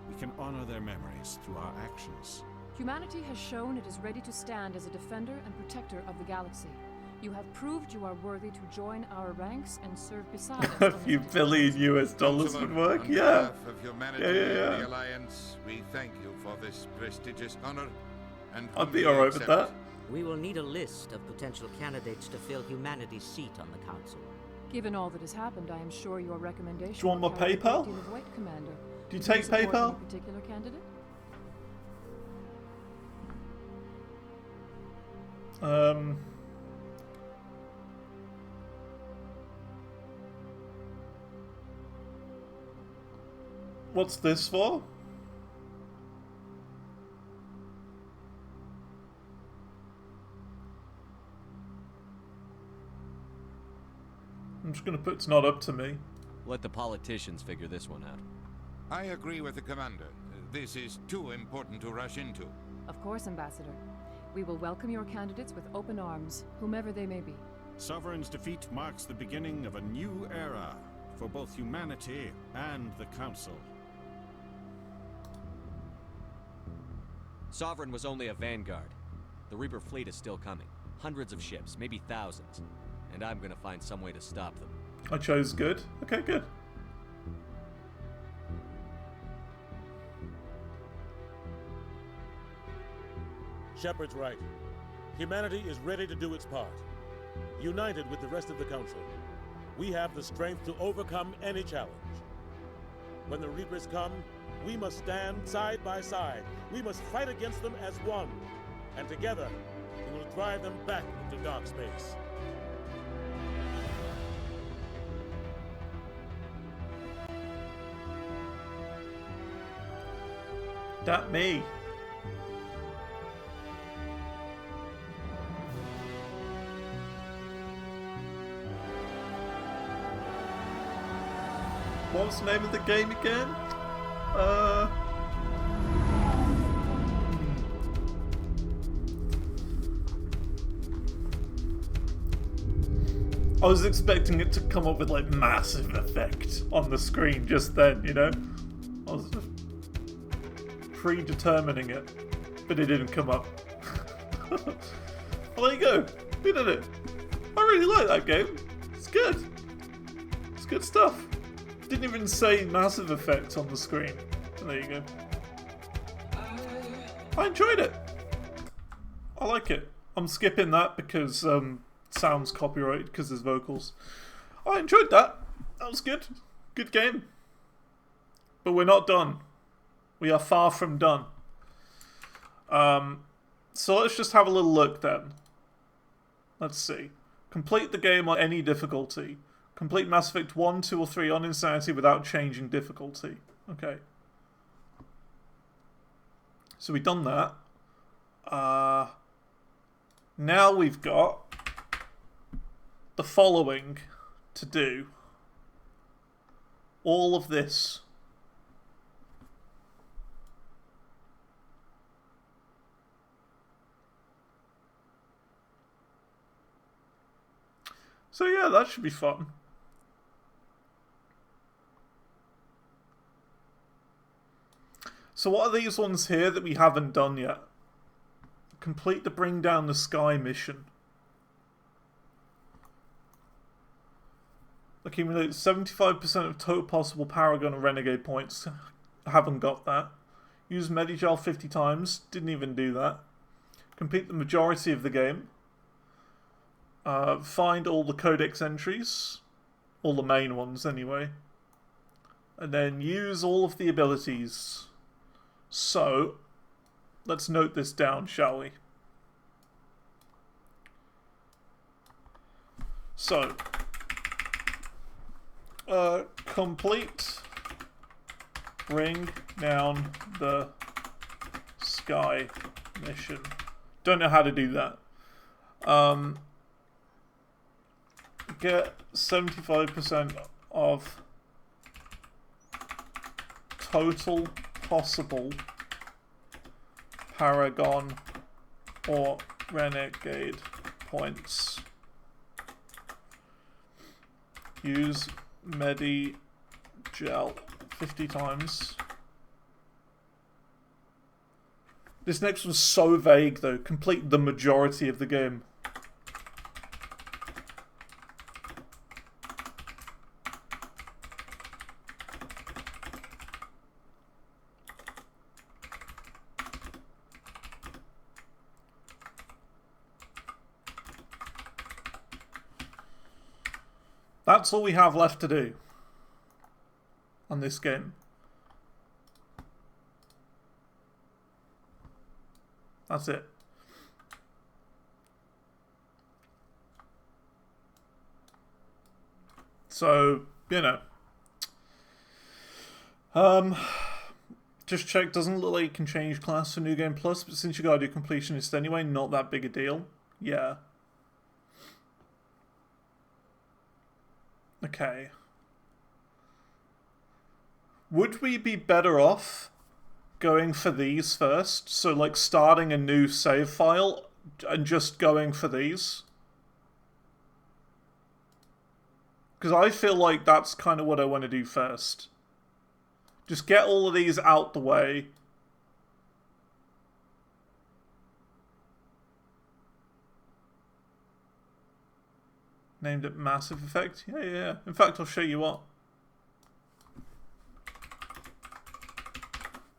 Speaker 14: we can honor their memories through our actions.
Speaker 23: Humanity has shown it is ready to stand as a defender and protector of the galaxy. You have proved you are worthy to join our ranks and serve beside us.
Speaker 1: A few billion US dollars would work,
Speaker 4: On
Speaker 1: yeah.
Speaker 4: behalf of humanity
Speaker 1: Yeah.
Speaker 4: and the Alliance, we thank you for this prestigious honor, and
Speaker 1: I'd be
Speaker 4: humbly
Speaker 1: alright with
Speaker 4: accept
Speaker 1: that.
Speaker 13: We will need a list of potential candidates to fill humanity's seat on the council.
Speaker 23: Given all that has happened, I am sure your recommendation.
Speaker 1: Do you want
Speaker 23: will
Speaker 1: my
Speaker 23: carry a great
Speaker 1: PayPal?
Speaker 23: deal of weight, Commander.
Speaker 1: Do you
Speaker 23: Do
Speaker 1: take
Speaker 23: support
Speaker 1: PayPal?
Speaker 23: any particular candidate?
Speaker 1: What's this for? I'm just gonna put it's not up to me.
Speaker 3: Let the politicians figure this one out.
Speaker 4: I agree with the commander. This is too important to rush into.
Speaker 23: Of course, Ambassador. We will welcome your candidates with open arms, whomever they may be.
Speaker 14: Sovereign's defeat marks the beginning of a new era for both humanity and the Council.
Speaker 3: Sovereign was only a vanguard. The Reaper fleet is still coming. Hundreds of ships, maybe thousands. And I'm gonna find some way to stop them.
Speaker 1: I chose good. Okay, good.
Speaker 17: Shepard's right. Humanity is ready to do its part. United with the rest of the Council, we have the strength to overcome any challenge. When the Reapers come, we must stand side by side. We must fight against them as one. And together, we will drive them back into dark space.
Speaker 1: That me. What was the name of the game again? I was expecting it to come up with like massive effect on the screen just then, you know? I was just predetermining it, but it didn't come up. Well, there you go. We did it. I really like that game. It's good. It's good stuff. Didn't even say massive effect on the screen. There you go. I enjoyed it. I like it. I'm skipping that because sounds copyrighted because there's vocals. I enjoyed that. That was good. Good game. But we're not done. We are far from done. So let's just have a little look then. Let's see. Complete the game on any difficulty. Complete Mass Effect 1, 2, or 3 on Insanity without changing difficulty. Okay. So we've done that. Now we've got the following to do. All of this. So yeah, that should be fun. So what are these ones here that we haven't done yet? Complete the Bring Down the Sky mission. Accumulate 75% of total possible Paragon and Renegade points. Haven't got that. Use Medigel 50 times. Didn't even do that. Complete the majority of the game. Find all the Codex entries. All the main ones, anyway. And then use all of the abilities. So, let's note this down, shall we? So, complete Bring Down the Sky mission. Don't know how to do that. Get 75% of total possible Paragon or Renegade points. Use Medigel 50 times. This next one's so vague though. Complete the majority of the game. That's all we have left to do on this game. That's it. So, you know. Just check, doesn't look like you can change class for New Game Plus, but since you gotta do completionist anyway, not that big a deal. Yeah. Okay. Would we be better off going for these first? So, like, starting a new save file and just going for these? Because I feel like that's kind of what I want to do first. Just get all of these out the way. Named it Massive Effect? Yeah. In fact, I'll show you what.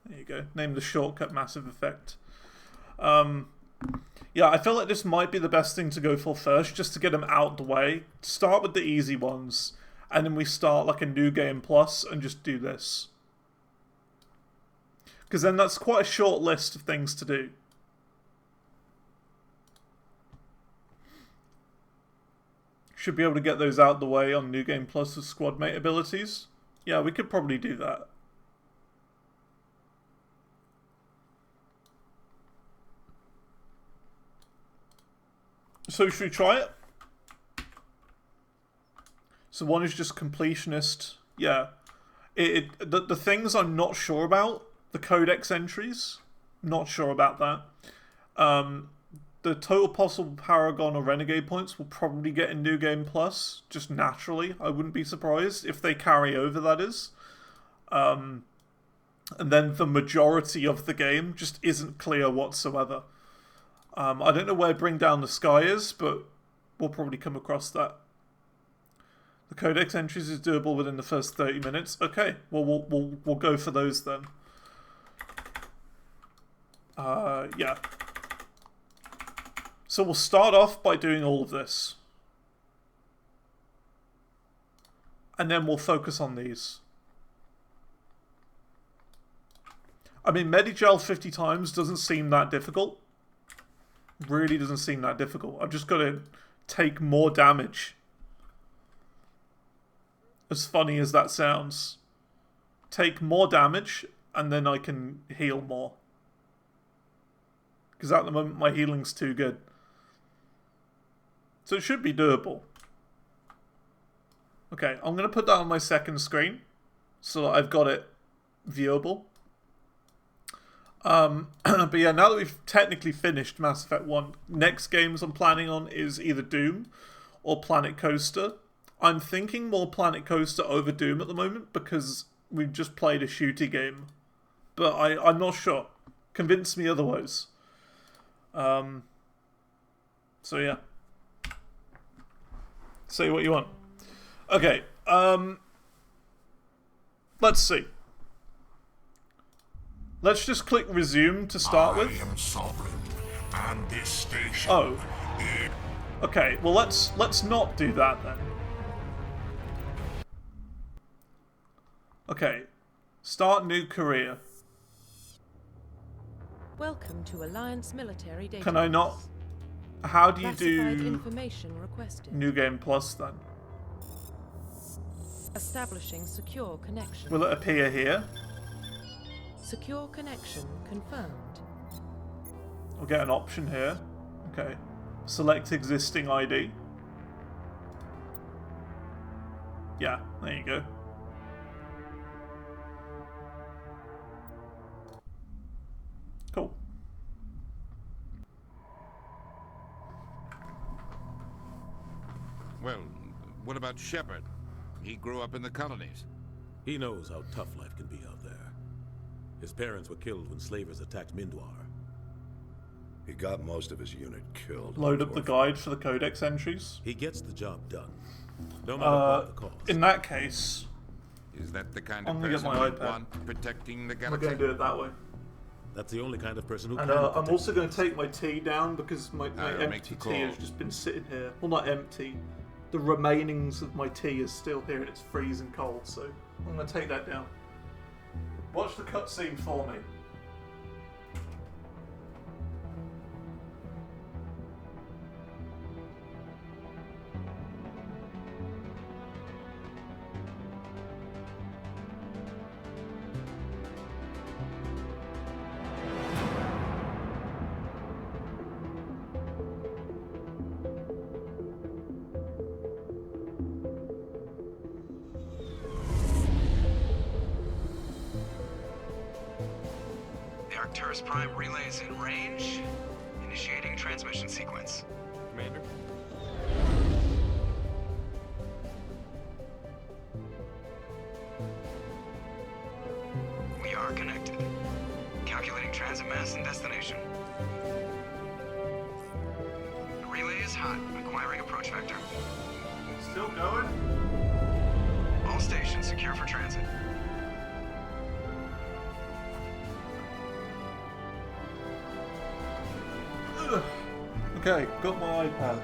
Speaker 1: There you go. Name the shortcut Massive Effect. Yeah, I feel like this might be the best thing to go for first, just to get them out the way. Start with the easy ones, and then we start like a New Game Plus and just do this. Because then that's quite a short list of things to do. Should be able to get those out the way on New Game Plus with squad mate abilities. Yeah, we could probably do that. So should we try it? So one is just completionist. Yeah. The things I'm not sure about, the codex entries, not sure about that. The total possible Paragon or Renegade points will probably get in New Game Plus, just naturally. I wouldn't be surprised if they carry over, that is. And then the majority of the game just isn't clear whatsoever. I don't know where Bring Down the Sky is, but we'll probably come across that. The codex entries is doable within the first 30 minutes. Okay, well we'll go for those then. Yeah. So we'll start off by doing all of this. And then we'll focus on these. I mean, Medigel 50 times doesn't seem that difficult. Really doesn't seem that difficult. I've just got to take more damage. As funny as that sounds. Take more damage, and then I can heal more. Because at the moment, my healing's too good. So it should be doable. Okay, I'm going to put that on my second screen. So that I've got it viewable. But yeah, now that we've technically finished Mass Effect 1, next games I'm planning on is either Doom or Planet Coaster. I'm thinking more Planet Coaster over Doom at the moment because we've just played a shooty game. But I'm not sure. Convince me otherwise. So yeah. Say what you want. Okay, let's see. Let's just click resume to start with.
Speaker 12: I am Sovereign, and this station.
Speaker 1: Oh. Okay, well let's not do that then. Okay. Start new career.
Speaker 11: Welcome to Alliance Military Data.
Speaker 1: Can I not? How do you
Speaker 11: Classified
Speaker 1: do
Speaker 11: information requested.
Speaker 1: New Game Plus then?
Speaker 11: Establishing secure connection.
Speaker 1: Will it appear here?
Speaker 11: Secure connection confirmed.
Speaker 1: We'll get an option here. Okay. Select existing ID. Yeah, there you go. Cool.
Speaker 4: Well, what about Shepard? He grew up in the colonies.
Speaker 17: He knows how tough life can be out there. His parents were killed when slavers attacked Mindwar.
Speaker 12: He got most of his unit killed.
Speaker 1: Load up the guide for the codex entries.
Speaker 17: He gets the job done, no matter what the cost.
Speaker 1: In that case,
Speaker 4: is that the kind
Speaker 1: I'm
Speaker 4: of
Speaker 1: gonna get
Speaker 4: person
Speaker 1: my
Speaker 4: you
Speaker 1: iPad.
Speaker 4: want protecting the
Speaker 1: I'm
Speaker 4: galaxy?
Speaker 1: going to do it that way.
Speaker 17: That's the only kind of person who
Speaker 1: And
Speaker 17: can.
Speaker 1: I'm also going to take my tea down because my
Speaker 4: make
Speaker 1: empty
Speaker 4: the call.
Speaker 1: tea has just been sitting here. Well, not empty. the remainings of my tea is still here and it's freezing cold, so I'm going to take that down. Watch the cutscene for me.
Speaker 2: Arcturus Prime relay is in range. Initiating transmission sequence.
Speaker 3: Commander?
Speaker 2: We are connected. Calculating transit mass and destination. The relay is hot. Acquiring approach vector.
Speaker 1: Still going?
Speaker 2: All stations secure for transit.
Speaker 1: Okay, got my iPad.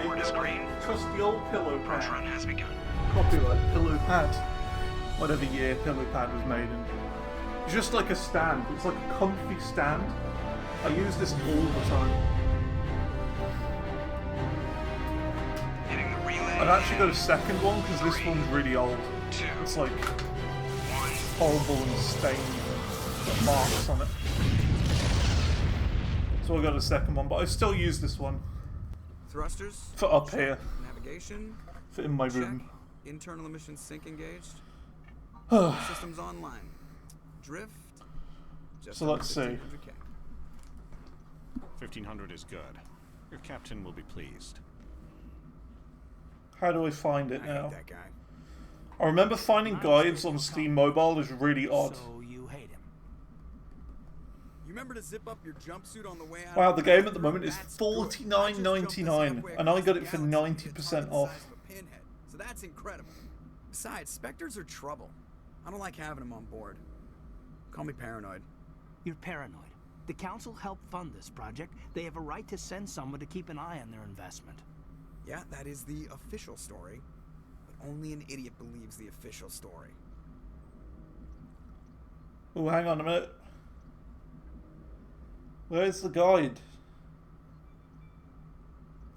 Speaker 2: Board screen.
Speaker 1: Trust the old pillow pad.
Speaker 2: Approach run has begun.
Speaker 1: Copyright pillow pad. Whatever year pillow pad was made in. It's just like a stand. It's like a comfy stand. I use this all the time.
Speaker 2: Hitting the relay.
Speaker 1: I've actually got a second one because this one's really old. It's like horrible and stained. Got marks on it. So I got a second one, but I still use this one.
Speaker 19: Thrusters.
Speaker 1: For up here.
Speaker 19: Navigation.
Speaker 1: For in my
Speaker 19: check.
Speaker 1: room.
Speaker 19: Internal emissions sync engaged. Systems online. Drift. Just
Speaker 1: So let's see.
Speaker 19: 1500K.
Speaker 14: 1500 is good. Your captain will be pleased.
Speaker 1: How do I find it
Speaker 19: I
Speaker 1: now?
Speaker 19: hate that guy.
Speaker 1: I remember finding guides on Steam Mobile is really odd.
Speaker 19: So you hate him. You remember to zip up your jumpsuit on the way out?
Speaker 1: Wow, the game at the moment is $49.99 and I got it for 90% off.
Speaker 19: Pinhead. So that's incredible. Besides, Spectres are trouble. I don't like having them on board. Call me paranoid.
Speaker 10: You're paranoid. The Council helped fund this project. They have a right to send someone to keep an eye on their investment.
Speaker 19: Yeah, that is the official story. But only an idiot believes the official story.
Speaker 1: Oh, hang on a minute. Where's the guide?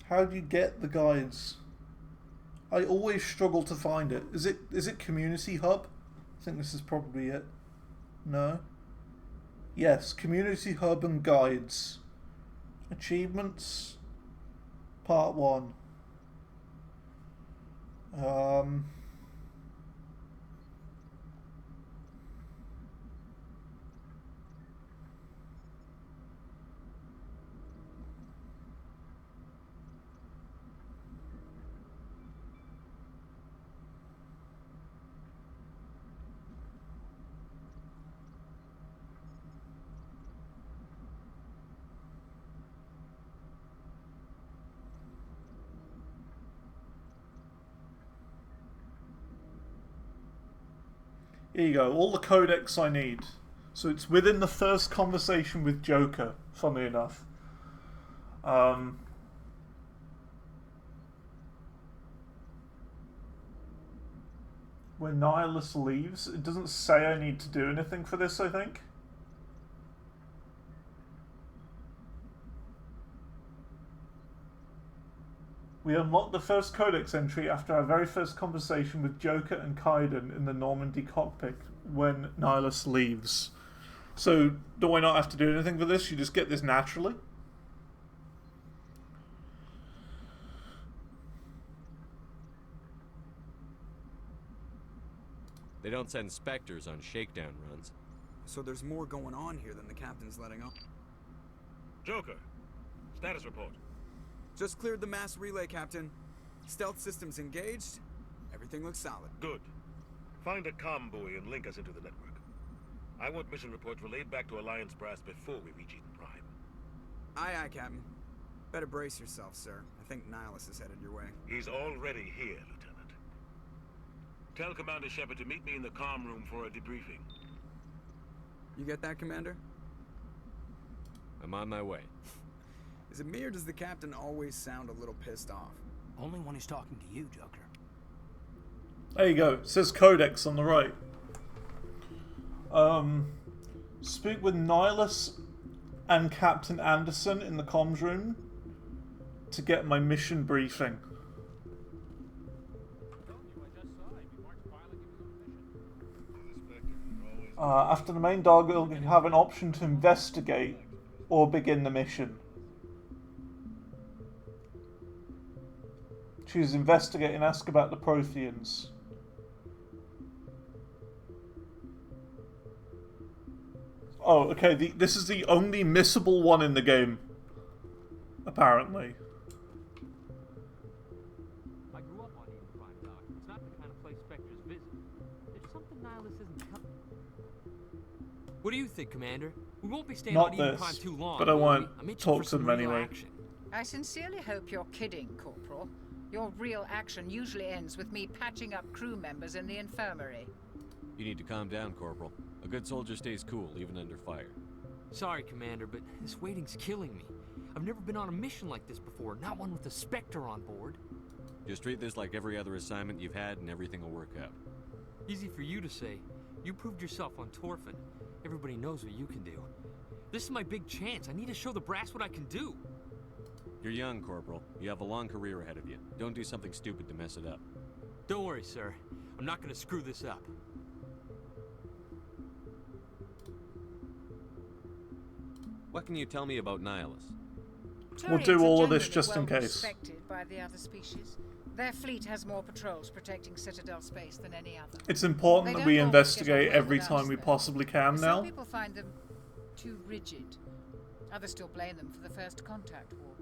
Speaker 1: How do you get the guides? I always struggle to find it. Is it Community Hub? I think this is probably it. No? Yes, Community Hub and Guides. Achievements. Part 1. Here you go, all the codex I need. So it's within the first conversation with Joker, funnily enough. When Nihilus leaves, it doesn't say I need to do anything for this, I think. We unlock the first codex entry after our very first conversation with Joker and Kaiden in the Normandy cockpit when Nihilus leaves. So, do I not have to do anything for this? You just get this naturally?
Speaker 3: They don't send Spectres on shakedown runs.
Speaker 19: So there's more going on here than the captain's letting on.
Speaker 17: Joker, status report.
Speaker 19: Just cleared the mass relay, Captain. Stealth systems engaged. Everything looks solid.
Speaker 17: Good. Find a comm buoy and link us into the network. I want mission reports relayed back to Alliance Brass before we reach Eden Prime.
Speaker 19: Aye, aye, Captain. Better brace yourself, sir. I think Nihilus is headed your way.
Speaker 17: He's already here, Lieutenant. Tell Commander Shepard to meet me in the comm room for a debriefing.
Speaker 19: You get that, Commander?
Speaker 3: I'm on my way.
Speaker 19: Is it me or does the captain always sound a little pissed off?
Speaker 10: Only when he's talking to you, Joker.
Speaker 1: There you go. It says Codex on the right. Speak with Nihilus and Captain Anderson in the comms room to get my mission briefing. After the main dialogue, you have an option to investigate or begin the mission. Choose investigate and ask about the Protheans. Oh, okay, this is the only missable one in the game, apparently.
Speaker 15: I grew up on Eden Prime, Doc. It's not the kind of place Spectres visit. There's something Nihilus isn't coming.
Speaker 22: What do you think, Commander? We won't be staying
Speaker 1: Not
Speaker 22: on Eden
Speaker 1: this,
Speaker 22: Prime too long.
Speaker 1: but I
Speaker 22: will
Speaker 1: won't
Speaker 22: we? I'm itching
Speaker 1: talk
Speaker 22: for
Speaker 1: to
Speaker 22: some
Speaker 1: them
Speaker 22: real
Speaker 1: anyway.
Speaker 22: action.
Speaker 16: I sincerely hope you're kidding, Corporal. Your real action usually ends with me patching up crew members in the infirmary.
Speaker 3: You need to calm down, Corporal. A good soldier stays cool, even under fire.
Speaker 22: Sorry, Commander, but this waiting's killing me. I've never been on a mission like this before, not one with a Spectre on board.
Speaker 3: Just treat this like every other assignment you've had and everything will work out.
Speaker 22: Easy for you to say. You proved yourself on Torfin. Everybody knows what you can do. This is my big chance. I need to show the brass what I can do.
Speaker 3: You're young, Corporal. You have a long career ahead of you. Don't do something stupid to mess it up.
Speaker 22: Don't worry, sir. I'm not gonna screw this up.
Speaker 3: What can you tell me about Nihilus?
Speaker 1: We'll do
Speaker 16: Turians
Speaker 1: all
Speaker 16: are
Speaker 1: of this
Speaker 16: generally
Speaker 1: just in
Speaker 16: well
Speaker 1: case.
Speaker 16: respected by the other species. Their fleet has more patrols protecting Citadel space than any other.
Speaker 1: It's important
Speaker 16: They
Speaker 1: that we
Speaker 16: don't always get
Speaker 1: investigate
Speaker 16: on well
Speaker 1: every
Speaker 16: with
Speaker 1: time
Speaker 16: us,
Speaker 1: we
Speaker 16: though.
Speaker 1: possibly can
Speaker 16: Some
Speaker 1: now.
Speaker 16: people find them too rigid. Others still blame them for the First Contact War.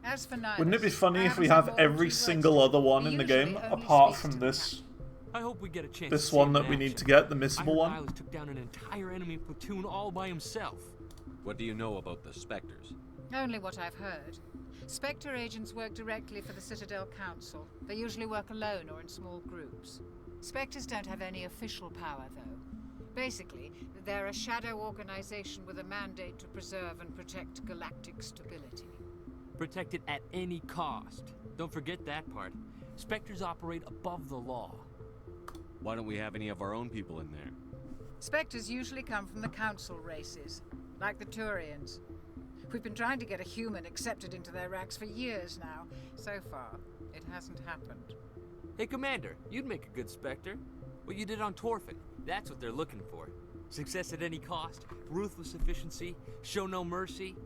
Speaker 16: As for Nihilus,
Speaker 1: Wouldn't it be funny
Speaker 16: I
Speaker 1: if we
Speaker 16: haven't
Speaker 1: have
Speaker 16: said more than
Speaker 1: every
Speaker 16: 2 words
Speaker 1: single
Speaker 16: to
Speaker 1: other
Speaker 16: him.
Speaker 1: one
Speaker 16: He
Speaker 1: in the
Speaker 16: usually
Speaker 1: game,
Speaker 16: only
Speaker 1: apart
Speaker 16: speaks
Speaker 1: from
Speaker 16: to the
Speaker 1: this
Speaker 22: I hope we get a chance
Speaker 1: this
Speaker 22: to
Speaker 1: one
Speaker 22: save
Speaker 1: that
Speaker 22: in
Speaker 1: we need
Speaker 22: action.
Speaker 1: to get, the
Speaker 22: I
Speaker 1: missable
Speaker 22: heard
Speaker 1: one?
Speaker 22: Nihilus took down an entire enemy platoon all by himself.
Speaker 3: What do you know about the Spectres?
Speaker 16: Only what I've heard. Spectre agents work directly for the Citadel Council. They usually work alone or in small groups. Spectres don't have any official power, though. Basically, they're a shadow organization with a mandate to preserve and protect galactic stability.
Speaker 22: Protect it at any cost. Don't forget that part. Spectres operate above the law.
Speaker 3: Why don't we have any of our own people in there?
Speaker 16: Spectres usually come from the Council races, like the Turians. We've been trying to get a human accepted into their ranks for years now. So far, it hasn't happened.
Speaker 22: Hey, Commander, you'd make a good Spectre. What you did on Torfin, that's what they're looking for. Success at any cost, ruthless efficiency, show no mercy.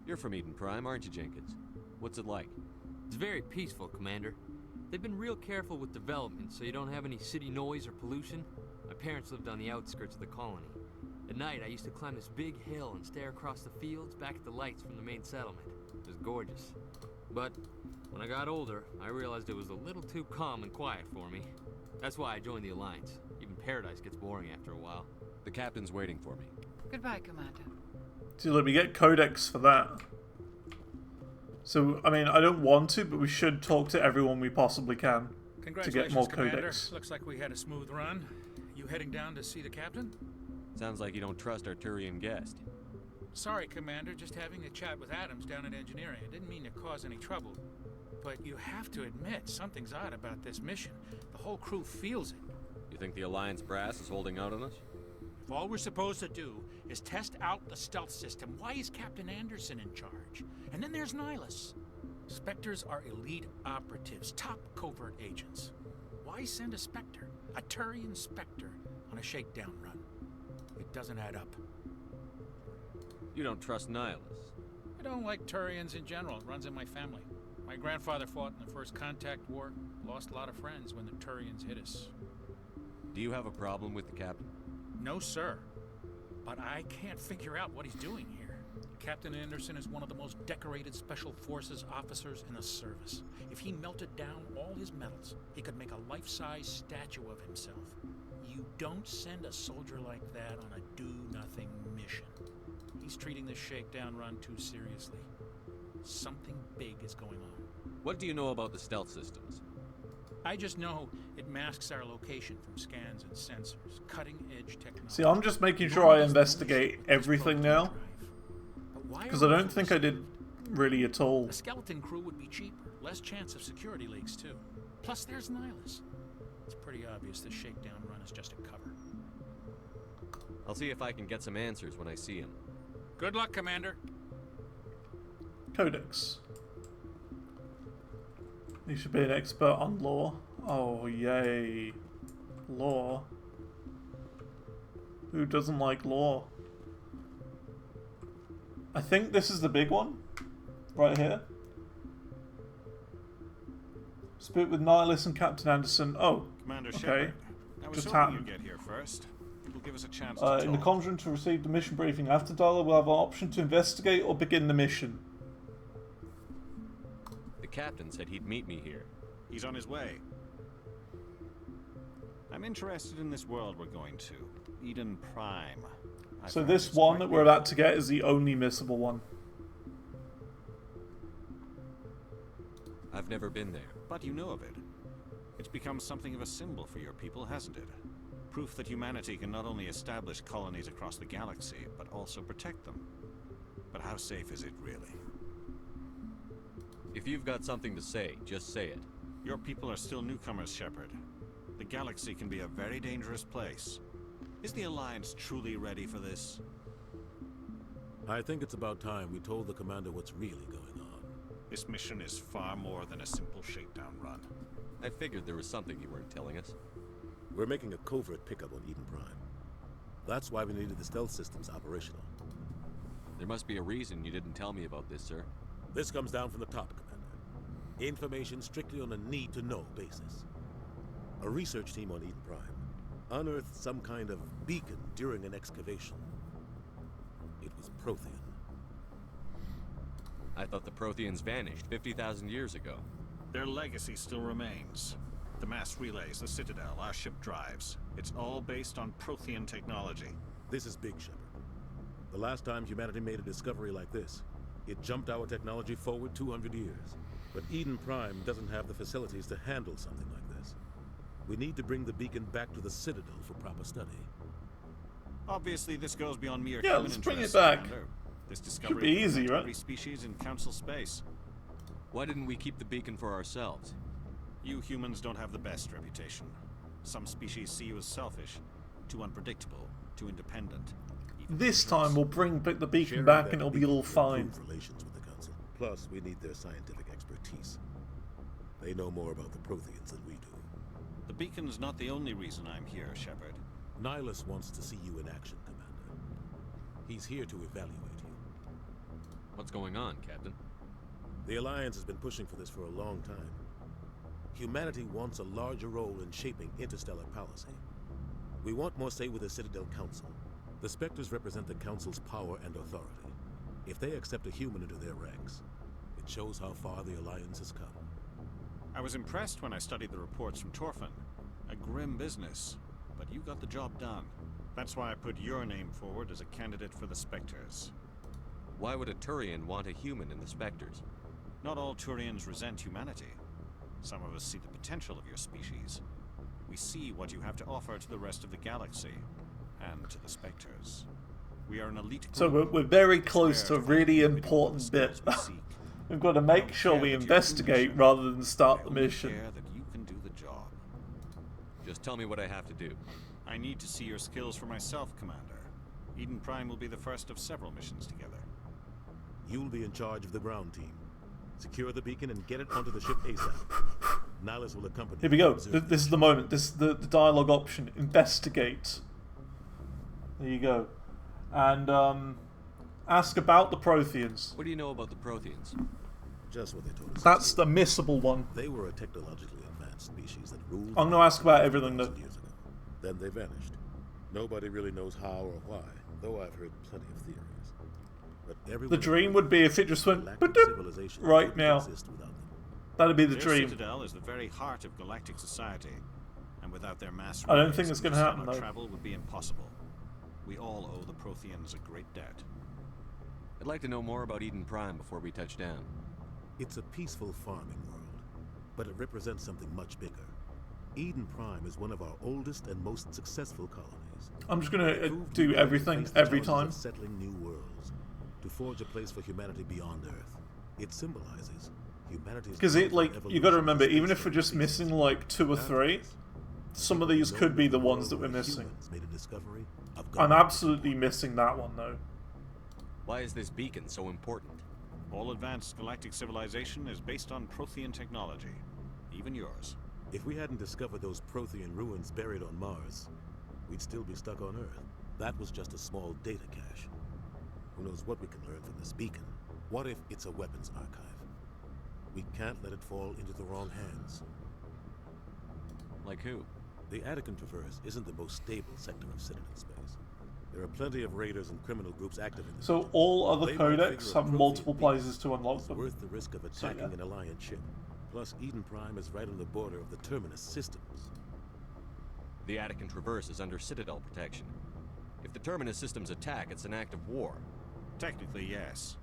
Speaker 3: You're from Eden Prime, aren't you, Jenkins? What's it like?
Speaker 22: It's very peaceful, Commander. They've been real careful with development, so you don't have any city noise or pollution. My parents lived on the outskirts of the colony. At night, I used to climb this big hill and stare across the fields back at the lights from the main settlement. It was gorgeous. But when I got older, I realized it was a little too calm and quiet for me. That's why I joined the Alliance. Even Paradise gets boring after a while.
Speaker 3: The captain's waiting for me.
Speaker 16: Goodbye, Commander.
Speaker 1: So let me get Codex for that. So, I mean, I don't want to, but we should talk to everyone we possibly can to get more
Speaker 20: Commander.
Speaker 1: Codex.
Speaker 20: Looks like we had a smooth run. You heading down to see the captain?
Speaker 3: Sounds like you don't trust our Turian guest.
Speaker 20: Sorry, Commander, just having a chat with Adams down at engineering. I didn't mean to cause any trouble. But you have to admit, something's odd about this mission. The whole crew feels it.
Speaker 3: You think the Alliance brass is holding out on us?
Speaker 20: If all we're supposed to do is test out the stealth system, why is Captain Anderson in charge? And then there's Nihilus. Spectres are elite operatives, top covert agents. Why send a Spectre, a Turian Spectre, on a shakedown run? It doesn't add up.
Speaker 3: You don't trust Nihilus.
Speaker 20: I don't like Turians in general. It runs in my family. My grandfather fought in the First Contact War, lost a lot of friends when the Turians hit us.
Speaker 3: Do you have a problem with the captain?
Speaker 20: No, sir. But I can't figure out what he's doing here. Captain Anderson is one of the most decorated Special Forces officers in the service. If he melted down all his medals, he could make a life-size statue of himself. You don't send a soldier like that on a do-nothing mission. He's treating this shakedown run too seriously. Something big is going on.
Speaker 3: What do you know about the stealth systems?
Speaker 20: I just know it masks our location from scans and sensors. Cutting-edge technology.
Speaker 1: See, I'm just making sure I investigate everything now.
Speaker 20: Why
Speaker 1: Because
Speaker 20: are
Speaker 1: I
Speaker 20: we
Speaker 1: don't think I did really at all.
Speaker 20: A skeleton crew would be cheaper, less chance of security leaks too. Plus, there's Nihilus. It's pretty obvious this shakedown run is just a cover.
Speaker 3: I'll see if I can get some answers when I see him.
Speaker 20: Good luck, Commander.
Speaker 1: Codex. You should be an expert on law. Oh, yay. Law. Who doesn't like law? I think this is the big one. Right here. Speak with Nihilus and Captain Anderson. Oh,
Speaker 14: Commander
Speaker 1: okay.
Speaker 14: Shepard, I was
Speaker 1: Just
Speaker 14: hoping
Speaker 1: happened.
Speaker 14: you'd get here first. It'll give us a chance to
Speaker 1: In the
Speaker 14: talk.
Speaker 1: conference to receive the mission briefing. After dialogue, we'll have an option to investigate or begin the mission.
Speaker 3: The captain said he'd meet me here.
Speaker 14: He's on his way. I'm interested in this world we're going to. Eden Prime.
Speaker 1: So this one that we're about to get is the only missable one.
Speaker 3: I've never been there.
Speaker 14: But you know of it. It's become something of a symbol for your people, hasn't it? Proof that humanity can not only establish colonies across the galaxy, but also protect them. But how safe is it really?
Speaker 3: If you've got something to say, just say it.
Speaker 14: Your people are still newcomers, Shepard. The galaxy can be a very dangerous place. Is the Alliance truly ready for this?
Speaker 17: I think it's about time we told the commander what's really going on.
Speaker 14: This mission is far more than a simple shakedown run.
Speaker 3: I figured there was something you weren't telling us.
Speaker 17: We're making a covert pickup on Eden Prime. That's why we needed the stealth systems operational.
Speaker 3: There must be a reason you didn't tell me about this, sir.
Speaker 17: This comes down from the top, Commander. Information strictly on a need-to-know basis. A research team on Eden Prime unearthed some kind of beacon during an excavation. It was Prothean.
Speaker 3: I thought the Protheans vanished 50,000 years ago.
Speaker 14: Their legacy still remains. The mass relays, the Citadel, our ship drives. It's all based on Prothean technology.
Speaker 17: This is big, Shepard. The last time humanity made a discovery like this, it jumped our technology forward 200 years. But Eden Prime doesn't have the facilities to handle something like this. We need to bring the beacon back to the Citadel for proper study.
Speaker 14: Obviously, this goes beyond mere
Speaker 1: Yeah,
Speaker 14: human
Speaker 1: let's bring it
Speaker 14: interests,
Speaker 1: back.
Speaker 14: Commander. This
Speaker 1: Should
Speaker 14: discovery
Speaker 1: be easy,
Speaker 14: will affect
Speaker 1: right?
Speaker 14: every species in Council space.
Speaker 3: Why didn't we keep the beacon for ourselves?
Speaker 14: You humans don't have the best reputation. Some species see you as selfish, too unpredictable, too independent.
Speaker 1: This time we'll bring the beacon
Speaker 17: Sharing
Speaker 1: back
Speaker 17: that
Speaker 1: and it'll be
Speaker 17: beacon
Speaker 1: all
Speaker 17: will
Speaker 1: fine.
Speaker 17: improve relations with the Council. Plus, we need their scientific expertise. They know more about the Protheans than we do.
Speaker 14: The beacon's not the only reason I'm here, Shepard.
Speaker 17: Nihilus wants to see you in action, Commander. He's here to evaluate you.
Speaker 3: What's going on, Captain?
Speaker 17: The Alliance has been pushing for this for a long time. Humanity wants a larger role in shaping interstellar policy. We want more say with the Citadel Council. The Spectres represent the Council's power and authority. If they accept a human into their ranks, it shows how far the Alliance has come.
Speaker 14: I was impressed when I studied the reports from Torfin. A grim business, but you got the job done. That's why I put your name forward as a candidate for the Spectres.
Speaker 3: Why would a Turian want a human in the Spectres?
Speaker 14: Not all Turians resent humanity. Some of us see the potential of your species. We see what you have to offer to the rest of the galaxy, and to the Spectres. We are an elite group.
Speaker 1: So we're very close to a really important bit. We've got to make sure we investigate rather than start the mission.
Speaker 14: Care that you can do the job.
Speaker 3: Just tell me what I have to do.
Speaker 14: I need to see your skills for myself, Commander. Eden Prime will be the first of several missions together.
Speaker 17: You'll be in charge of the ground team. Secure the beacon and get it onto the ship ASAP. Nihilus will accompany
Speaker 1: Here we
Speaker 17: you
Speaker 1: go.
Speaker 17: to observe
Speaker 1: This is the moment. This is the dialogue option. Investigate. There you go. And ask about the Protheans.
Speaker 3: What do you know about the Protheans?
Speaker 17: Just what they told us.
Speaker 1: That's the missable one.
Speaker 17: They were a technologically advanced species that ruled.
Speaker 1: I'm gonna ask about everything though.
Speaker 17: Years ago. Then they vanished. Nobody really knows how or why, though I've heard plenty of theories. But everyone
Speaker 1: The dream would be if it just went
Speaker 17: galactic civilization
Speaker 1: right
Speaker 17: couldn't
Speaker 1: now.
Speaker 17: exist without them.
Speaker 1: That'd be the
Speaker 14: Their
Speaker 1: dream.
Speaker 14: Citadel is the very heart of galactic society, and without their mass
Speaker 1: I don't
Speaker 14: relays,
Speaker 1: think it's gonna happen,
Speaker 14: interstellar
Speaker 1: though.
Speaker 14: travel would be impossible. We all owe the Protheans a great debt.
Speaker 3: I'd like to know more about Eden Prime before we touch down.
Speaker 17: It's a peaceful farming world, but it represents something much bigger. Eden Prime is one of our oldest and most successful colonies.
Speaker 1: I'm just gonna
Speaker 17: They proved
Speaker 1: do
Speaker 17: we could
Speaker 1: everything
Speaker 17: face the
Speaker 1: every
Speaker 17: challenges
Speaker 1: time.
Speaker 17: of settling new worlds. To forge a place for humanity beyond Earth. It symbolizes humanity's...
Speaker 1: Because it, like, you got to remember, even if we're just missing like 2 or 3, some of these could be the ones that we're missing. I'm absolutely missing that one though.
Speaker 3: Why is this beacon so important?
Speaker 14: All advanced galactic civilization is based on Prothean technology, even yours.
Speaker 17: If we hadn't discovered those Prothean ruins buried on Mars, we'd still be stuck on Earth. That was just a small data cache. Who knows what we can learn from this beacon? What if it's a weapons archive? We can't let it fall into the wrong hands.
Speaker 3: Like who?
Speaker 17: The Attican Traverse isn't the most stable sector of Citadel space. There are plenty of raiders and criminal groups active in the
Speaker 1: So
Speaker 17: region.
Speaker 1: all other
Speaker 17: They might
Speaker 1: codecs
Speaker 17: figure a
Speaker 1: have
Speaker 17: Prothean
Speaker 1: multiple
Speaker 17: beacon
Speaker 1: places to unlock
Speaker 17: is
Speaker 1: them.
Speaker 17: worth the risk of attacking an Alliance ship. Plus, Eden Prime is right on the border of the Terminus systems.
Speaker 3: The Attican Traverse is under Citadel protection. If the Terminus systems attack, it's an act of war.
Speaker 14: Technically, yes.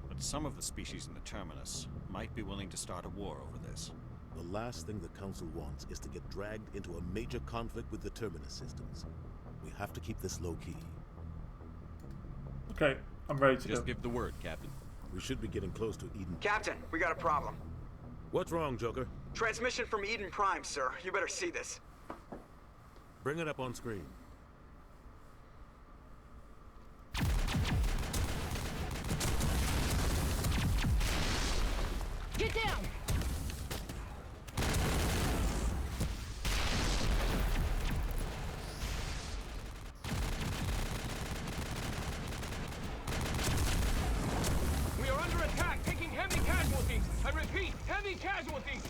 Speaker 14: But some of the species in the Terminus might be willing to start a war over this.
Speaker 17: The last thing the Council wants is to get dragged into a major conflict with the Terminus systems. We have to keep this low-key.
Speaker 1: Okay, I'm ready to
Speaker 3: Just
Speaker 1: go.
Speaker 3: give the word, Captain.
Speaker 17: We should be getting close to Eden.
Speaker 2: Captain, we got a problem.
Speaker 17: What's wrong, Joker?
Speaker 2: Transmission from Eden Prime, sir. You better see this.
Speaker 17: Bring it up on screen.
Speaker 5: Get down!
Speaker 15: We are under attack, taking heavy casualties. I repeat, heavy casualties.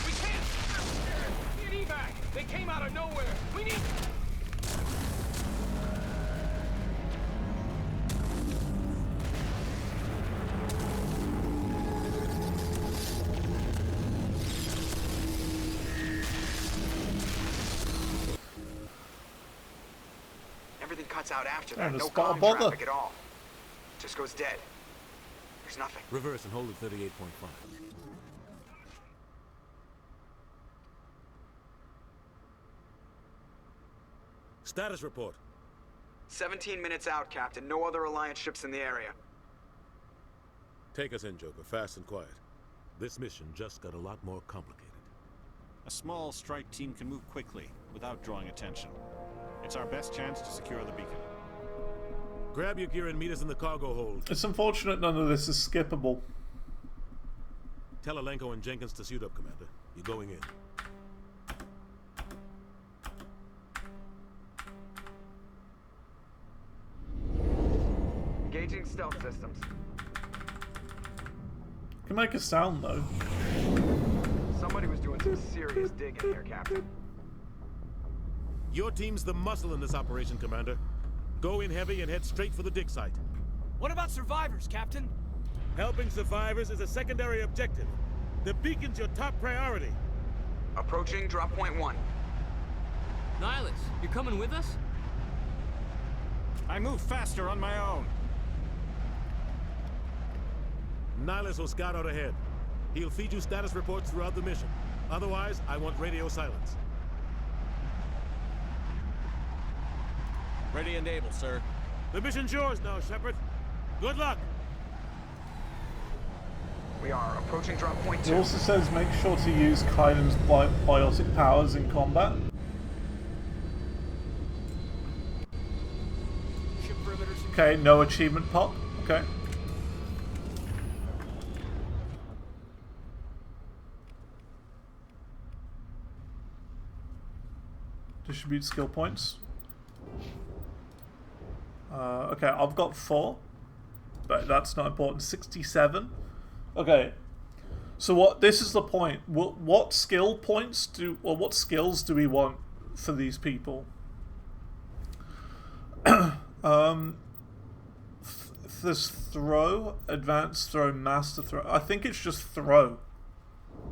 Speaker 15: We can't. Need evac. They came out of nowhere. We need.
Speaker 2: Everything cuts out after
Speaker 1: Yeah,
Speaker 2: that. No
Speaker 1: just gotta
Speaker 2: comm
Speaker 1: bother.
Speaker 2: traffic at all. Just goes dead. There's nothing.
Speaker 17: Reverse and hold at 38.5. Status report.
Speaker 2: 17 minutes out, Captain. No other Alliance ships in the area.
Speaker 17: Take us in, Joker, fast and quiet. This mission just got a lot more complicated.
Speaker 14: A small strike team can move quickly, without drawing attention. It's our best chance to secure the beacon.
Speaker 17: Grab your gear and meet us in the cargo hold.
Speaker 1: It's unfortunate none of this is skippable.
Speaker 17: Tell Alenko and Jenkins to suit up, Commander. You're going in.
Speaker 2: Engaging stealth systems.
Speaker 1: Can make a sound though.
Speaker 2: Somebody was doing some serious digging here, Captain.
Speaker 17: Your team's the muscle in this operation, Commander. Go in heavy and head straight for the dig site.
Speaker 15: What about survivors, Captain?
Speaker 17: Helping survivors is a secondary objective. The beacon's your top priority.
Speaker 2: Approaching drop point 1.
Speaker 22: Nihilus, you coming with us?
Speaker 14: I move faster on my own.
Speaker 17: Nihilus will scout out ahead. He'll feed you status reports throughout the mission. Otherwise, I want radio silence.
Speaker 3: Ready and able, sir.
Speaker 17: The mission's yours now, Shepard. Good luck!
Speaker 2: We are approaching drop point
Speaker 1: It
Speaker 2: 2.
Speaker 1: also says make sure to use Kylan's biotic powers in combat. Okay, no achievement pop. Okay. Distribute skill points. Okay, I've got 4, but that's not important. 67. Okay, so what? This is the point. What skill points do, or what skills do we want for these people? There's throw, advanced throw, master throw. I think it's just throw.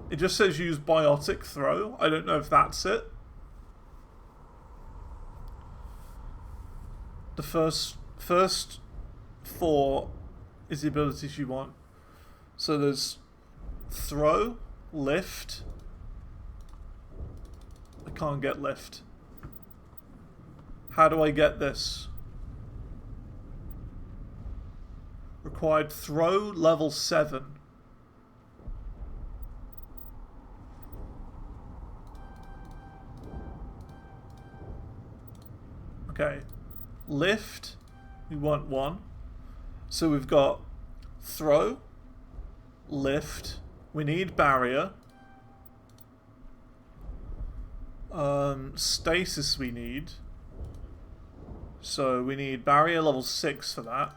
Speaker 1: It just says use biotic throw. I don't know if that's it. The first 4 is the abilities you want. So there's throw, lift. I can't get lift. How do I get this? Required throw level 7. Okay. Lift. We want 1. So we've got throw, lift. We need barrier. Stasis we need. So we need barrier level 6 for that.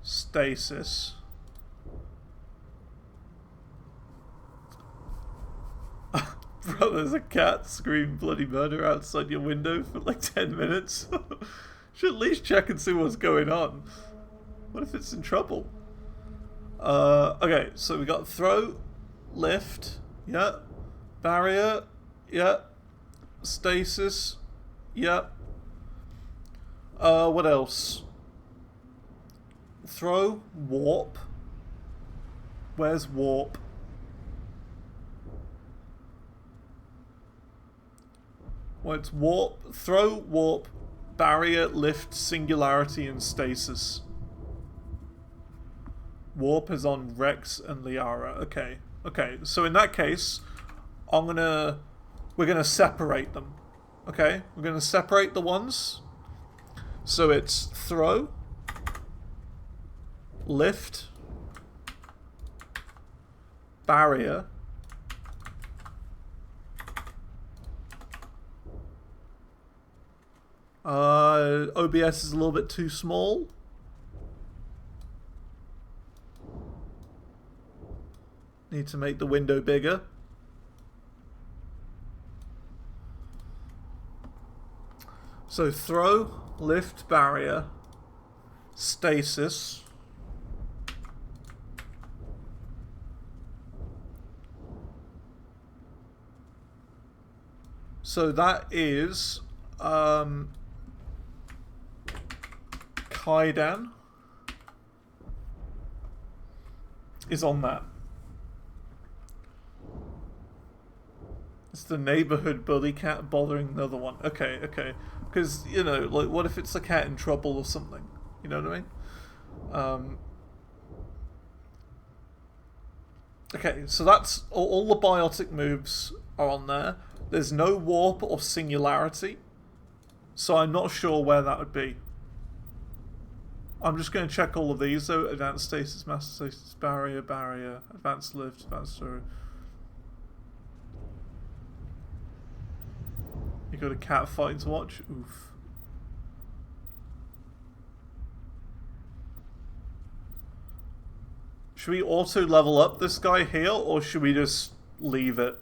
Speaker 1: Stasis. Bro, there's a cat screaming bloody murder outside your window for like 10 minutes. Should at least check and see what's going on. What if it's in trouble? Okay, so we got throw, lift, yeah. Barrier, yeah. Stasis, yeah. What else? Throw, warp. Where's warp? Well, it's warp, throw, warp, barrier, lift, singularity, and stasis. Warp is on Rex and Liara. Okay. Okay, so in that case, we're gonna separate them. Okay? We're gonna separate the ones. So it's throw, lift, barrier, OBS is a little bit too small. Need to make the window bigger. So throw, lift, barrier, stasis. So that is Kaidan is on that. It's the neighborhood bully cat bothering another one. Okay, okay. Because, you know, like, what if it's a cat in trouble or something? You know what I mean? Okay, so that's... all the biotic moves are on there. There's no warp or singularity. So I'm not sure where that would be. I'm just going to check all of these, though. Advanced stasis, master stasis, barrier, barrier, advanced lift, advanced throw. You got a cat fighting to watch? Oof. Should we auto level up this guy here, or should we just leave it?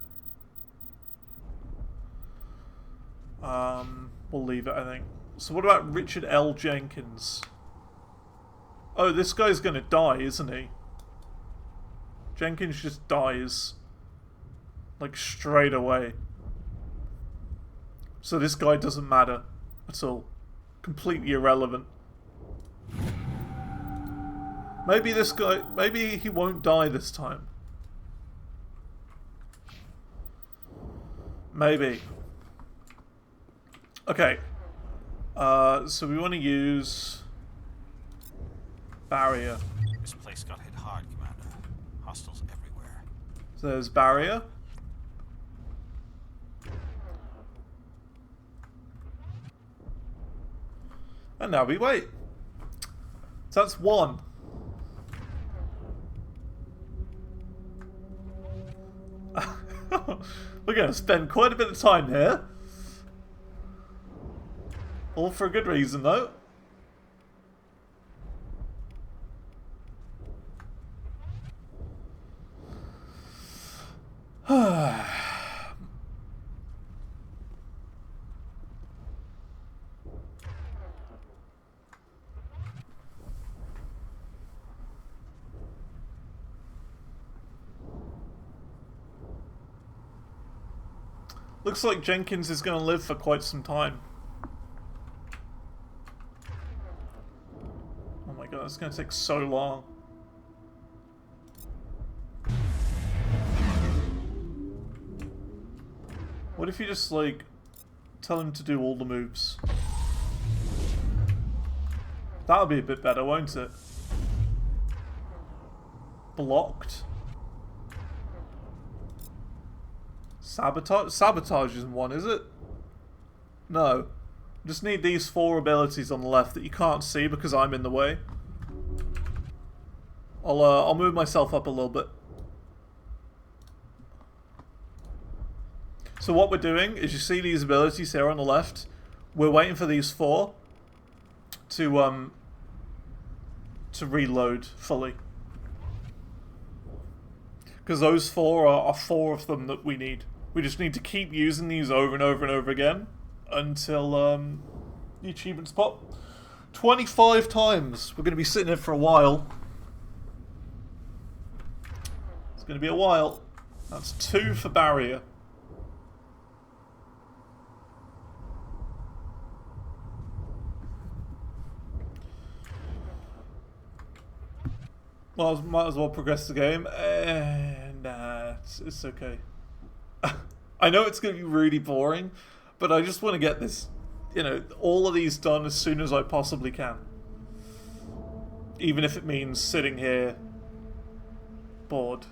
Speaker 1: We'll leave it, I think. So what about Richard L. Jenkins? Oh, this guy's gonna die, isn't he? Jenkins just dies. Like, straight away. So this guy doesn't matter at all. Completely irrelevant. Maybe this guy... maybe he won't die this time. Maybe. Okay. So we want to use... barrier.
Speaker 14: This place got hit hard, Commander. Hostiles everywhere.
Speaker 1: So there's barrier. And now we wait. So that's 1. We're going to spend quite a bit of time here. All for a good reason, though. Looks like Jenkins is going to live for quite some time. Oh my god, it's going to take so long. What if you just, like, tell him to do all the moves? That'll be a bit better, won't it? Blocked. Sabotage? Sabotage isn't one, is it? No. Just need these 4 abilities on the left that you can't see because I'm in the way. I'll move myself up a little bit. So what we're doing is, you see these abilities here on the left. We're waiting for these 4 to reload fully. Because those 4 are 4 of them that we need. We just need to keep using these over and over and over again until the achievements pop. 25 times. We're going to be sitting here for a while. It's going to be a while. That's 2 for barrier. Well, might as well progress the game. Nah, it's okay. I know it's going to be really boring, but I just want to get this, you know, all of these done as soon as I possibly can. Even if it means sitting here bored.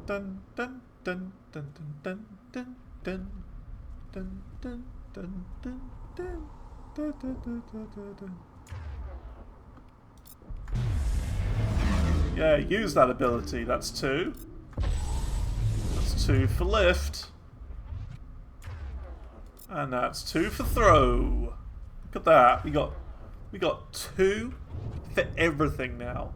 Speaker 1: Dun dun dun dun dun dun dun dun dun dun dun dun dun dun dun dun. Yeah, use that ability. That's 2. That's 2 for lift. And that's 2 for throw. Look at that. We got 2 for everything now.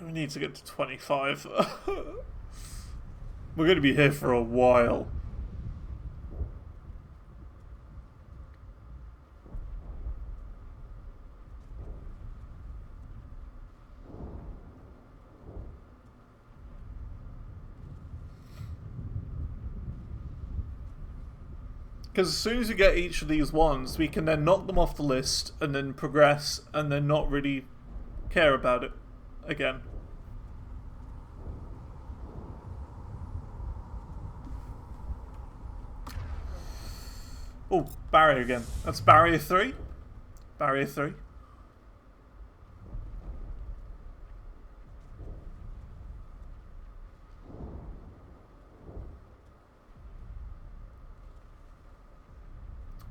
Speaker 1: We need to get to 25. We're going to be here for a while. Because as soon as we get each of these ones, we can then knock them off the list and then progress and then not really care about it again. Oh, barrier again. That's barrier 3. Barrier 3.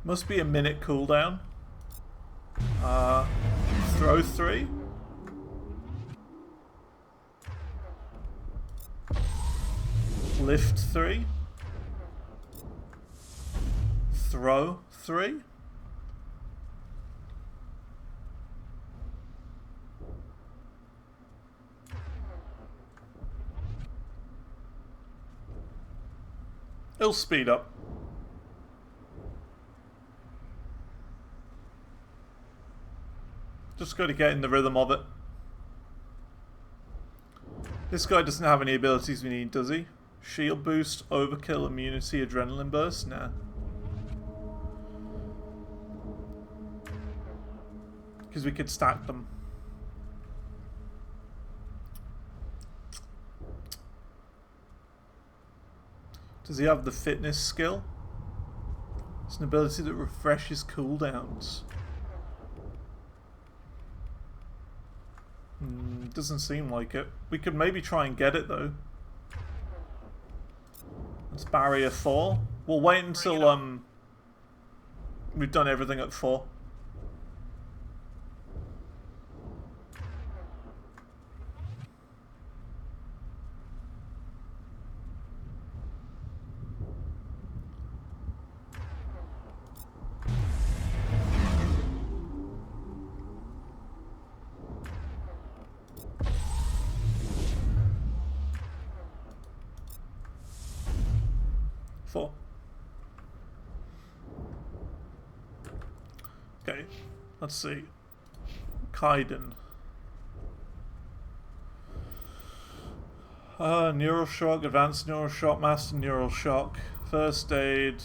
Speaker 1: Must be a minute cooldown. Throw 3. Lift 3. Throw 3. It'll speed up. Just got to get in the rhythm of it. This guy doesn't have any abilities we need, does he? Shield boost, overkill, immunity, adrenaline burst? Nah. Because we could stack them. Does he have the fitness skill? It's an ability that refreshes cooldowns. Doesn't seem like it. We could maybe try and get it though. That's barrier 4. We'll wait until we've done everything at 4. Okay, let's see. Kaiden. Neural shock, advanced neural shock, master neural shock, first aid,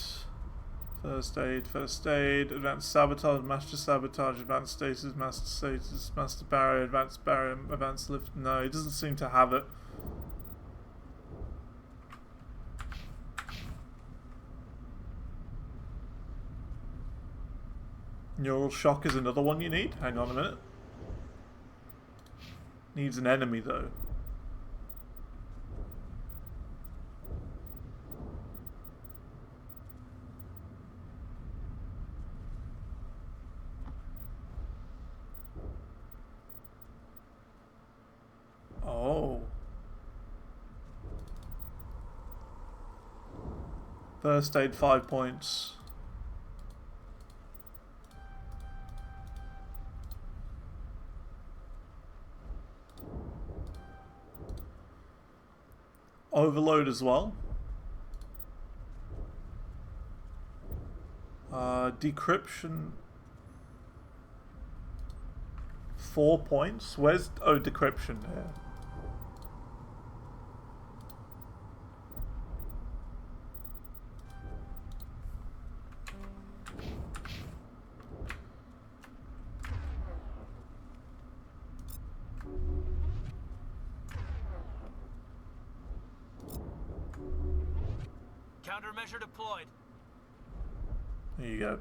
Speaker 1: First aid, advanced sabotage, master sabotage, advanced status, master barrier, advanced lift. No, he doesn't seem to have it. Neural shock is another one you need. Hang on a minute. Needs an enemy though. Oh. First aid 5 points. Overload as well. Decryption 4 points. Where's decryption here?
Speaker 7: Countermeasure deployed.
Speaker 1: There you go.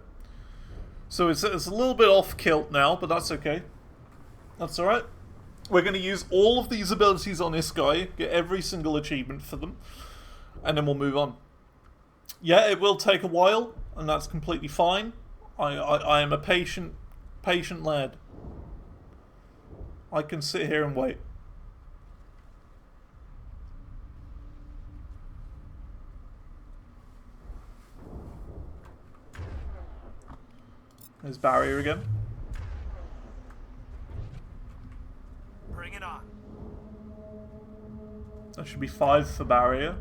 Speaker 1: So it's a little bit off kilt now, but that's okay. That's alright. We're going to use all of these abilities on this guy, get every single achievement for them, and then we'll move on. Yeah, it will take a while, and that's completely fine. I am a patient lad. I can sit here and wait. There's barrier again.
Speaker 7: Bring it on.
Speaker 1: That should be 5 for barrier.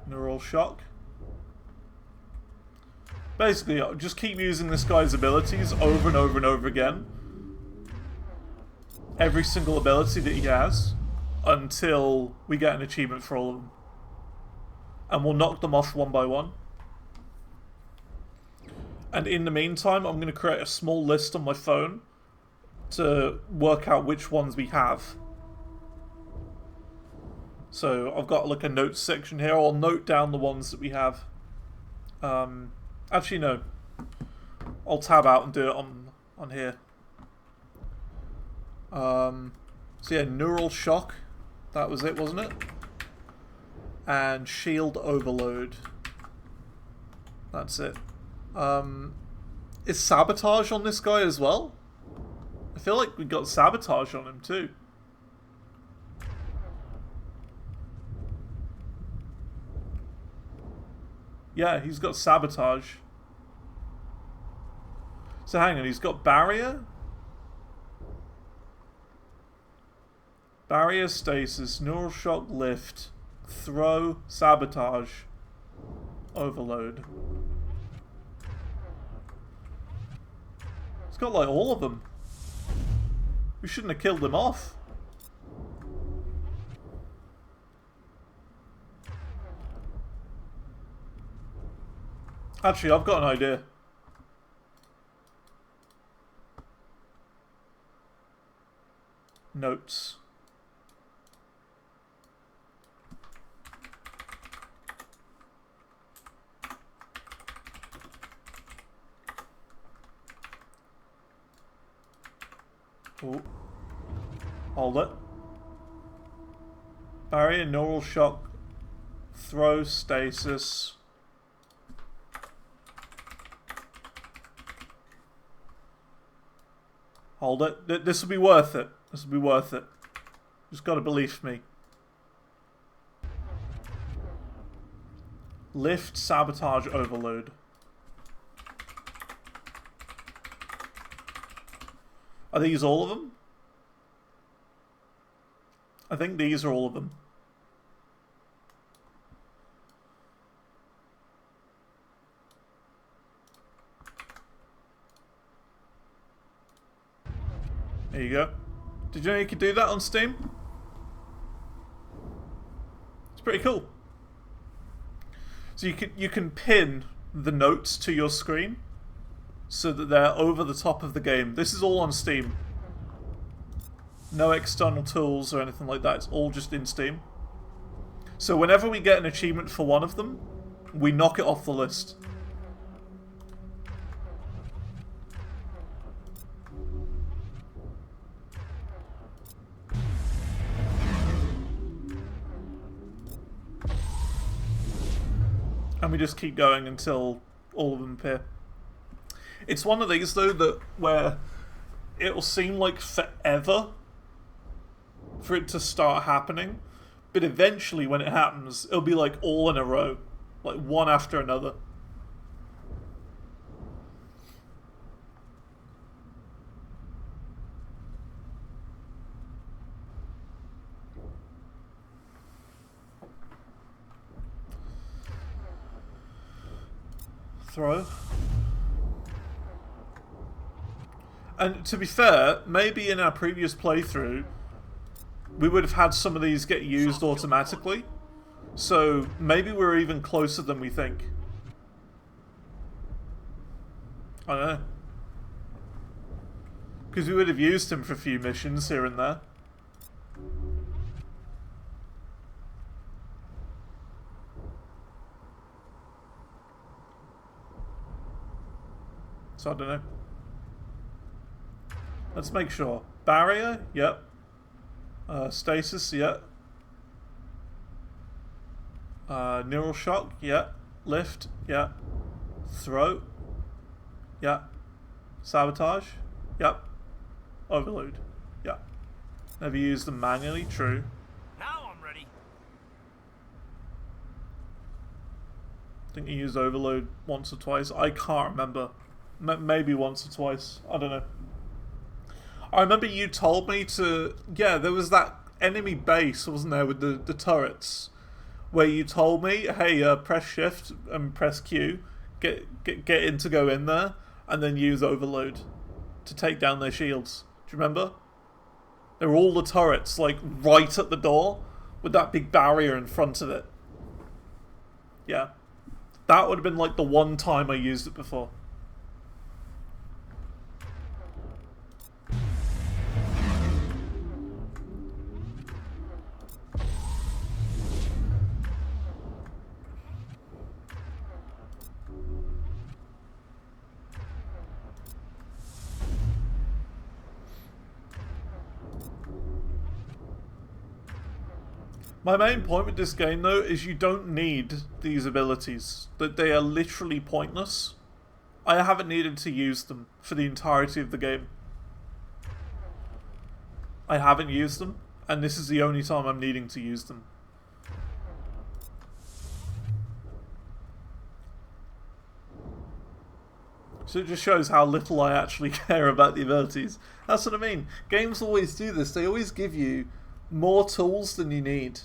Speaker 1: Neural shock. Basically, I'll just keep using this guy's abilities over and over and over again. Every single ability that he has. Until we get an achievement for all of them. And we'll knock them off one by one. And in the meantime, I'm going to create a small list on my phone to work out which ones we have. So I've got like a notes section here. I'll note down the ones that we have. Actually, no. I'll tab out and do it on here. So yeah, neural shock. That was it, wasn't it? And shield overload. That's it. Is sabotage on this guy as well? I feel like we got sabotage on him too. Yeah, he's got sabotage. So hang on, he's got barrier? Barrier, stasis, neural shock, lift, throw, sabotage, overload. He's got like all of them. We shouldn't have killed him off. Actually, I've got an idea. Notes. Ooh. Hold it. Barrier, neural shock, throw, stasis. Hold it. This will be worth it. This will be worth it. Just gotta believe me. Lift, sabotage, overload. Are these all of them? I think these are all of them. There you go. Did you know you could do that on Steam? It's pretty cool. So you can pin the notes to your screen so that they're over the top of the game. This is all on Steam. No external tools or anything like that. It's all just in Steam. So whenever we get an achievement for one of them, we knock it off the list. And we just keep going until all of them appear. It's one of these though that where it'll seem like forever for it to start happening, but eventually when it happens, it'll be like all in a row, like one after another. Throw. And to be fair, maybe in our previous playthrough, we would have had some of these get used automatically. So maybe we're even closer than we think. I don't know. Because we would have used him for a few missions here and there. So I don't know. Let's make sure. Barrier, yep. Stasis, yep. Neural shock, yep. Lift, yep. Throw, yep. Sabotage, yep. Overload, yep. Never used them manually, true.
Speaker 7: Now I'm ready.
Speaker 1: I think you used overload once or twice. I can't remember. Maybe once or twice. I don't know. I remember you told me to... Yeah, there was that enemy base, wasn't there, with the turrets, where you told me, hey, press shift and press Q, get in to go in there, and then use overload to take down their shields. Do you remember? There were all the turrets, like, right at the door, with that big barrier in front of it. Yeah. That would have been, like, the one time I used it before. My main point with this game, though, is you don't need these abilities. That they are literally pointless. I haven't needed to use them for the entirety of the game. I haven't used them, and this is the only time I'm needing to use them. So it just shows how little I actually care about the abilities. That's what I mean. Games always do this. They always give you more tools than you need.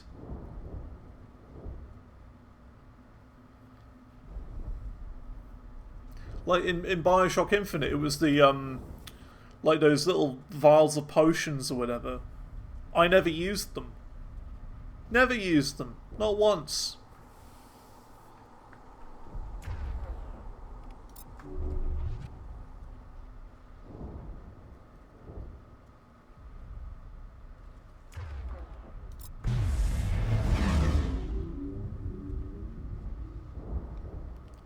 Speaker 1: Like in Bioshock Infinite, it was the like those little vials of potions or whatever. I never used them. Never used them. Not once.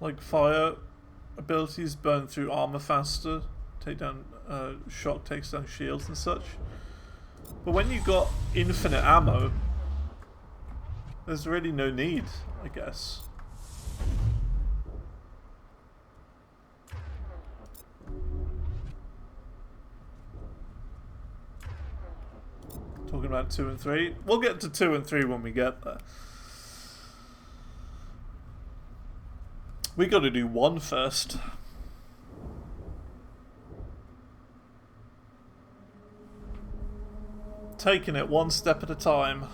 Speaker 1: Like fire abilities burn through armor faster, take down shock takes down shields and such. But when you got infinite ammo, there's really no need, I guess. Talking about 2 and 3. We'll get to 2 and 3 when we get there. We gotta do 1 first. Taking it 1 step at a time.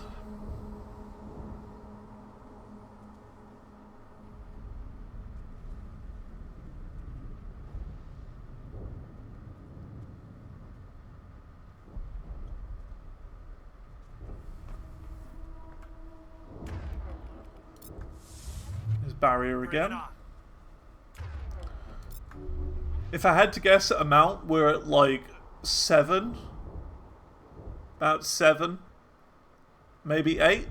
Speaker 1: barrier again. If I had to guess at amount, we're at like 7. About 7. Maybe 8?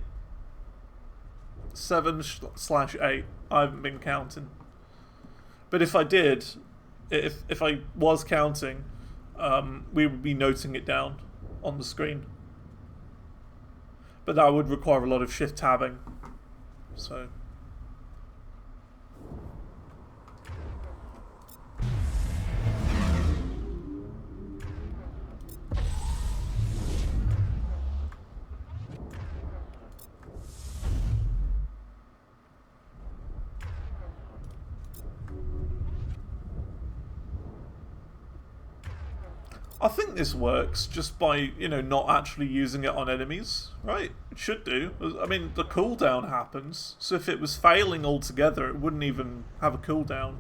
Speaker 1: 7/8. I haven't been counting. But if I did, if I was counting, we would be noting it down on the screen. But that would require a lot of shift tabbing. So... I think this works just by, you know, not actually using it on enemies, right? It should do. I mean, the cooldown happens, so if it was failing altogether, it wouldn't even have a cooldown.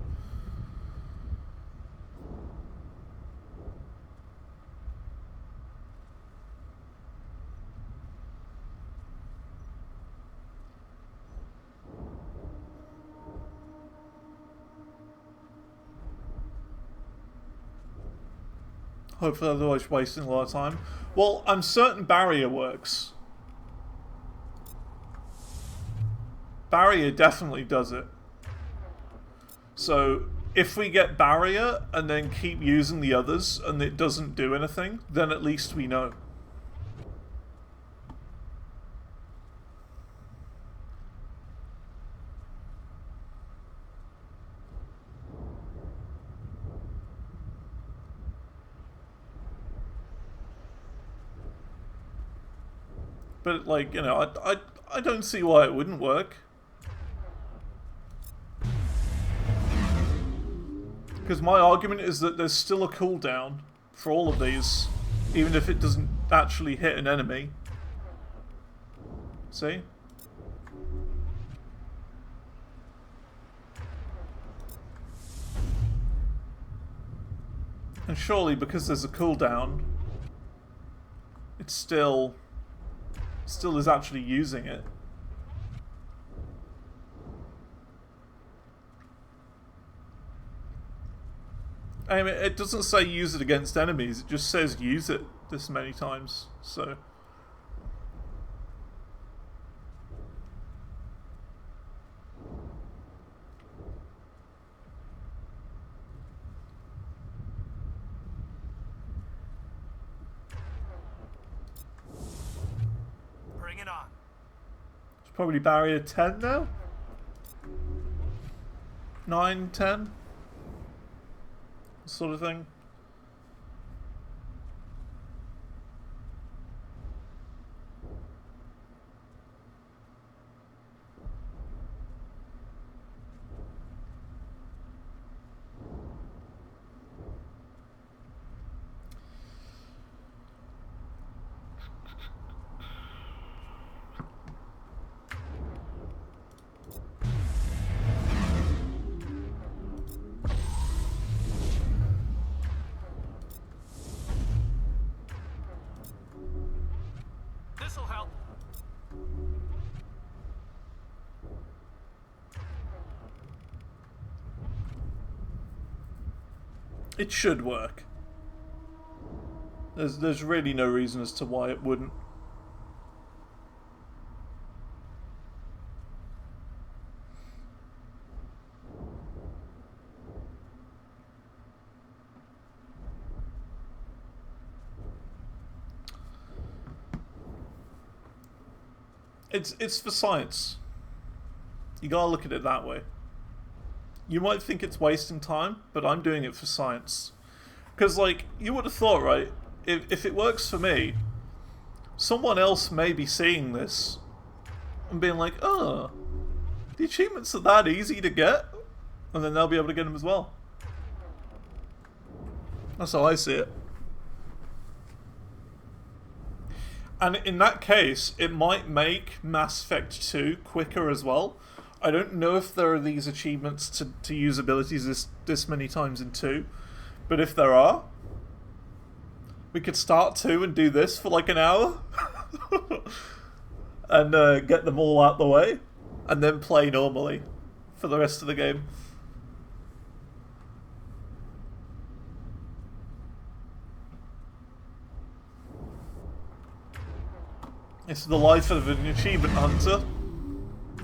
Speaker 1: Hopefully, otherwise wasting a lot of time. Well, I'm certain barrier works. Barrier definitely does it. So, if we get barrier and then keep using the others and it doesn't do anything, then at least we know. But, like, you know, I don't see why it wouldn't work. Because my argument is that there's still a cooldown for all of these, even if it doesn't actually hit an enemy. See? And surely, because there's a cooldown, it's still is actually using it. I mean, it doesn't say use it against enemies, it just says use it this many times, so... Probably barrier 10 now? 9, 10? Sort of thing. It should work. There's really no reason as to why it wouldn't. It's for science. You gotta look at it that way. You might think it's wasting time, but I'm doing it for science. Because, like, you would have thought, right, if it works for me, someone else may be seeing this and being like, oh, the achievements are that easy to get, and then they'll be able to get them as well. That's how I see it. And in that case, it might make Mass Effect 2 quicker as well. I don't know if there are these achievements to use abilities this many times in 2, but if there are, we could start 2 and do this for like an hour, and get them all out the way, and then play normally for the rest of the game. It's the life of an achievement hunter.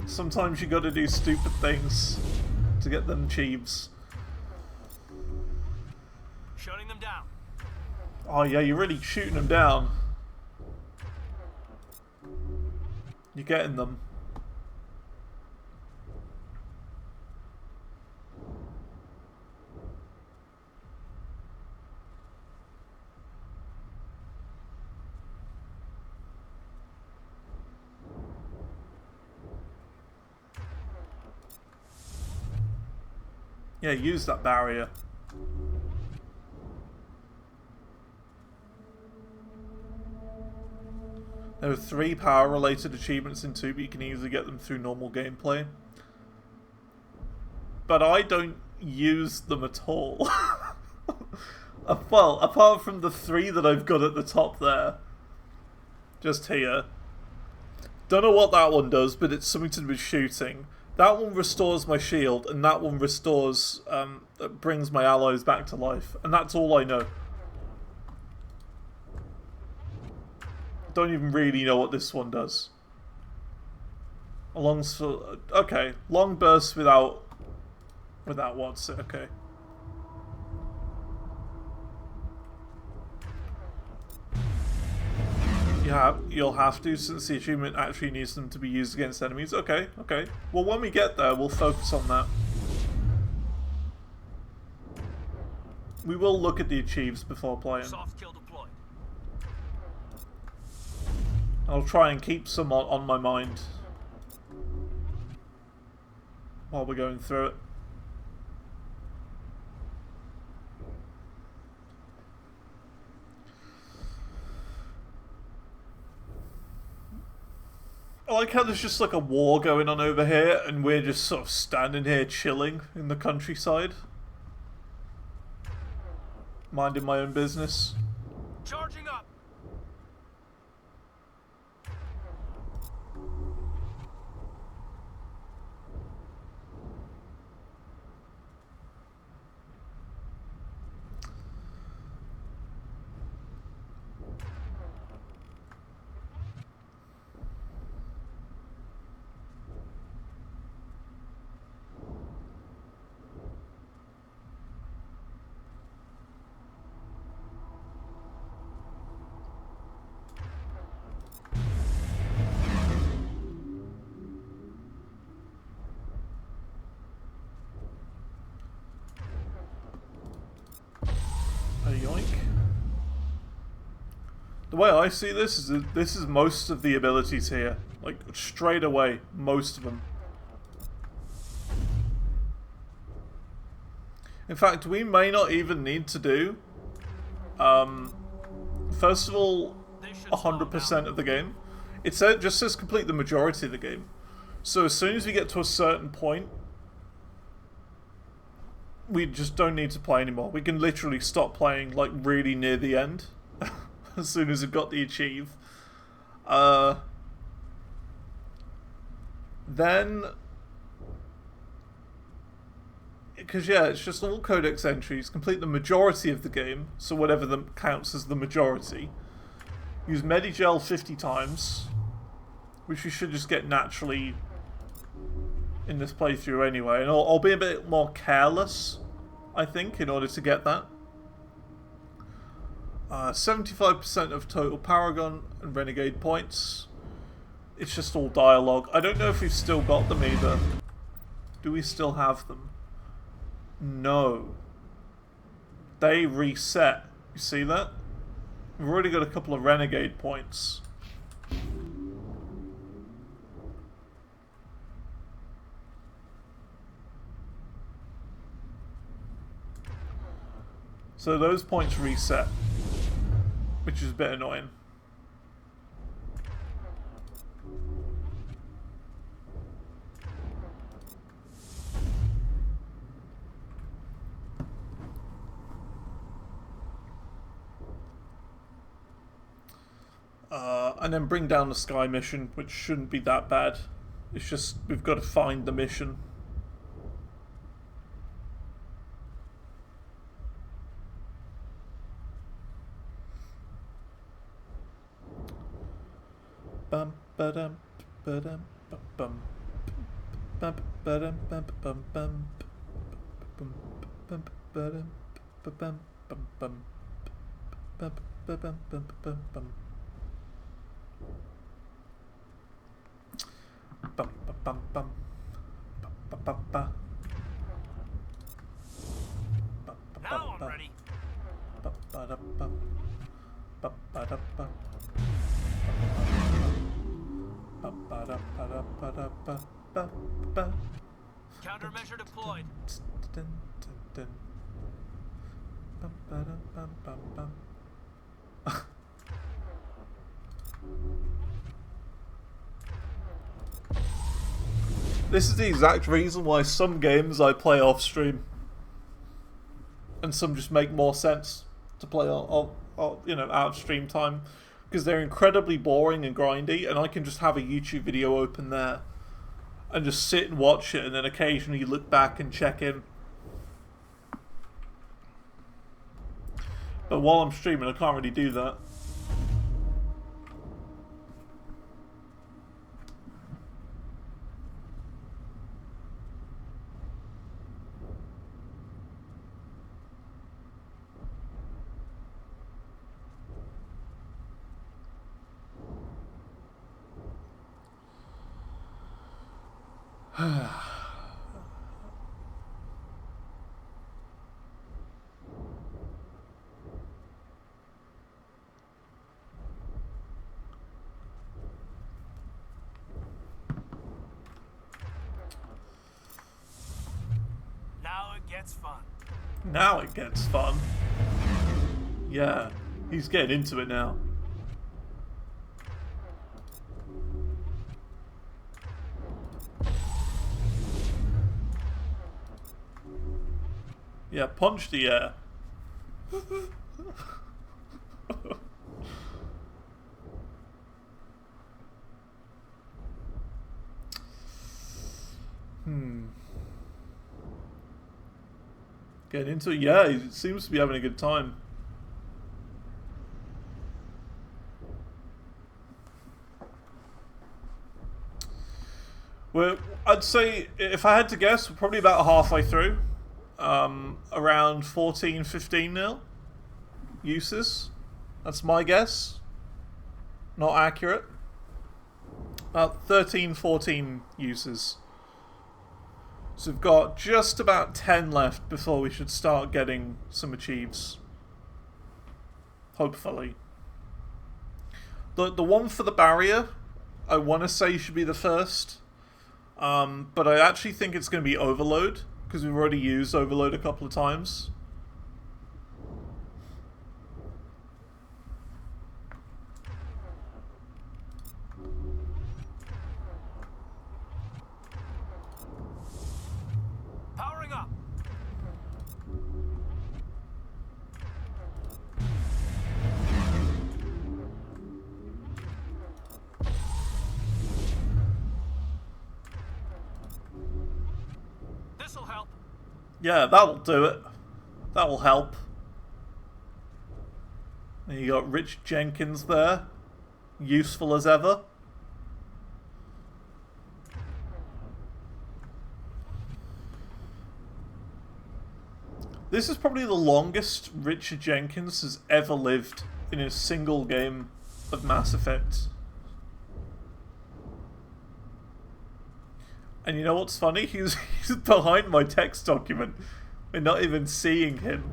Speaker 1: Sometimes you gotta do stupid things to get them achieves.
Speaker 7: Shutting them down.
Speaker 1: Oh yeah, you're really shooting them down. You're getting them. Yeah, use that barrier. There are 3 power-related achievements in 2, but you can easily get them through normal gameplay. But I don't use them at all. Well, apart from the 3 that I've got at the top there. Just here. Don't know what that one does, but it's something to do with shooting. That one restores my shield, and that one restores, brings my allies back to life. And that's all I know. Don't even really know what this one does. Okay, long bursts without what's it? Okay. Yeah, you'll have to, since the achievement actually needs them to be used against enemies. Okay, okay. Well, when we get there, we'll focus on that. We will look at the achieves before playing.
Speaker 7: Soft kill deployed.
Speaker 1: I'll try and keep some on my mind while we're going through it. I like how there's just like a war going on over here and we're just sort of standing here chilling in the countryside. Minding my own business.
Speaker 7: Charging up.
Speaker 1: Yoink. The way I see this is that this is most of the abilities here. Like, straight away, most of them. In fact, we may not even need to do, first of all, 100% of the game. It just says complete the majority of the game. So as soon as we get to a certain point, we just don't need to play anymore. We can literally stop playing, like, really near the end. As soon as we've got the achieve. Then... Because, yeah, it's just all codex entries. Complete the majority of the game. So whatever counts as the majority. Use Medigel 50 times. Which we should just get naturally in this playthrough anyway. And I'll be a bit more careless, I think, in order to get that. 75% of total Paragon and Renegade points. It's just all dialogue. I don't know if we've still got them either. Do we still have them? No. They reset. You see that? We've already got a couple of Renegade points. So those points reset, which is a bit annoying. And then bring down the Sky mission, which shouldn't be that bad. It's just, we've got to find the mission. ba-dum, ba-dum, ba-bum. Bum, ba-dum, bum, bum, bum. Bum, bum, ba-dum, ba-bum, bum, bum. Bum, ba-bum, bum, bum, bum. Bum, ba, bum, bum. Ba, ba, ba, ba. Ba, ba, ba,
Speaker 7: Now I'm
Speaker 1: ba.
Speaker 7: ready.
Speaker 1: Ba, ba, da, ba. Ba, ba, da, ba. Ba, ba, da, ba, da, ba, da, ba, ba, ba.
Speaker 7: Countermeasure deployed.
Speaker 1: Dun, dun, dun. Bum, ba, da, bum, bum, bum. This is the exact reason why some games I play off stream, and some just make more sense to play on you know, out of stream time, because they're incredibly boring and grindy, and I can just have a YouTube video open there and just sit and watch it, and then occasionally look back and check in. But while I'm streaming, I can't really do that.
Speaker 7: Now it gets fun.
Speaker 1: Now it gets fun. Yeah, he's getting into it now. Yeah, punch the air. Getting into it. Yeah, he seems to be having a good time. I'd say, if I had to guess, we're probably about halfway through. Around 14, 15 nil uses. That's my guess. Not accurate. About 13, 14 uses. So we've got just about 10 left before we should start getting some achieves. Hopefully. The one for the barrier, I want to say should be the first. But I actually think it's going to be Overload, because we've already used Overload a couple of times.
Speaker 7: Powering up. This'll help.
Speaker 1: Yeah, that'll do it. That'll help. And you got Rich Jenkins there. Useful as ever. This is probably the longest Richard Jenkins has ever lived in a single game of Mass Effect. And you know what's funny? He's behind my text document. We're not even seeing him.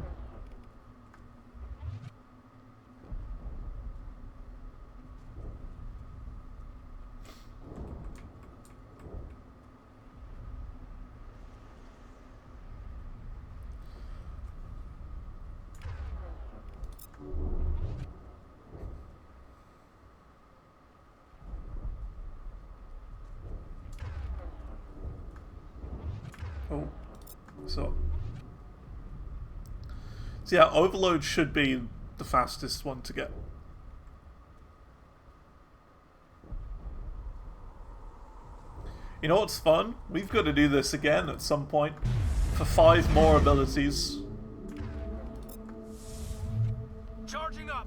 Speaker 1: Oh, so yeah, Overload should be the fastest one to get. You know what's fun? We've got to do this again at some point for 5 more abilities.
Speaker 7: Charging up.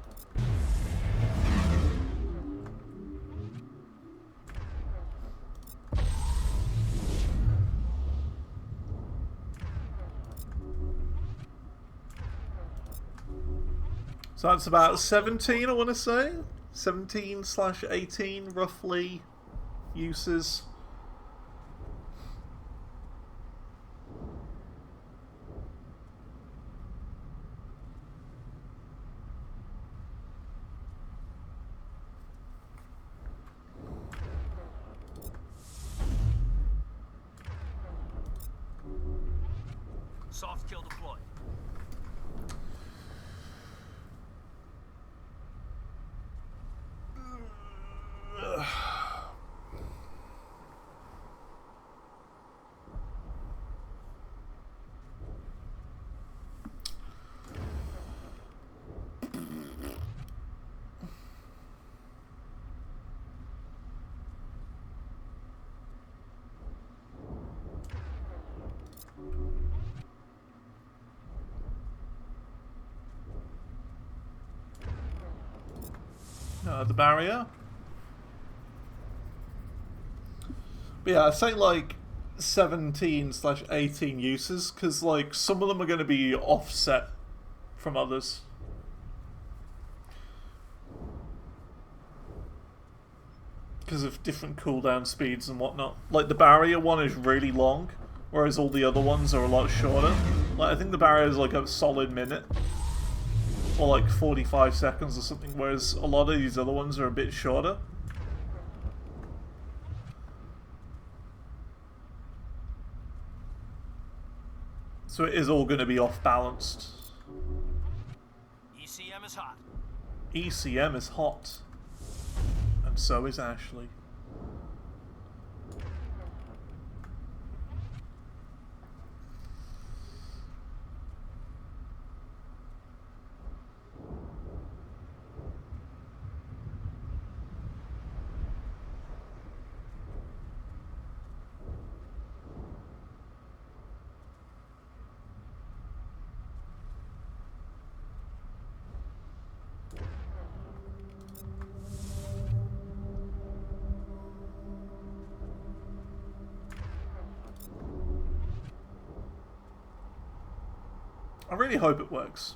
Speaker 1: So that's about 17, I want to say. 17/18, roughly, uses.
Speaker 7: Soft kill deployed.
Speaker 1: The barrier. But yeah, I say like 17/18 uses, because like some of them are going to be offset from others. Because of different cooldown speeds and whatnot. Like the barrier one is really long, whereas all the other ones are a lot shorter. Like I think the barrier is like a solid minute. Or like 45 seconds or something, whereas a lot of these other ones are a bit shorter. So it is all going to be off-balanced.
Speaker 7: ECM is hot.
Speaker 1: ECM is hot. And so is Ashley. I really hope it works.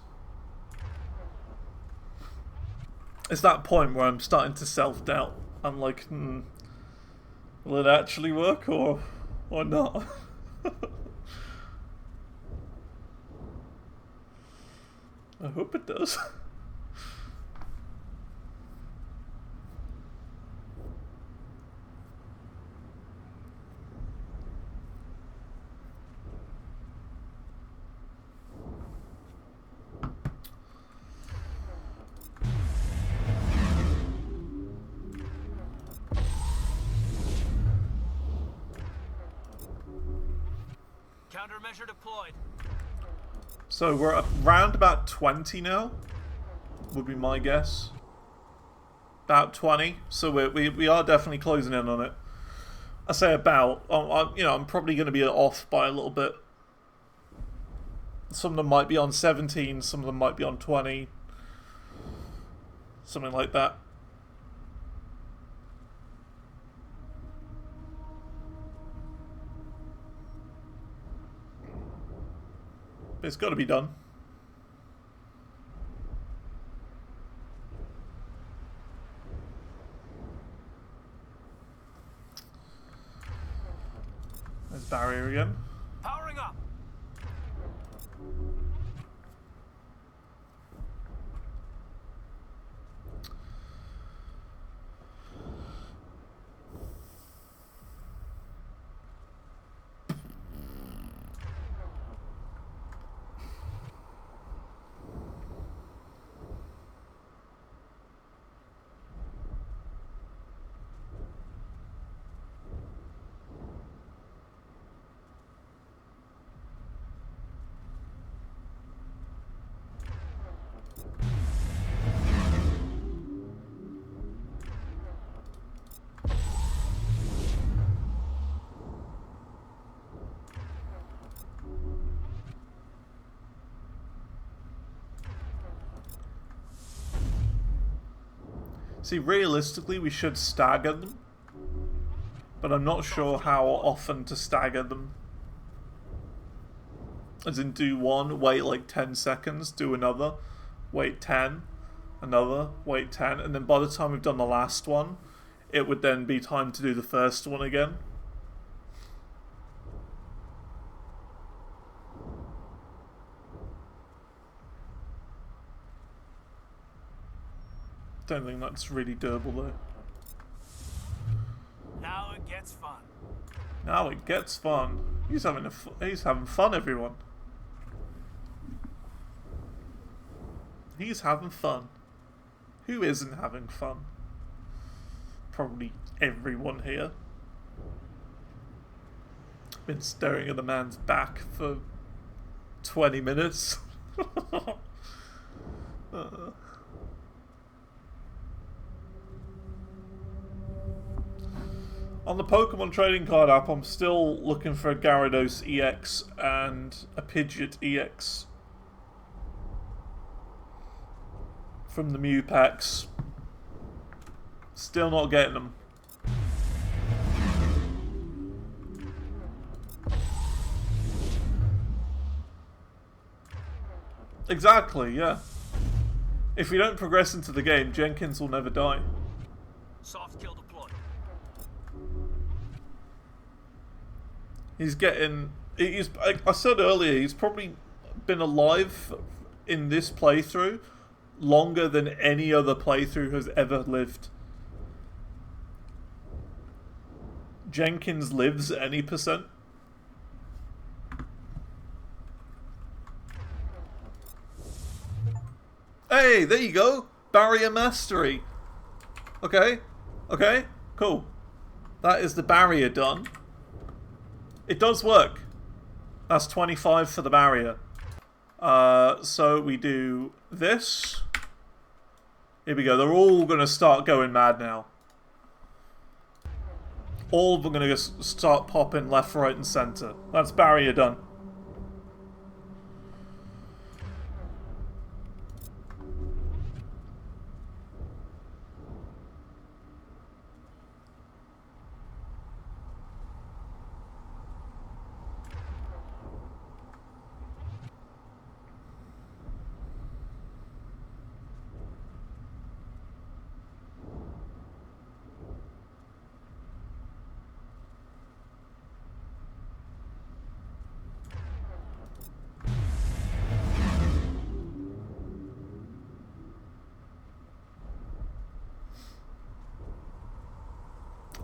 Speaker 1: It's that point where I'm starting to self-doubt. I'm like, will it actually work or not? I hope it does.
Speaker 7: Countermeasure deployed.
Speaker 1: So we're around about 20 now, would be my guess. About 20, so we are definitely closing in on it. I say about, I'm probably going to be off by a little bit. Some of them might be on 17, some of them might be on 20. Something like that. But it's got to be done. There's barrier again.
Speaker 7: Powering up.
Speaker 1: See, realistically, we should stagger them, but I'm not sure how often to stagger them. As in, do one, wait like 10 seconds, do another, wait 10, another, wait 10, and then by the time we've done the last one, it would then be time to do the first one again. Don't think that's really doable though.
Speaker 7: Now it gets fun.
Speaker 1: Now it gets fun. He's having fun, everyone. He's having fun. Who isn't having fun? Probably everyone here. Been staring at the man's back for 20 minutes. On the Pokemon trading card app, I'm still looking for a Gyarados EX and a Pidgeot EX from the Mew packs. Still not getting them. Exactly, yeah. If we don't progress into the game, Jenkins will never die.
Speaker 7: Soft kill deployed.
Speaker 1: He's getting... I said earlier, he's probably been alive in this playthrough longer than any other playthrough has ever lived. Jenkins lives any percent. Hey, there you go! Barrier Mastery! Okay, okay, cool. That is the barrier done. It does work. That's 25 for the barrier. So we do this. Here we go. They're all going to start going mad now. All of them are going to start popping left, right, and center. That's barrier done.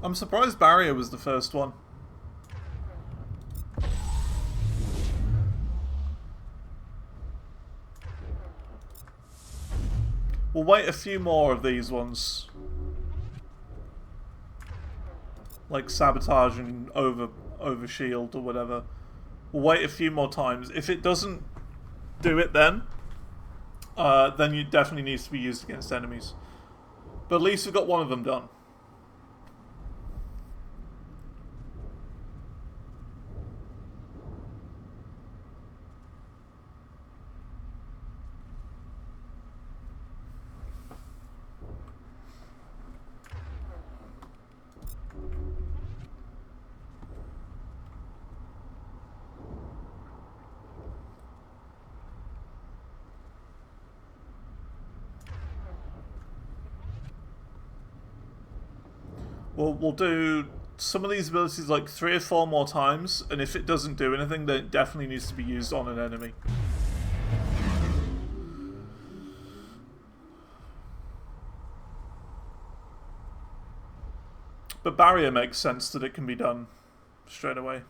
Speaker 1: I'm surprised barrier was the first one. We'll wait a few more of these ones. Like sabotage and over shield or whatever. We'll wait a few more times. If it doesn't do it then it definitely needs to be used against enemies. But at least we've got one of them done. We'll do some of these abilities like 3 or 4 more times, and if it doesn't do anything, then it definitely needs to be used on an enemy. But barrier makes sense that it can be done straight away.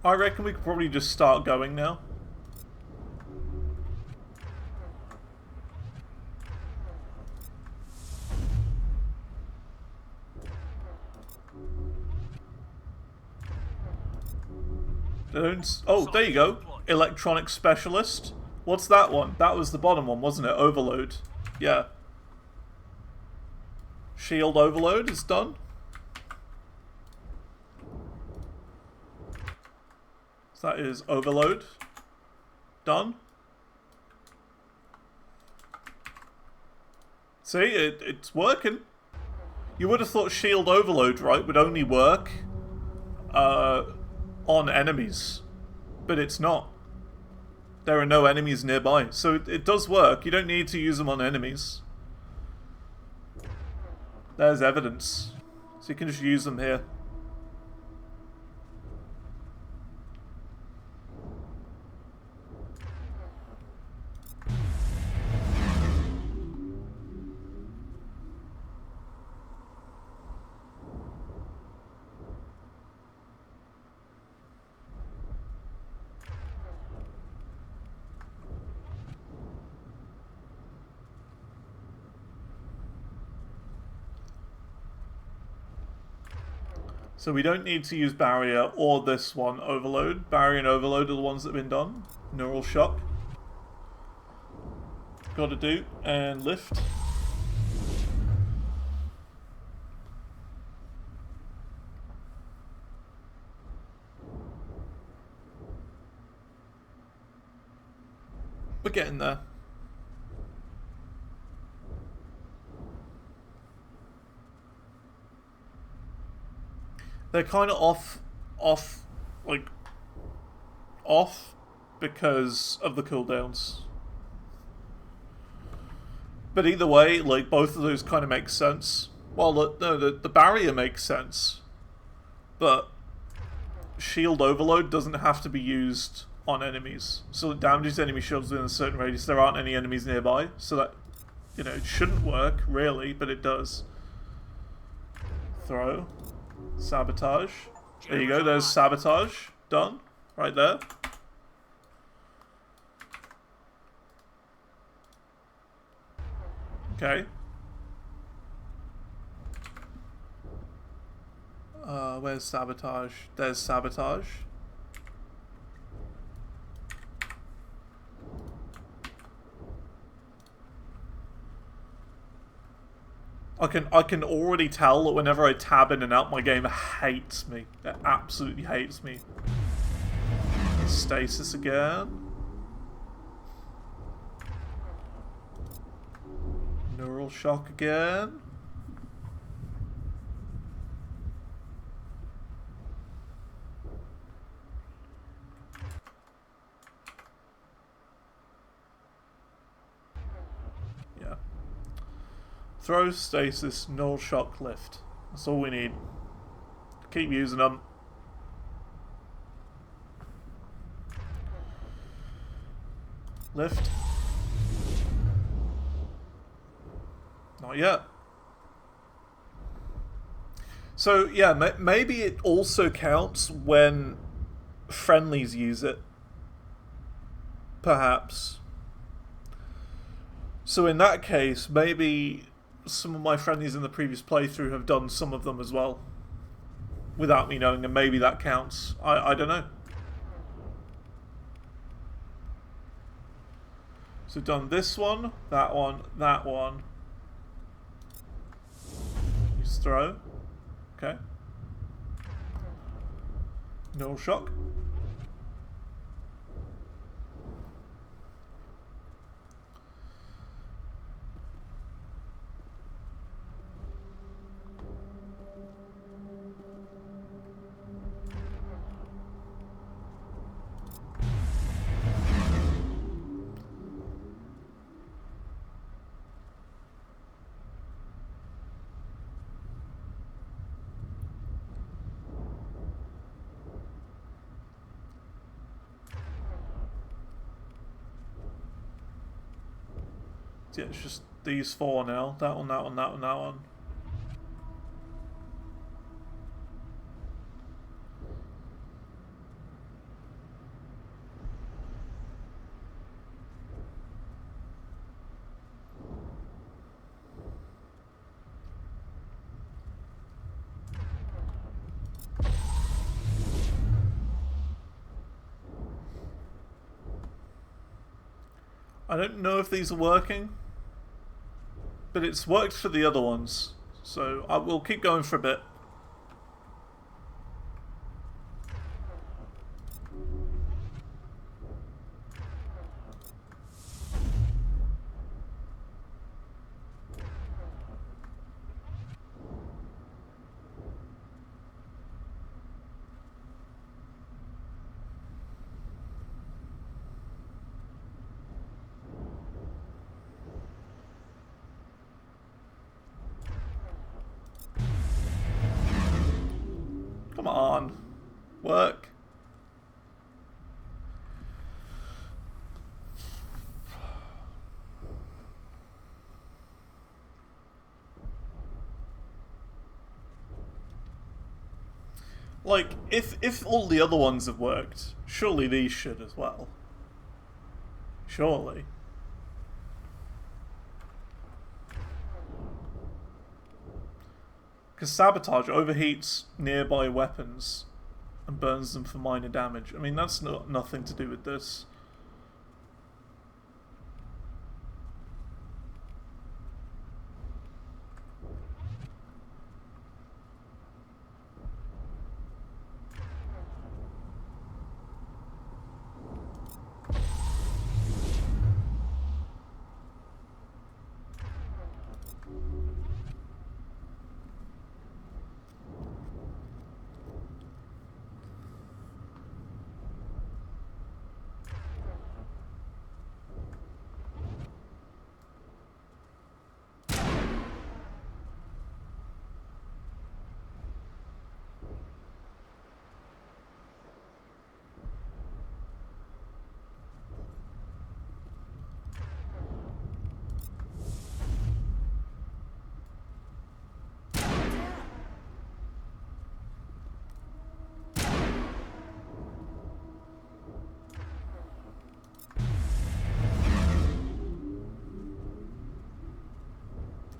Speaker 1: I reckon we could probably just start going now. Oh, there you go. Electronic Specialist. What's that one? That was the bottom one, wasn't it? Overload. Yeah. Shield Overload is done. So that is Overload. Done. See, it's working. You would have thought Shield Overload, right, would only work on enemies. But it's not. There are no enemies nearby. So it does work. You don't need to use them on enemies. There's evidence. So you can just use them here. So we don't need to use Barrier or this one, Overload. Barrier and Overload are the ones that have been done. Neural Shock. Gotta do. And Lift. We're getting there. They're kind of off because of the cooldowns. But either way, like, both of those kind of make sense. Well, the barrier makes sense, but shield overload doesn't have to be used on enemies. So it damages enemy shields within a certain radius. There aren't any enemies nearby, so that, you know, it shouldn't work really, but it does. Throw. Sabotage. There you go, there's Sabotage. Done. Right there. Okay. Where's Sabotage? There's Sabotage. I can already tell that whenever I tab in and out, my game hates me. It absolutely hates me. Stasis again. Neural Shock again. Yeah. Throw, Stasis, Null Shock, Lift. That's all we need. Keep using them. Lift. Not yet. So, yeah, maybe it also counts when friendlies use it. Perhaps. So in that case, maybe some of my friendlies in the previous playthrough have done some of them as well. Without me knowing, and maybe that counts. I don't know. So done this one, that one, that one. Use throw. Okay. No shock. Yeah, it's just these four now. That one, that one, that one, that one. I don't know if these are working, but it's worked for the other ones, so I will keep going for a bit. Come on. Work. Like, if all the other ones have worked, surely these should as well. Surely. Because sabotage overheats nearby weapons and burns them for minor damage. I mean, that's nothing to do with this.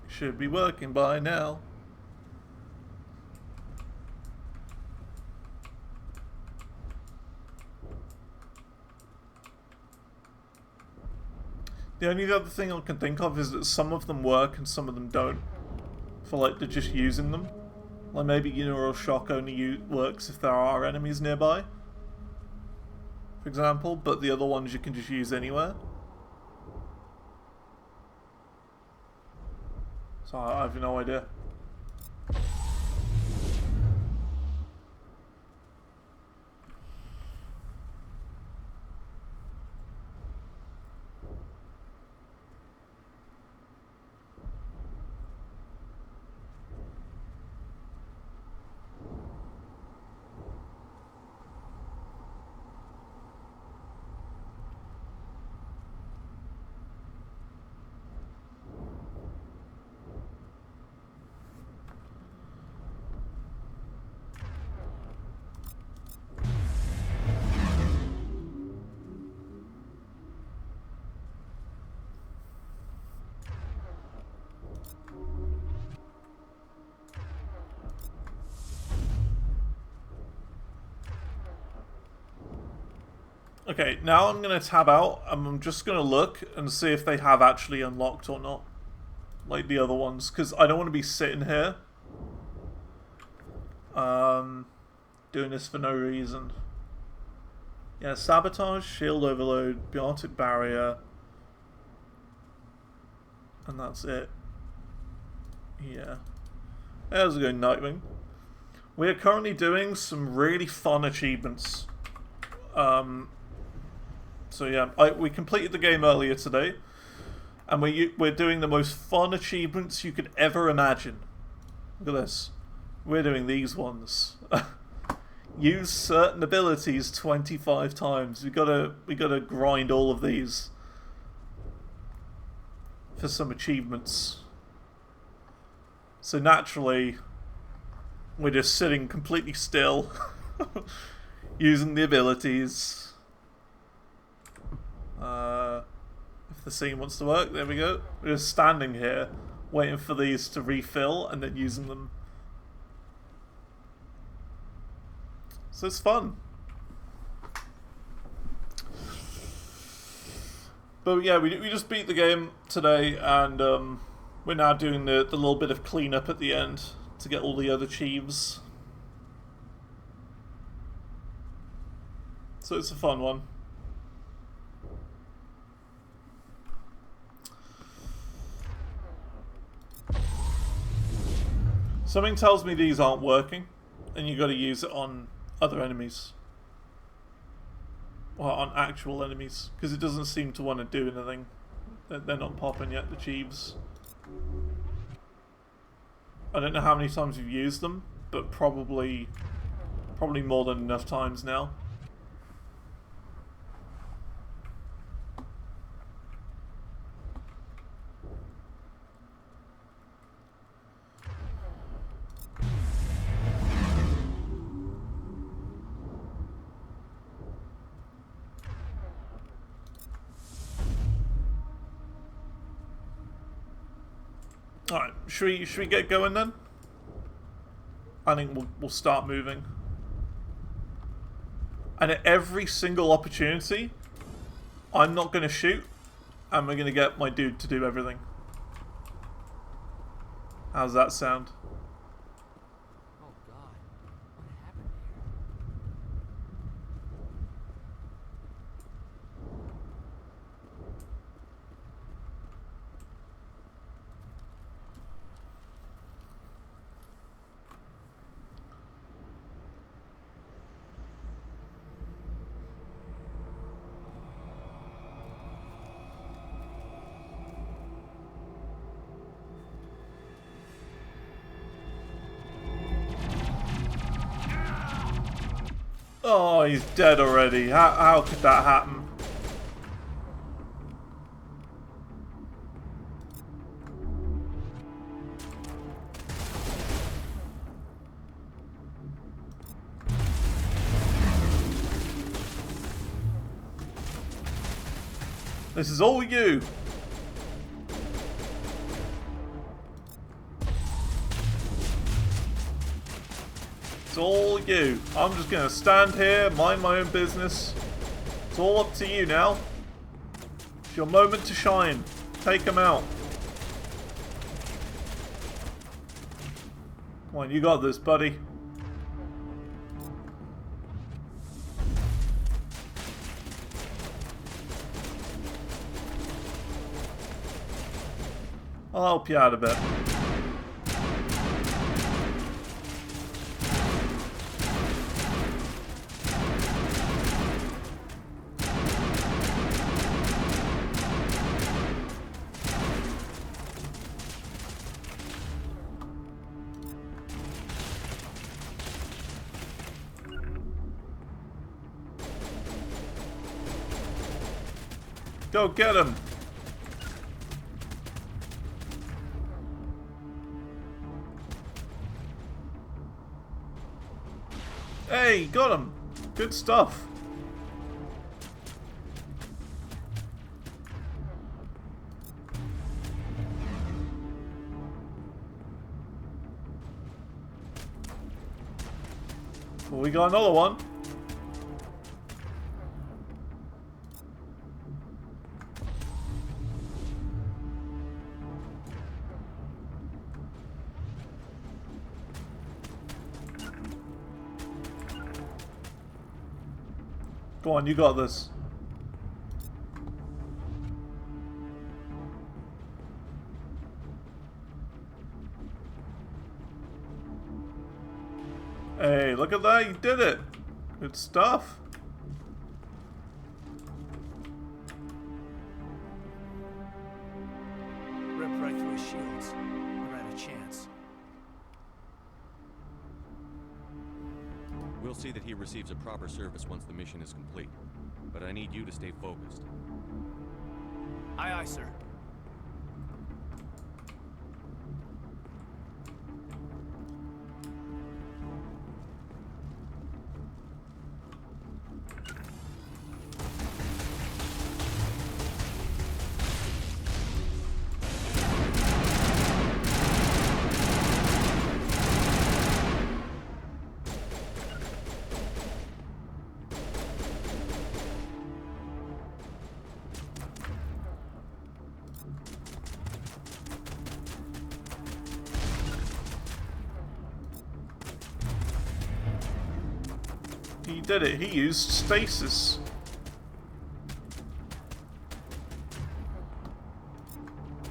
Speaker 1: Should be working by now. The only other thing I can think of is that some of them work and some of them don't. For like, they're just using them. Like maybe Neural Shock only works if there are enemies nearby, for example, but the other ones you can just use anywhere. So I have no idea. Okay, now I'm going to tab out, and I'm just going to look and see if they have actually unlocked or not. Like the other ones, because I don't want to be sitting here doing this for no reason. Yeah, sabotage, shield overload, biotic barrier, and that's it. Yeah. There's a good Nightwing. We are currently doing some really fun achievements. So yeah, we completed the game earlier today, and we're doing the most fun achievements you could ever imagine. Look at this. We're doing these ones. Use certain abilities 25 times. We gotta grind all of these for some achievements. So naturally, we're just sitting completely still, using the abilities. If the scene wants to work, there we go. We're just standing here, waiting for these to refill, and then using them. So it's fun. But yeah, we just beat the game today, and we're now doing the little bit of cleanup at the end to get all the other Chiefs. So it's a fun one. Something tells me these aren't working, and you got to use it on other enemies. Or on actual enemies, because it doesn't seem to want to do anything. They're not popping yet, the Chiefs. I don't know how many times you've used them, but probably more than enough times now. Alright, should we get going then? I think we'll start moving. And at every single opportunity, I'm not going to shoot, and we're going to get my dude to do everything. How's that sound?
Speaker 22: Oh God, what happened
Speaker 1: Oh, he's dead already. How could that happen? This is all you. It's all you. I'm just gonna stand here, mind my own business. It's all up to you now. It's your moment to shine. Take them out. Come on, you got this, buddy. I'll help you out a bit. Go get him! Hey, got him! Good stuff. Well, we got another one. Go on, you got this. Hey, look at that, you did it! Good stuff.
Speaker 10: Rip right through his shields. Never had a chance.
Speaker 3: We'll see that he receives a proper service once the mission is complete. But I need you to stay focused.
Speaker 10: Aye, aye, sir.
Speaker 1: He did it. He used stasis.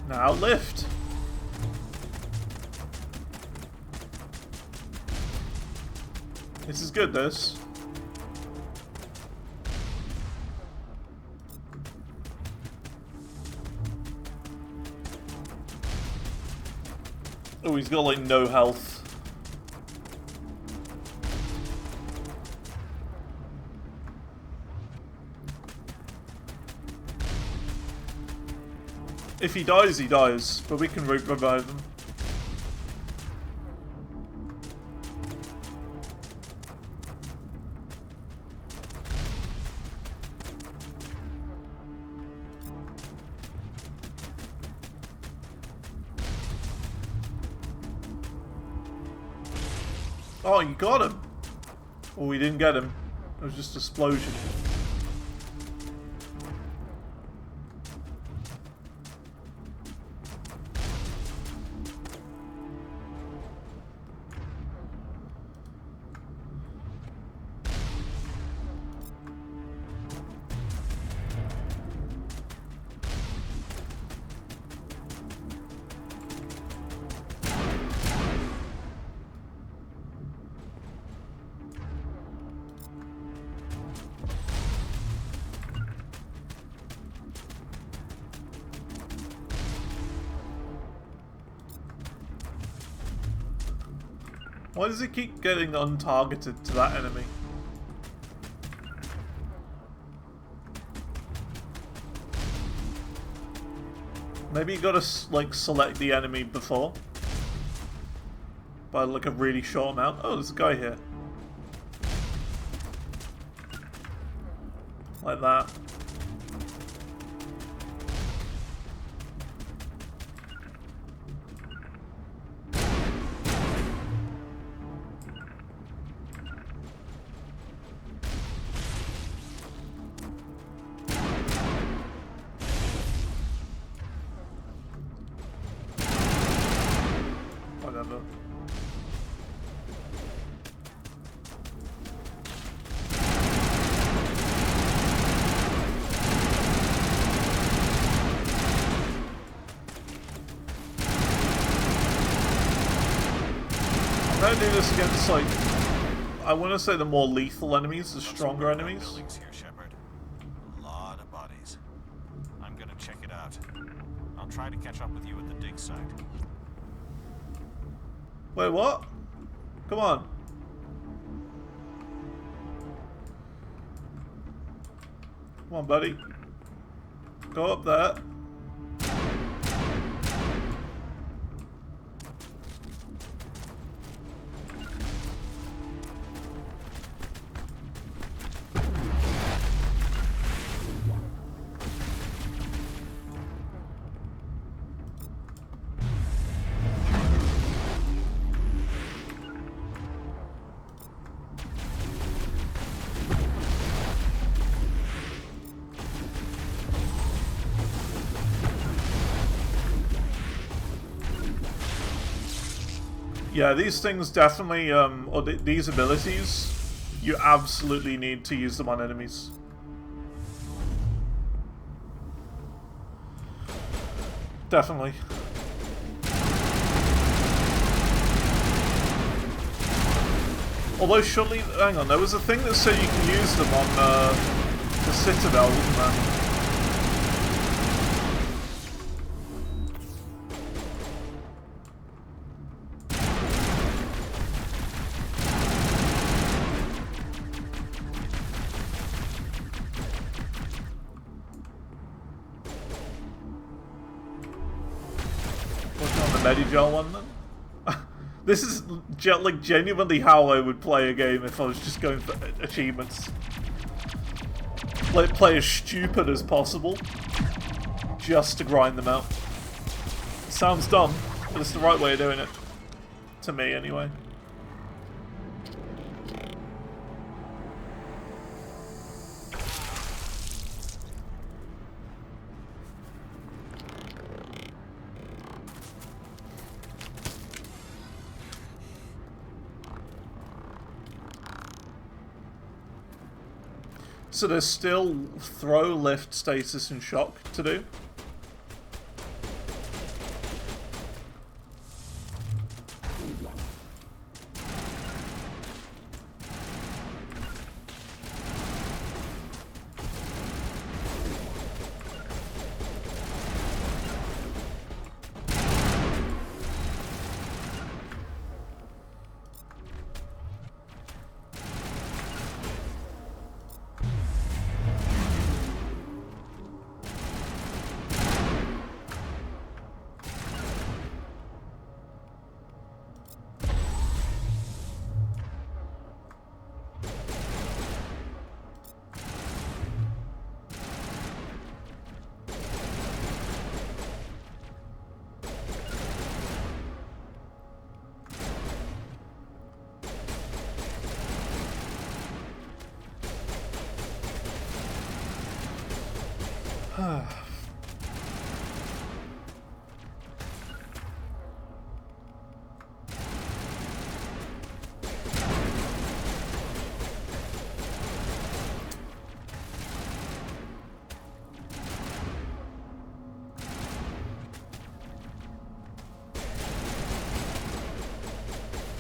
Speaker 1: Now lift. This is good, this. Oh, he's got like no health. If he dies, but we can revive him. Oh, you got him! Oh, we didn't get him. It was just an explosion. Why does it keep getting untargeted to that enemy? Maybe you gotta like select the enemy before by like a really short amount. Oh, there's a guy here. Like that. Whatever. I'm gonna do this against, like, I want to say the more lethal enemies, the stronger enemies.
Speaker 14: Buildings here, Shepard. A lot of bodies. I'm gonna check it out. I'll try to catch up with you at the dig site.
Speaker 1: Wait, what? Come on. Come on, buddy. Go up there. Yeah, these things definitely, or these abilities, you absolutely need to use them on enemies. definitely. Although surely, hang on, there was a thing that said you can use them on the Citadel, wasn't there? Medigel one then? This is like genuinely how I would play a game if I was just going for achievements. Play as stupid as possible, just to grind them out. Sounds dumb, but it's the right way of doing it. To me, anyway. So there's still throw, lift, stasis, and shock to do.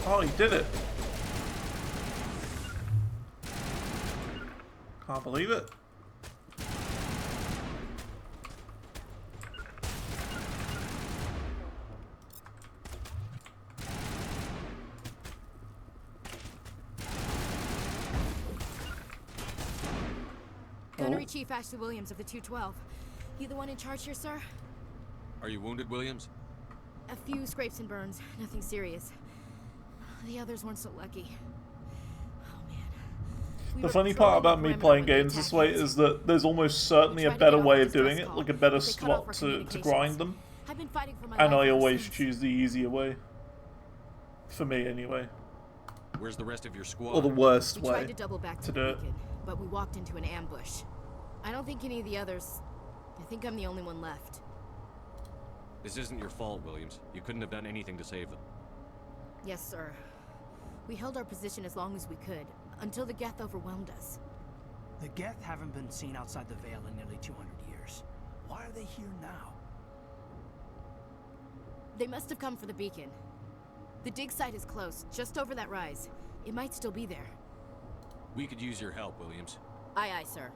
Speaker 1: Oh, he did it. Can't believe it.
Speaker 8: Gunnery Chief Ashley Williams of the 212. You the one in charge here, sir?
Speaker 3: Are you wounded, Williams?
Speaker 8: A few scrapes and burns, nothing serious. The others weren't so lucky. Oh man.
Speaker 1: The funny part about me playing games this way is that there's almost certainly a better way of doing it, like a better slot to grind them. And I always choose the easier way. For me, anyway.
Speaker 3: Where's the rest of your squad?
Speaker 1: Or the worst way
Speaker 8: We tried to double back to
Speaker 1: do
Speaker 8: the
Speaker 1: it.
Speaker 8: beacon, but we walked into an ambush. I don't think any of the others... I think I'm the only one left.
Speaker 3: This isn't your fault, Williams. You couldn't have done anything to save them.
Speaker 8: Yes, sir. We held our position as long as we could, until the Geth overwhelmed us.
Speaker 10: The Geth haven't been seen outside the Veil in nearly 200 years. Why are they here now?
Speaker 8: They must have come for the beacon. The dig site is close, just over that rise. It might still be there.
Speaker 3: We could use your help, Williams.
Speaker 8: Aye, aye, sir.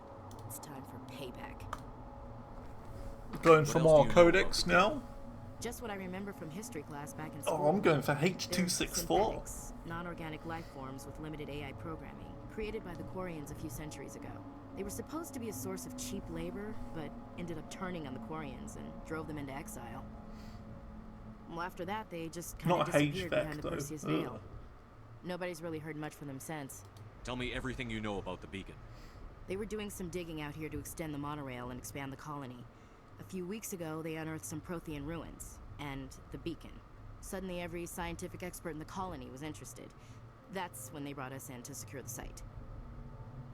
Speaker 8: It's time for payback.
Speaker 1: Going for more codex now?
Speaker 8: Just what I remember from history class back in school.
Speaker 1: Oh, I'm going for H264.
Speaker 8: Non-organic life forms with limited AI programming, created by the Quarians a few centuries ago. They were supposed to be a source of cheap labor, but ended up turning on the Quarians and drove them into exile. Well, after that, they just kind of disappeared behind the Perseus Veil. Nobody's really heard much from them since.
Speaker 3: Tell me everything you know about the beacon.
Speaker 8: They were doing some digging out here to extend the monorail and expand the colony. A few weeks ago, they unearthed some Prothean ruins, and the beacon. Suddenly, every scientific expert in the colony was interested. That's when they brought us in to secure the site.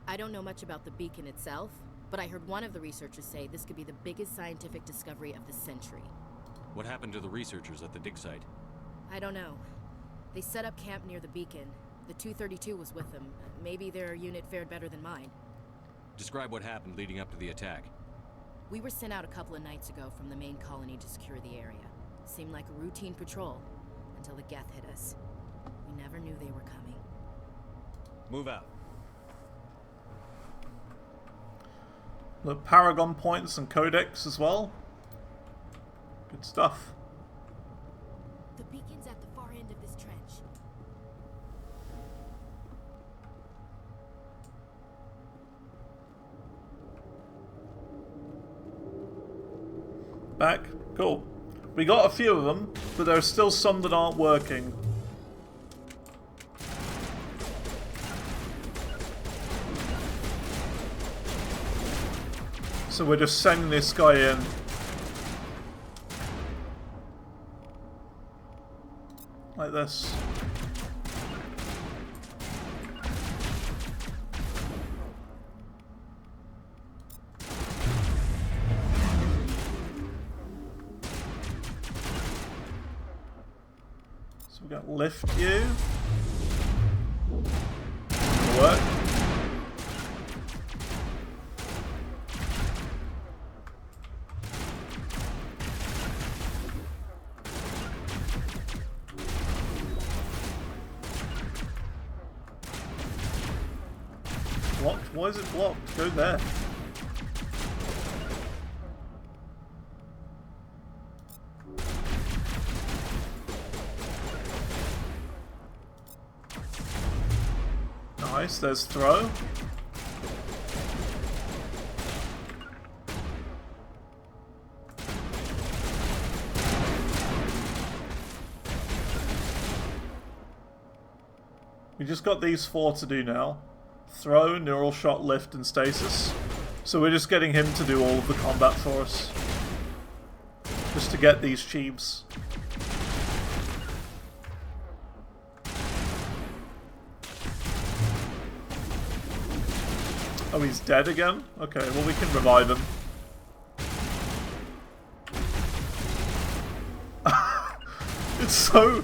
Speaker 8: I don't know much about the beacon itself, but I heard one of the researchers say this could be the biggest scientific discovery of the century.
Speaker 3: What happened to the researchers at the dig site?
Speaker 8: I don't know. They set up camp near the beacon. The 232 was with them. Maybe their unit fared better than mine.
Speaker 3: Describe what happened leading up to the attack.
Speaker 8: We were sent out a couple of nights ago from the main colony to secure the area. Seemed like a routine patrol, until the Geth hit us. We never knew they were coming.
Speaker 3: Move out.
Speaker 1: The Paragon points and codex as well. Good stuff.
Speaker 8: The beacon's at the far end of this trench.
Speaker 1: Back. Cool. We got a few of them, but there are still some that aren't working. So we're just sending this guy in. Like this. So we're going to lift you. Work. Blocked? Why is it blocked? Go there. Nice, there's throw. We just got these 4 to do now. Throw, neural shot, lift, and stasis. So we're just getting him to do all of the combat for us. Just to get these cheebs. Oh, he's dead again? Okay, well we can revive him. It's so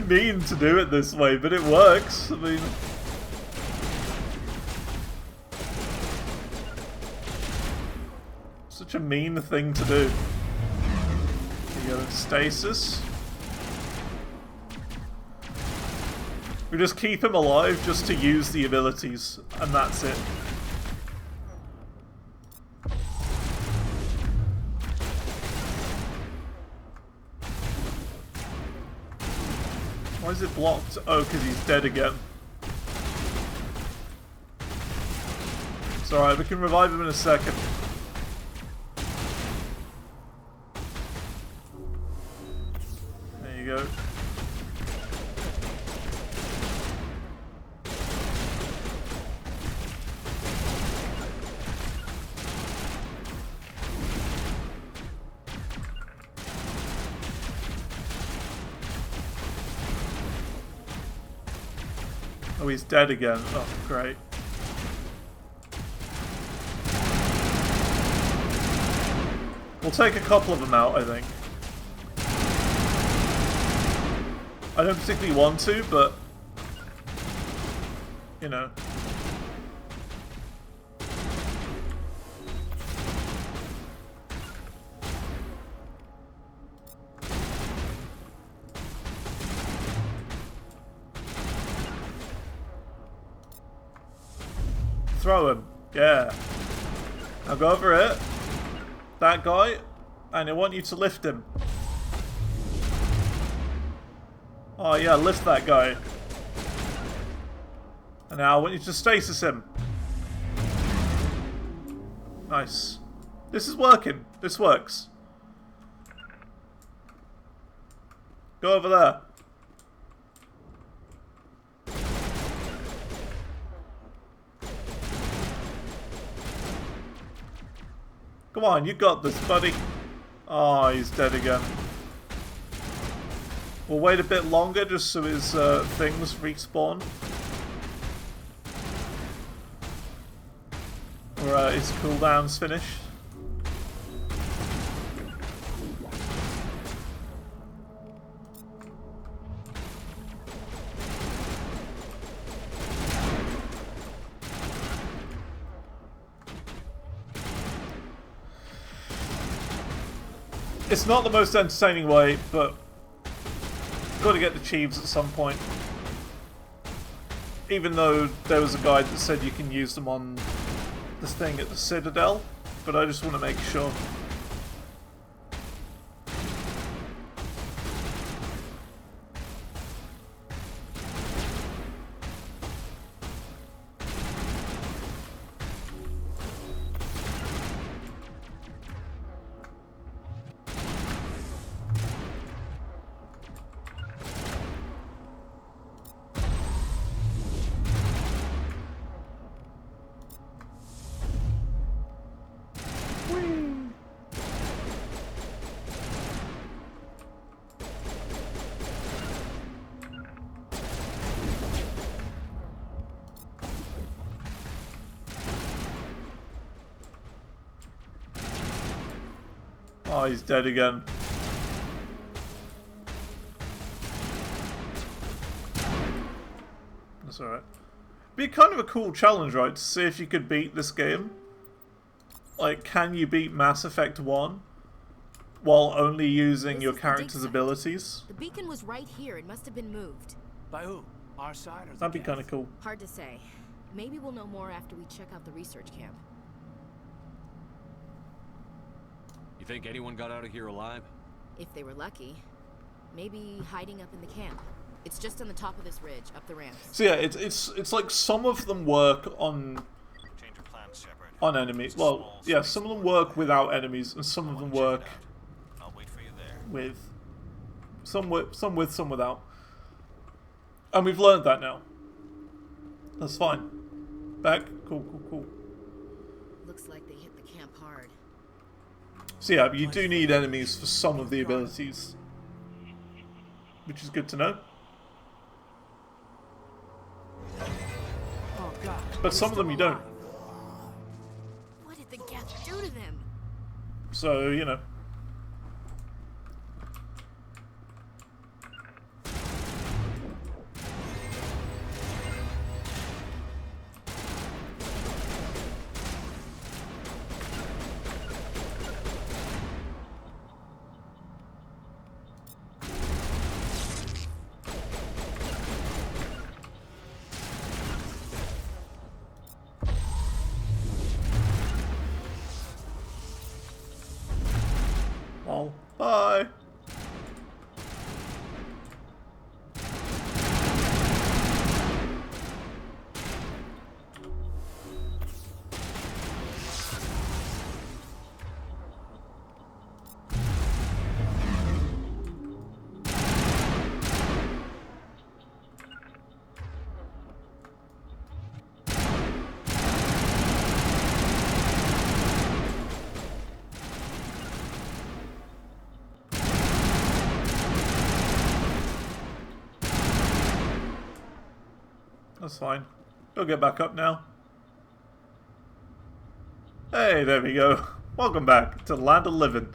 Speaker 1: mean to do it this way, but it works. I mean... Such a mean thing to do. You go into stasis. We just keep him alive just to use the abilities, and that's it. Why is it blocked? Oh, because he's dead again. It's alright, we can revive him in a second. There you go. Oh, he's dead again. Oh, great. We'll take a couple of them out, I think. I don't particularly want to, but... You know. Throw him. Yeah. Now go over it. That guy. And I want you to lift him. Oh yeah, lift that guy. And now I want you to stasis him. Nice. This is working. This works. Go over there. Come on, you got this, buddy. Oh, he's dead again. We'll wait a bit longer just so his things respawn. Or his cooldown's finished. It's not the most entertaining way, but got to get the Chiefs at some point. Even though there was a guide that said you can use them on this thing at the Citadel, but I just want to make sure. Oh, he's dead again. That's alright. Be kind of a cool challenge, right? To see if you could beat this game. Like, can you beat Mass Effect 1 while only using your character's abilities?
Speaker 8: The beacon was right here. It must have been moved.
Speaker 10: By who? Our side or the
Speaker 1: That'd be kind of cool.
Speaker 8: Hard to say. Maybe we'll know more after we check out the research camp.
Speaker 3: You think anyone got out of here alive?
Speaker 8: If they were lucky. Maybe hiding up in the camp. It's just on the top of this ridge, up the ramps.
Speaker 1: So yeah, it's like some of them work on enemies. Well, yeah, some of them work without enemies, and some of them work with some without. And we've learned that now. That's fine. Back. Cool.
Speaker 8: Looks like they hit the camp hard.
Speaker 1: So yeah, you do need enemies for some of the abilities, which is good to know. But some of them you don't.
Speaker 8: What did the Geth do to them?
Speaker 1: So, you know. Well, bye. That's fine. We'll get back up now. Hey, there we go. Welcome back to Land of Living.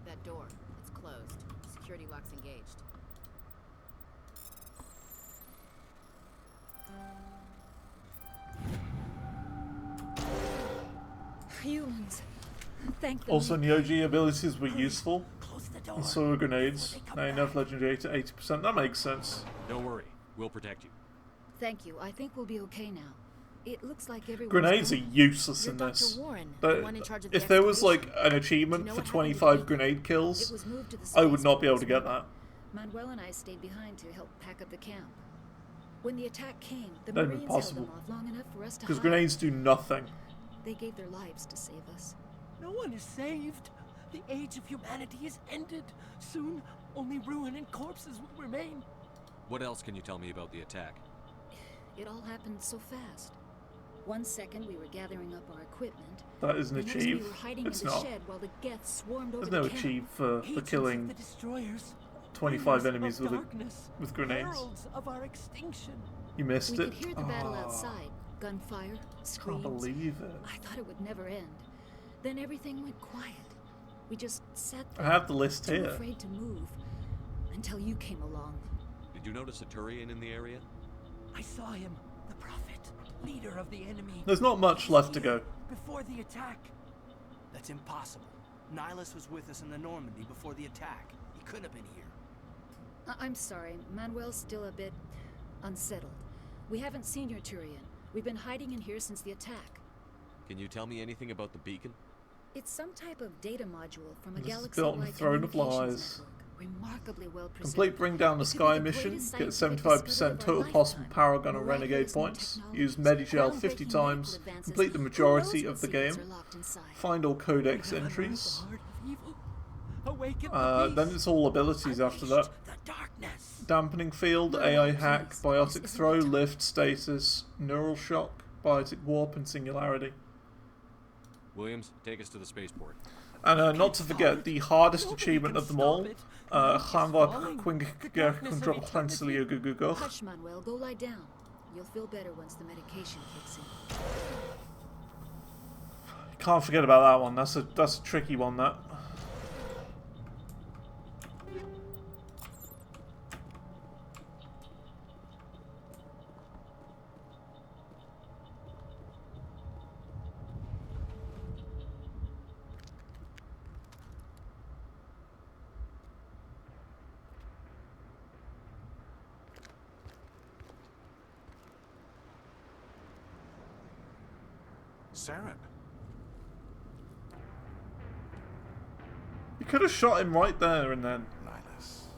Speaker 8: That door, it's closed. Security lock's engaged.
Speaker 5: Humans. Thank them.
Speaker 1: Also, Nyoji abilities were useful, and so were grenades. Now enough legendary to 80%. That makes sense.
Speaker 3: Don't worry, we'll protect you.
Speaker 5: Thank you. I think we'll be okay now. It looks like everyone's
Speaker 1: Grenades are
Speaker 5: gone.
Speaker 1: useless
Speaker 5: You're
Speaker 1: in
Speaker 5: Dr.
Speaker 1: this.
Speaker 5: Warren,
Speaker 1: But
Speaker 5: the one in charge of the
Speaker 1: if there was like
Speaker 5: excavation.
Speaker 1: an achievement
Speaker 5: Do you know
Speaker 1: for
Speaker 5: what happened to
Speaker 1: 25
Speaker 5: the
Speaker 1: grenade
Speaker 5: beacon?
Speaker 1: kills,
Speaker 5: It was moved to the
Speaker 1: I would not be able to
Speaker 5: spaceport
Speaker 1: get
Speaker 5: this
Speaker 1: that.
Speaker 5: morning. Manuel and I stayed behind to help pack up the camp. When the attack came, the
Speaker 1: That'd be
Speaker 5: Marines held
Speaker 1: possible.
Speaker 5: them off long enough for us to
Speaker 1: Because
Speaker 5: hide.
Speaker 1: grenades do nothing.
Speaker 5: They gave their lives to save us.
Speaker 9: No one is saved. The age of humanity is ended. Soon, only ruin and corpses will remain.
Speaker 3: What else can you tell me about the attack?
Speaker 5: It all happened so fast. 1 second we were gathering up our equipment.
Speaker 1: That isn't
Speaker 5: The next
Speaker 1: achieve.
Speaker 5: We were hiding
Speaker 1: It's
Speaker 5: in the
Speaker 1: not.
Speaker 5: shed while the Geth swarmed over
Speaker 1: There's no
Speaker 5: the camp.
Speaker 1: achieve for
Speaker 9: Agents of
Speaker 1: killing
Speaker 9: the destroyers,
Speaker 1: 25
Speaker 9: bringers
Speaker 1: enemies
Speaker 9: of
Speaker 1: with
Speaker 9: darkness,
Speaker 1: with grenades.
Speaker 9: heralds of our extinction.
Speaker 1: You missed
Speaker 5: We
Speaker 1: it.
Speaker 5: could hear the battle
Speaker 1: Ah,
Speaker 5: outside. Gunfire,
Speaker 1: Can't
Speaker 5: screams.
Speaker 1: believe it.
Speaker 5: I thought it would never end. Then everything went quiet. We just sat
Speaker 1: I
Speaker 5: there,
Speaker 1: have the list
Speaker 5: too
Speaker 1: here.
Speaker 5: afraid to move, until you came along.
Speaker 3: Did you notice a Turian in the area?
Speaker 9: I saw him, the Prophet, leader of the enemy.
Speaker 1: There's not much left to go.
Speaker 9: Before the attack.
Speaker 10: That's impossible. Nihilus was with us in the Normandy before the attack. He couldn't have been here.
Speaker 5: I'm sorry, Manuel's still a bit unsettled. We haven't seen your Turian. We've been hiding in here since the attack.
Speaker 3: Can you tell me anything about the beacon?
Speaker 5: It's some type of data module from a
Speaker 1: This is
Speaker 5: galaxy
Speaker 1: built on the Throne of Lies.
Speaker 5: Remarkably well preserved.
Speaker 1: Complete Bring Down the Sky mission. Get 75% total possible Paragon and Renegade points. Use Medigel 50 times. Complete the majority of the game. Find all Codex entries. Then it's all abilities after that. Dampening Field, AI Hack, Biotic Throw, Lift, Status, Neural Shock, Biotic Warp, and Singularity.
Speaker 3: Williams, take us to the spaceport.
Speaker 1: And not to forget, the hardest achievement of them all,
Speaker 5: Hush, Manuel, go lie down. You'll feel better once the medication kicks in.
Speaker 1: Can't forget about that one. That's a tricky one, that.
Speaker 14: Saren.
Speaker 1: You could have shot him right there and then.
Speaker 14: Nihilus.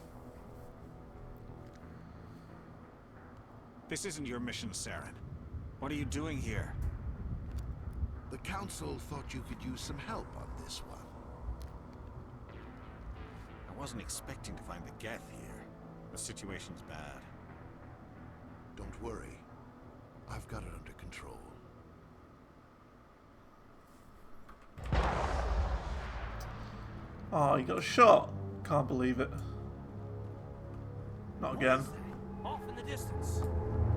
Speaker 14: This isn't your mission, Saren. What are you doing here?
Speaker 12: The Council thought you could use some help on this one.
Speaker 14: I wasn't expecting to find the Geth here. The situation's bad.
Speaker 12: Don't worry. I've got it under control.
Speaker 1: Oh, he got shot. Can't believe it. Not again.
Speaker 9: Off in the distance.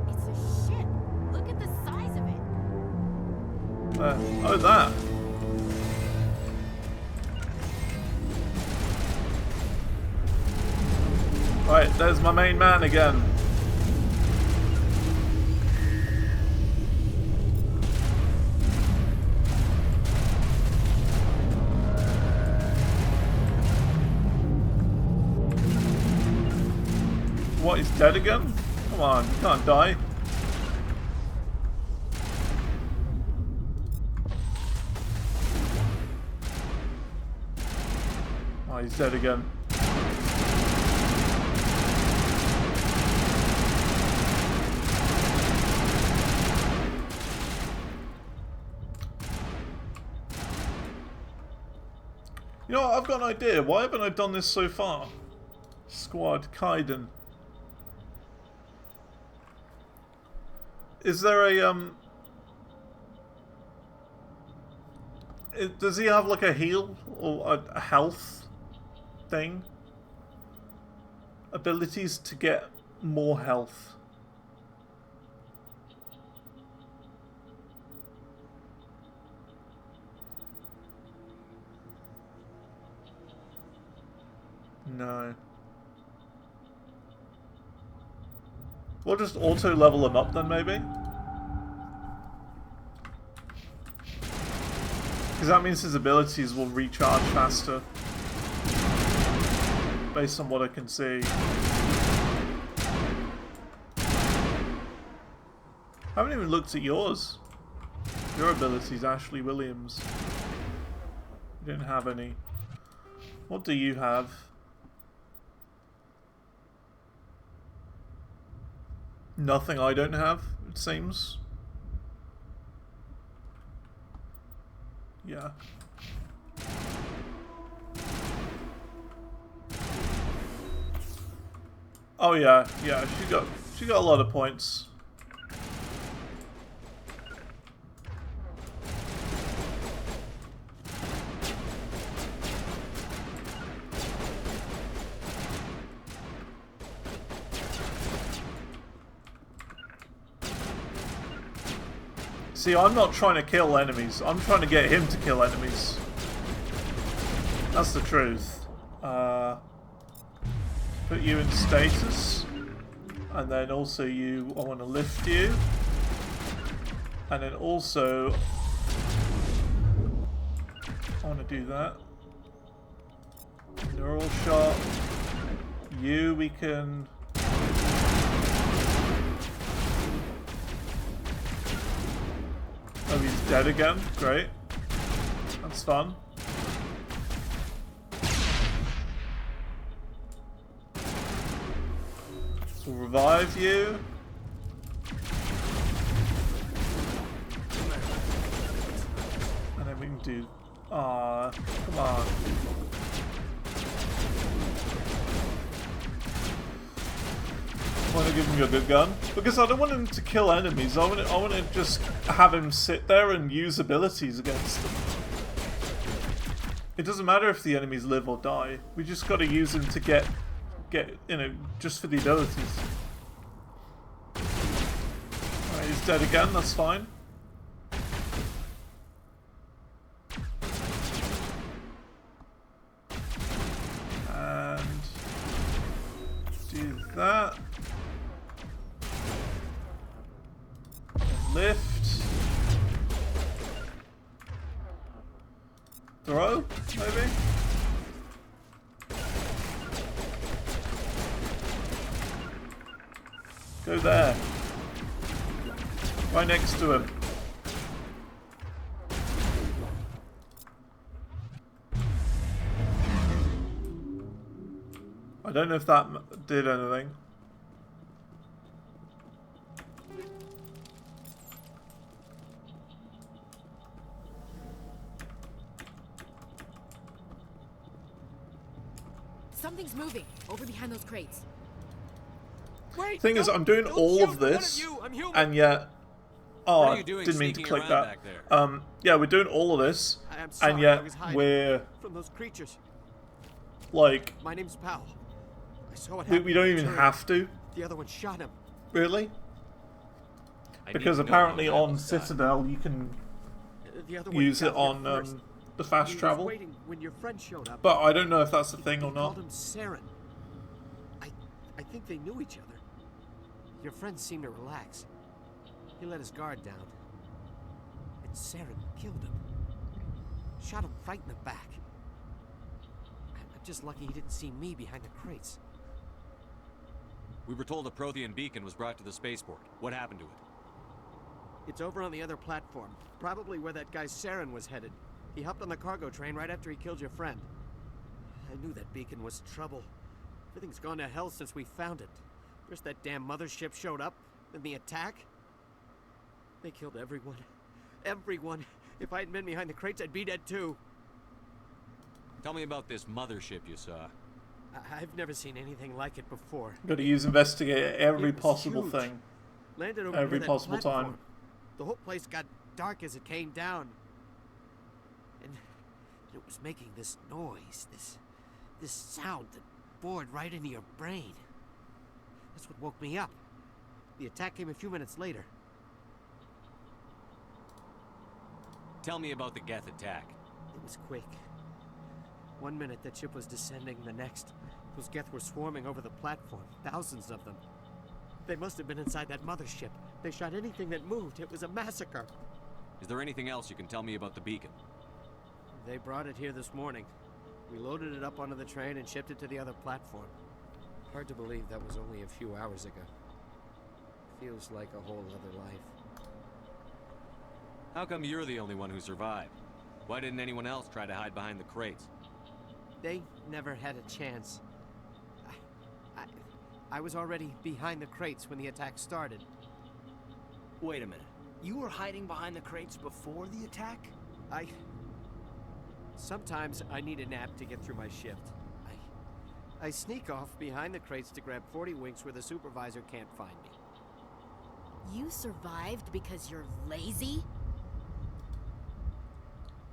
Speaker 8: It's a ship. Look at the size of it.
Speaker 1: Oh, that. Right, there's my main man again. What, he's dead again? Come on, you can't die. Oh, he's dead again. You know what, I've got an idea. Why haven't I done this so far? Squad Kaiden. Is there a does he have like a heal or a health thing? Abilities to get more health. No. We'll just auto level him up then, maybe? Because that means his abilities will recharge faster. Based on what I can see. I haven't even looked at yours. Your abilities, Ashley Williams. You didn't have any. What do you have? Nothing I don't have, it seems. Yeah. Oh yeah, yeah, she got a lot of points. See, I'm not trying to kill enemies. I'm trying to get him to kill enemies. That's the truth. Put you in status. And then also I want to lift you. And then also I want to do that. Neural shot. You we can. Oh, he's dead again. Great. That's fun. We'll revive you. And then we can do... Ah, come on. I want to give him a good gun. Because I don't want him to kill enemies. I want to just have him sit there and use abilities against them. It doesn't matter if the enemies live or die. We just got to use him to get you know, just for the abilities. Alright, he's dead again, that's fine. And do that. Lift. Throw, maybe? Go there. Right next to him. I don't know if that did anything.
Speaker 8: Something's moving over behind those crates.
Speaker 1: Wait, thing is, I'm doing all of this, and yet... Oh, I didn't mean to click that. Yeah, we're doing all of this, and yet we're...
Speaker 6: from those creatures.
Speaker 1: Like...
Speaker 6: My name's Powell. I saw what
Speaker 1: we don't even have to.
Speaker 6: The other one shot him.
Speaker 1: Really? Because apparently on Citadel you can use it on the fast travel.
Speaker 6: When your friend showed up,
Speaker 1: but I don't know if that's a thing or not.
Speaker 6: Called him Saren. I think they knew each other. Your friend seemed to relax. He let his guard down. And Saren killed him. Shot him right in the back. I'm just lucky he didn't see me behind the crates.
Speaker 3: We were told a Prothean beacon was brought to the spaceport. What happened to it?
Speaker 6: It's over on the other platform. Probably where that guy Saren was headed. He hopped on the cargo train right after he killed your friend. I knew that beacon was trouble. Everything's gone to hell since we found it. First that damn mothership showed up, then the attack. They killed everyone. Everyone. If I hadn't been behind the crates, I'd be dead too.
Speaker 3: Tell me about this mothership you saw.
Speaker 6: I've never seen anything like it before.
Speaker 1: Got to use investigate every possible
Speaker 6: huge.
Speaker 1: thing.
Speaker 6: Landed over
Speaker 1: every
Speaker 6: near
Speaker 1: possible
Speaker 6: that platform.
Speaker 1: time.
Speaker 6: The whole place got dark as it came down. And it was making this noise, this sound that bored right into your brain. That's what woke me up. The attack came a few minutes later.
Speaker 3: Tell me about the Geth attack.
Speaker 6: It was quick. 1 minute that ship was descending, the next, those Geth were swarming over the platform. Thousands of them. They must have been inside that mothership. They shot anything that moved. It was a massacre.
Speaker 3: Is there anything else you can tell me about the beacon?
Speaker 6: They brought it here this morning. We loaded it up onto the train and shipped it to the other platform. Hard to believe that was only a few hours ago. Feels like a whole other life.
Speaker 3: How come you're the only one who survived? Why didn't anyone else try to hide behind the crates?
Speaker 6: They never had a chance. I was already behind the crates when the attack started.
Speaker 10: Wait a minute. You were hiding behind the crates before the attack?
Speaker 6: Sometimes I need a nap to get through my shift. I sneak off behind the crates to grab 40 winks where the supervisor can't find me.
Speaker 8: You survived because you're lazy?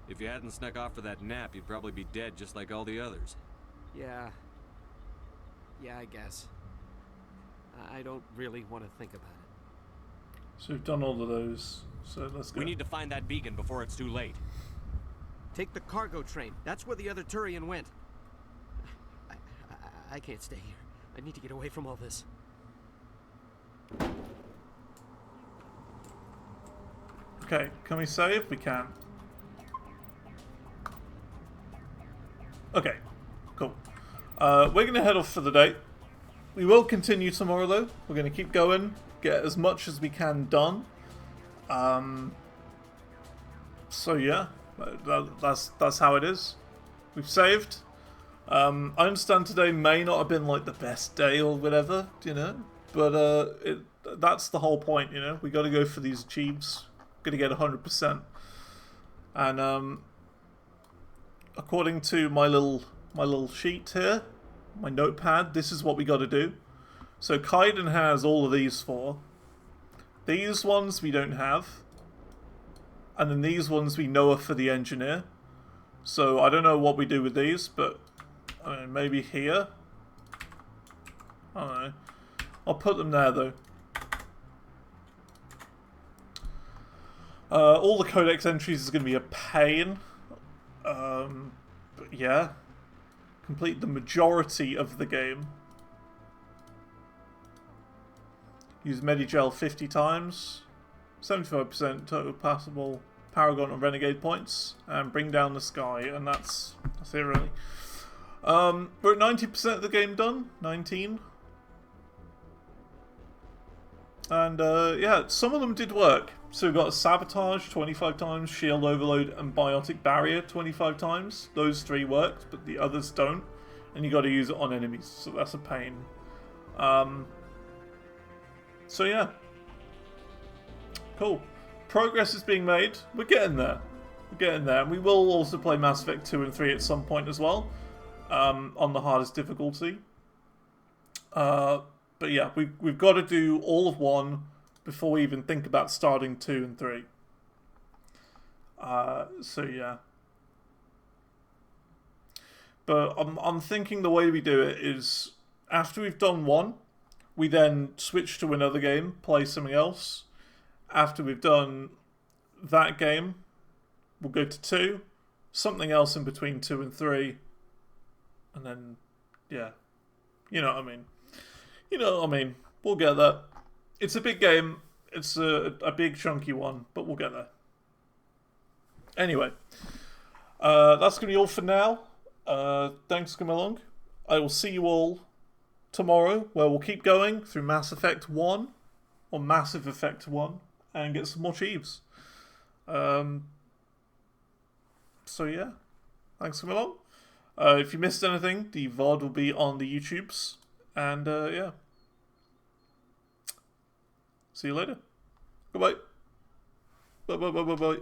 Speaker 3: If you hadn't snuck off for that nap, you'd probably be dead just like all the others.
Speaker 6: Yeah, I guess. I don't really want to think about it.
Speaker 1: So we've done all of those, so let's go.
Speaker 3: We need to find that beacon before it's too late.
Speaker 6: Take the cargo train. That's where the other Turian went. I can't stay here. I need to get away from all this.
Speaker 1: Okay, can we save? We can. Okay, cool. We're going to head off for the day. We will continue tomorrow, though. We're going to keep going, get as much as we can done. So yeah, that's how it is. We've saved. I understand today may not have been like the best day or whatever, you know, but that's the whole point, you know. We got to go for these achieves. Got to get 100%. And according to my little sheet here, my notepad, this is what we got to do. So Kaiden has all of these four. These ones we don't have. And then these ones we know are for the engineer. So I don't know what we do with these, but I mean, maybe here. I don't know. I'll put them there though. All the codex entries is going to be a pain. But yeah. Complete the majority of the game. Use Medigel 50 times. 75% total passable Paragon and Renegade points. And bring down the sky. And that's it really. We're at 90% of the game done. 19. And yeah, some of them did work. So we've got Sabotage 25 times, Shield Overload and Biotic Barrier 25 times. Those three worked, but the others don't. And you got to use it on enemies, so that's a pain. So yeah. Cool. Progress is being made. We're getting there. We're getting there. And we will also play Mass Effect 2 and 3 at some point as well. On the hardest difficulty. But yeah, we've got to do all of 1 before we even think about starting 2 and 3. So yeah. But I'm thinking the way we do it is after we've done 1, we then switch to another game, play something else. After we've done that game, we'll go to 2, something else in between 2 and 3, and then, yeah, you know what I mean. You know what I mean. We'll get there. It's a big game. It's a big chunky one, but we'll get there. Anyway, that's going to be all for now. Thanks for coming along. I will see you all tomorrow, where we'll keep going through Mass Effect 1, or Massive Effect 1, and get some more Chiefs. So yeah, thanks for coming along. If you missed anything, the VOD will be on the YouTubes. And yeah. See you later. Goodbye. Bye.